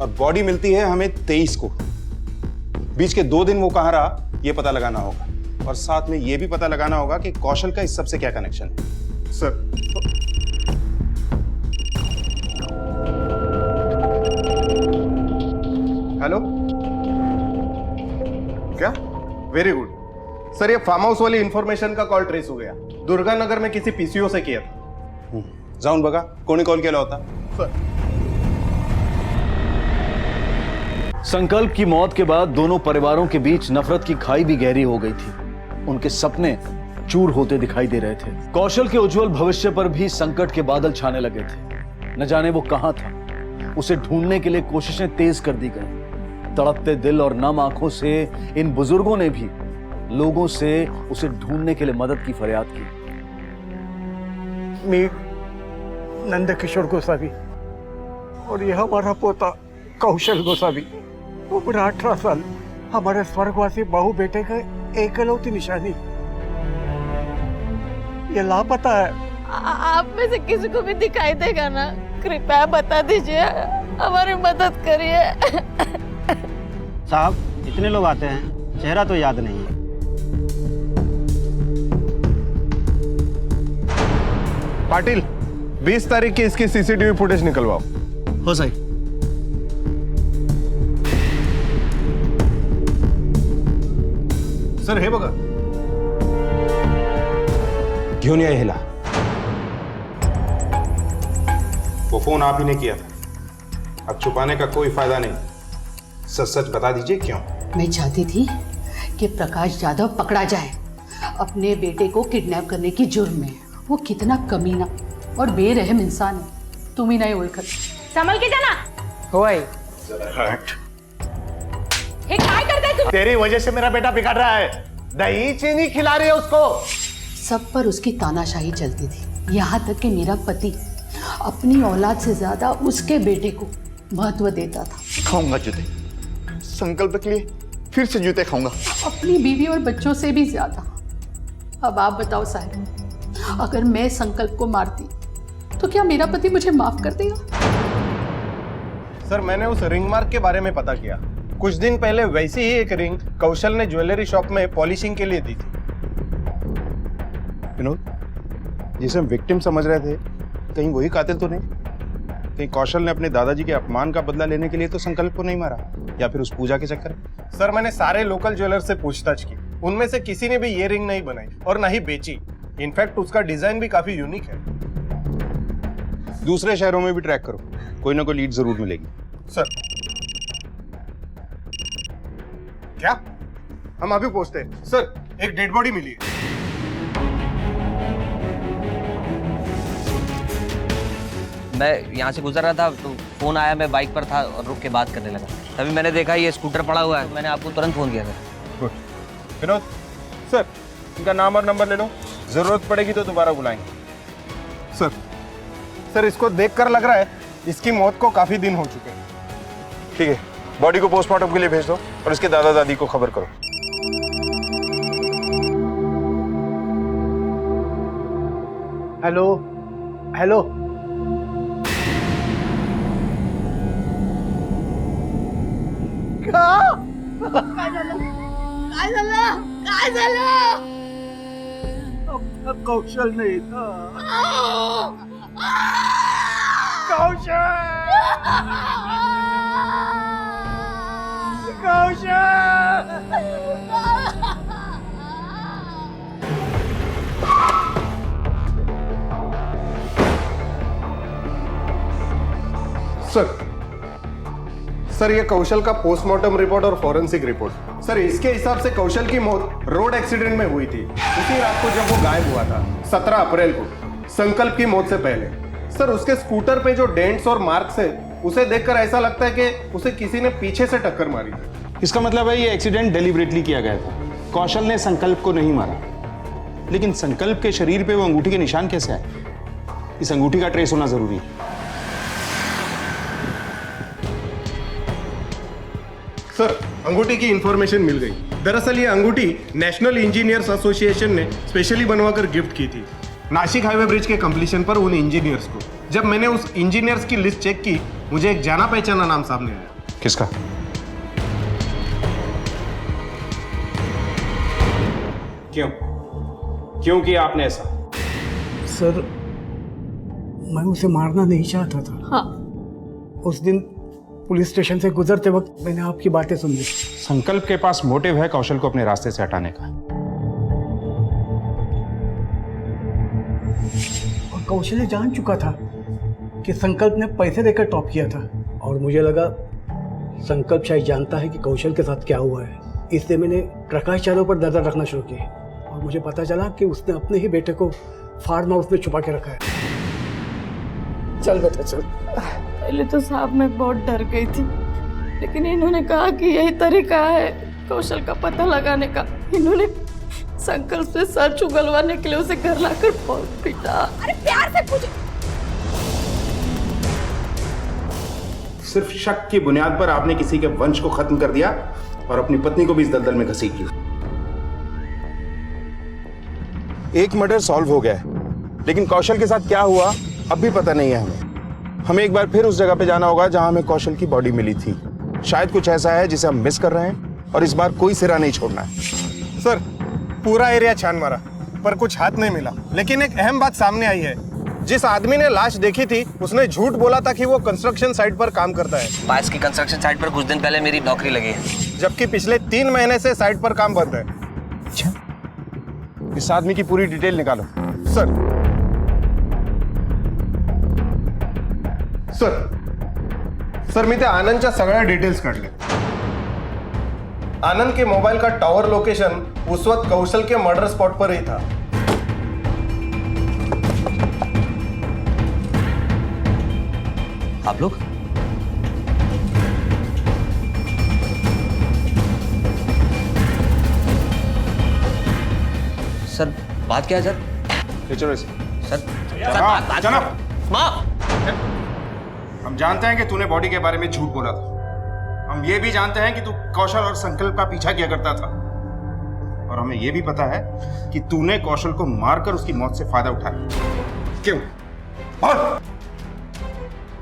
और बॉडी मिलती है हमें 23 को। बीच के 2 दिन वो कहाँ रहा ये पता लगाना होगा और साथ में ये भी पता लगाना होगा कि कौशल का इस सब से क्या कनेक्शन है। सर हेलो, क्या? वेरी गुड सर, ये फार्म हाउस वाली इंफॉर्मेशन का कॉल ट्रेस हो गया। दुर्गा नगर में किसी पीसीओ से किया था। जाऊन बघा कोणी कॉल केला होता। संकल्प की मौत के बाद दोनों परिवारों के बीच नफरत की खाई भी गहरी हो गई थी। उनके सपने चूर होते दिखाई दे रहे थे। कौशल के उज्जवल भविष्य पर भी संकट के बादल छाने लगे थे। न जाने वो कहां था। उसे ढूंढने के लिए कोशिशें तेज कर दी गई। तड़पते दिल और नम आंखों से इन बुजुर्गों ने भी लोगों से उसे ढूंढने के लिए मदद की फरियाद की। मैं नंदकिशोर गोसावी और यह हमारा पोता कौशल गोसावी, उम्र 18 साल, हमारे स्वर्गवासी बहू बेटे का एकलौती निशानी। ये लापता है। आप में से किसी को भी दिखाई देगा ना, कृपया बता दीजिए, हमारी मदद करिए। साहब इतने लोग आते हैं, चेहरा तो याद नहीं है। पाटिल 20 तारीख की इसकी सीसीटीवी फुटेज निकलवाओ। हो सही। सर हे बघा, घेऊन या ह्याला। वो फोन आप ही ने किया था। अब छुपाने का कोई फायदा नहीं, सच सच बता दीजिए क्यों। मैं चाहती थी कि प्रकाश जाधव पकड़ा जाए अपने बेटे को किडनैप करने की जुर्म में। वो कितना कमीना और बेरहम इंसान है, तुम ही नहीं ओळखत। संभल के जाना। होय हे काय करताय तुम? तेरी वजह से मेरा बेटा बिगड़ रहा है। दही चीनी खिला रही है उसको। सब पर उसकी तानाशाही चलती थी, यहाँ तक कि मेरा पति अपनी औलाद से ज्यादा उसके बेटे को महत्व देता था। खाऊंगा जूते, संकल्प के लिए फिर से जूते खाऊंगा। अपनी बीवी और बच्चों से भी ज्यादा। अब आप बताओ साहब, अगर मैं संकल्प को मारती तो क्या मेरा पति मुझे माफ कर देगा? सर मैंने उस रिंग मार्क के बारे में पता किया। कुछ दिन पहले वैसी ही एक रिंग कौशल ने ज्वेलरी शॉप में पॉलिशिंग के लिए दी थी। विनोद, जिसे हम विक्टिम समझ रहे थे, कहीं वही कातिल तो नहीं? कहीं कौशल ने अपने दादाजी के अपमान का बदला लेने के लिए तो संकल्प को नहीं मारा, या फिर उस पूजा के चक्कर? सर मैंने सारे लोकल ज्वेलर से पूछताछ की, उनमें से किसी ने भी ये रिंग नहीं बनाई और ना ही बेची। इनफैक्ट उसका डिजाइन भी काफी यूनिक है। दूसरे शहरों में भी ट्रैक करो, कोई ना कोई लीड जरूर मिलेगी। सर क्या? हम अभी पहुंचते हैं। सर एक डेड बॉडी मिली है। मैं यहाँ से गुजर रहा था तो फोन आया, मैं बाइक पर था और रुक के बात करने लगा। तभी मैंने देखा ये स्कूटर पड़ा हुआ है, मैंने आपको तुरंत फोन किया था। गुड। विनोद सर, इनका नाम और नंबर ले लो, जरूरत पड़ेगी तो दोबारा बुलाएंगे। सर इसको देखकर लग रहा है इसकी मौत को काफी दिन हो चुके हैं। ठीक है, बॉडी को पोस्टमार्टम के लिए भेज दो और इसके दादा दादी को खबर करो। हेलो हेलो, काय झालं? कौशल नहीं था। सर ये कौशल का पोस्टमार्टम रिपोर्ट और फॉरेंसिक रिपोर्ट। सर इसके हिसाब से कौशल की मौत रोड एक्सीडेंट में हुई थी, उसी रात को जब वो गायब हुआ था, 17 अप्रैल को, संकल्प की मौत से पहले। सर उसके स्कूटर पे जो डेंट्स और मार्क्स है, उसे देखकर ऐसा लगता है कि उसे किसी ने पीछे से टक्कर मारी थी। इसका मतलब है ये एक्सीडेंट डेलिबरेटली किया गया था। कौशल ने संकल्प को नहीं मारा। लेकिन संकल्प के शरीर पे वो अंगूठी के निशान कैसे आए? इस अंगूठी का ट्रेस होना जरूरी है। सर अंगूठी की इंफॉर्मेशन मिल गई। दरअसल ये अंगूठी नेशनल इंजीनियर्स एसोसिएशन ने स्पेशली बनवाकर गिफ्ट की थी, नासिक हाईवे ब्रिज के कंप्लीशन पर उन इंजीनियर्स को, जब मैंने उस इंजीनियर्स की लिस्ट चेक की, मुझे एक जाना पहचाना नाम सामने आया। किसका? क्यों किया आपने ऐसा? सर, मैं उसे मारना नहीं चाहता था। हाँ। उस दिन पुलिस स्टेशन से गुजरते वक्त मैंने आपकी बातें सुन ली। संकल्प के पास मोटिव है कौशल को अपने रास्ते से हटाने का। और कौशल जान चुका था कि संकल्प ने पैसे देकर टॉप किया था, और मुझे लगा संकल्प शायद जानता है कि कौशल के साथ क्या हुआ है, इसलिए मैंने प्रकाश यादव पर नजर रखना शुरू की। और मुझे पता चला कि उसने अपने ही बेटे को फार्म हाउस में छुपा के रखा है। चल बेटा चल। पहले तो साहब मैं बहुत डर गई थी, लेकिन इन्होंने कहा कि यही तरीका है कौशल का पता लगाने का। इन्होंने संकल्प से सर उगलवाने के लिए उसे घर लाकर बहुत पीटा। अरे प्यार से पूछ। सिर्फ शक की बुनियाद पर आपने किसी के वंश को खत्म कर दिया और अपनी पत्नी को भी इस दलदल में घसीट लिया। एक मर्डर सॉल्व हो गया है, लेकिन कौशल के साथ क्या हुआ अब भी पता नहीं है हमें एक बार फिर उस जगह पे जाना होगा जहां हमें कौशल की बॉडी मिली थी। शायद कुछ ऐसा है जिसे हम मिस कर रहे हैं और इस बार कोई सिरा नहीं छोड़ना है। सर, पूरा एरिया छान मारा पर कुछ हाथ नहीं मिला, लेकिन एक अहम बात सामने आई है। जिस आदमी ने लाश देखी थी उसने झूठ बोला था कि वो कंस्ट्रक्शन साइट पर काम करता है। पास की कंस्ट्रक्शन साइट पर कुछ दिन पहले मेरी नौकरी लगी है, जबकि पिछले 3 महीने से साइट पर काम बंद है। इस आदमी की पूरी डिटेल निकालो। सर मी त्या आनंदच्या सगळ्या डिटेल्स काढले। आनंद के मोबाइल का टावर लोकेशन उस वक्त कौशल के मर्डर स्पॉट पर ही था। आप लोग? सर बात क्या है सर? चलो इसे। सर माँ, हम जानते हैं कि तूने बॉडी के बारे में झूठ बोला था। हम ये भी जानते हैं कि तू कौशल और संकल्प का पीछा किया करता था, और हमें ये भी पता है कि तूने कौशल को मारकर उसकी मौत से फायदा उठाया। क्यों? और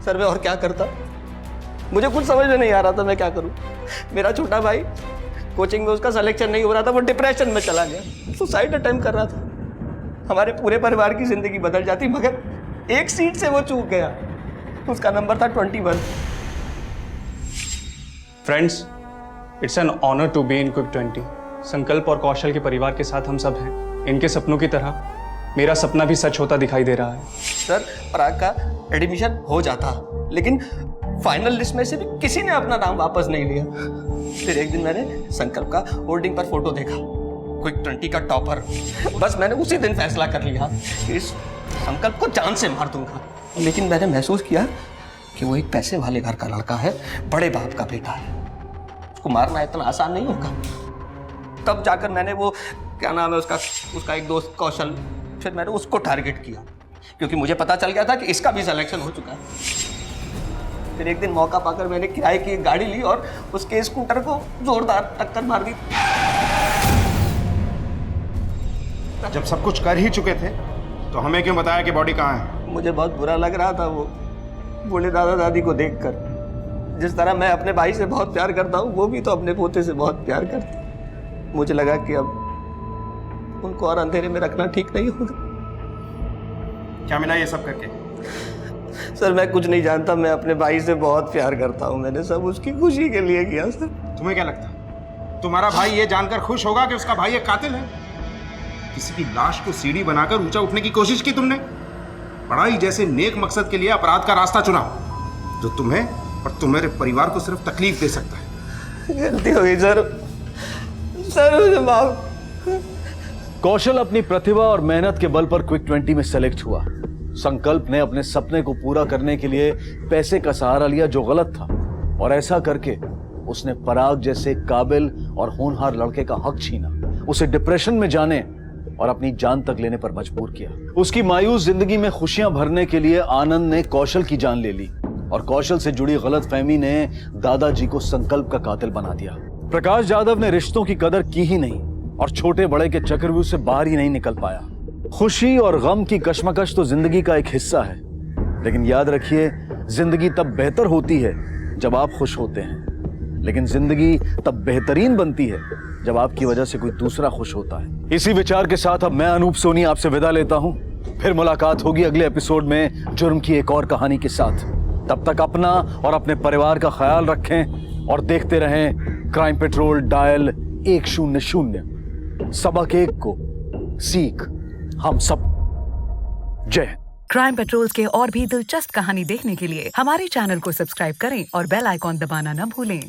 सर मैं और क्या करता, मुझे कुछ समझ में नहीं आ रहा था मैं क्या करूं। मेरा छोटा भाई कोचिंग में उसका सिलेक्शन नहीं हो रहा था, वो डिप्रेशन में चला गया, सुसाइड अटेम्प्ट कर रहा था। हमारे पूरे परिवार की जिंदगी बदल जाती, मगर एक सीट से वो चूक गया। उसका नंबर था 21। Friends, it's an honour to be in quick 20। Sankalp और कौशल के परिवार के साथ हम सब हैं। इनके सपनों की तरह मेरा सपना भी सच होता दिखाई दे रहा है। सर पराग का एडमिशन हो जाता, लेकिन फाइनल लिस्ट में से भी किसी ने अपना नाम वापस नहीं लिया। फिर एक दिन मैंने संकल्प का होर्डिंग पर फोटो देखा, क्विक 20 का टॉपर। बस मैंने उसी दिन फैसला कर लिया कि इस संकल्प को जान से मार दूंगा। लेकिन मैंने महसूस किया कि वो एक पैसे वाले घर का लड़का है, बड़े बाप का बेटा है, उसको मारना इतना आसान नहीं होगा। तब जाकर मैंने वो क्या नाम है उसका एक दोस्त कौशल, फिर मैंने उसको टारगेट किया, क्योंकि मुझे पता चल गया था कि इसका भी सिलेक्शन हो चुका है। फिर एक दिन मौका पाकर मैंने किराए की एक गाड़ी ली और उसके स्कूटर को जोरदार टक्कर मार दी। जब सब कुछ कर ही चुके थे तो हमें क्यों बताया कि बॉडी कहाँ है? मुझे बहुत बुरा लग रहा था वो बूढ़े दादा दादी को देखकर। जिस तरह मैं अपने भाई से बहुत प्यार करता हूँ, वो भी तो अपने पोते से बहुत प्यार करते। मुझे लगा कि अब उनको और अंधेरे में रखना ठीक नहीं होगा। क्या मिला ये सब करके? सर मैं कुछ नहीं जानता, मैं अपने भाई से बहुत प्यार करता हूँ, मैंने सब उसकी खुशी के लिए किया। सर तुम्हें क्या लगता तुम्हारा भाई ये जानकर खुश होगा कि उसका भाई एक कातिल है? किसी की लाश को सीढ़ी बनाकर ऊंचा उठने की कोशिश की तुमने। पढ़ाई जैसे नेक मकसद के लिए अपराध का रास्ता चुना, जो तुम्हें और तुम्हारे परिवार को सिर्फ तकलीफ दे सकता है। गलती हो गई सर, मुझे माफ। कौशल अपनी प्रतिभा और मेहनत के बल पर क्विक 20 में सेलेक्ट हुआ। संकल्प ने अपने सपने को पूरा करने के लिए पैसे का सहारा लिया, जो गलत था, और ऐसा करके उसने पराग जैसे काबिल और होनहार लड़के का हक छीना, उसे डिप्रेशन में जाने और अपनी जान तक लेने पर मजबूर किया। उसकी मायूस जिंदगी में खुशियां भरने के लिए आनंद ने कौशल की जान ले ली, और कौशल से जुड़ी गलतफहमी ने दादाजी को संकल्प का कातिल बना दिया। प्रकाश यादव ने रिश्तों की कदर की ही नहीं और छोटे बड़े के चक्रव्यूह से बाहर ही नहीं निकल पाया। खुशी और गम की कश्मकश तो जिंदगी का एक हिस्सा है, लेकिन याद रखिए, जिंदगी तब बेहतर होती है जब आप खुश होते हैं, लेकिन जिंदगी तब बेहतरीन बनती है जब आपकी वजह से कोई दूसरा खुश होता है। इसी विचार के साथ अब मैं अनूप सोनी आपसे विदा लेता हूं। फिर मुलाकात होगी अगले एपिसोड में जुर्म की एक और कहानी के साथ। तब तक अपना और अपने परिवार का ख्याल रखें और देखते रहें क्राइम पेट्रोल डायल 100। सबक एक को सीख हम सब। जय हिंद। क्राइम पेट्रोल के और भी दिलचस्प कहानी देखने के लिए हमारे चैनल को सब्सक्राइब करें और बेल आइकॉन दबाना न भूलें।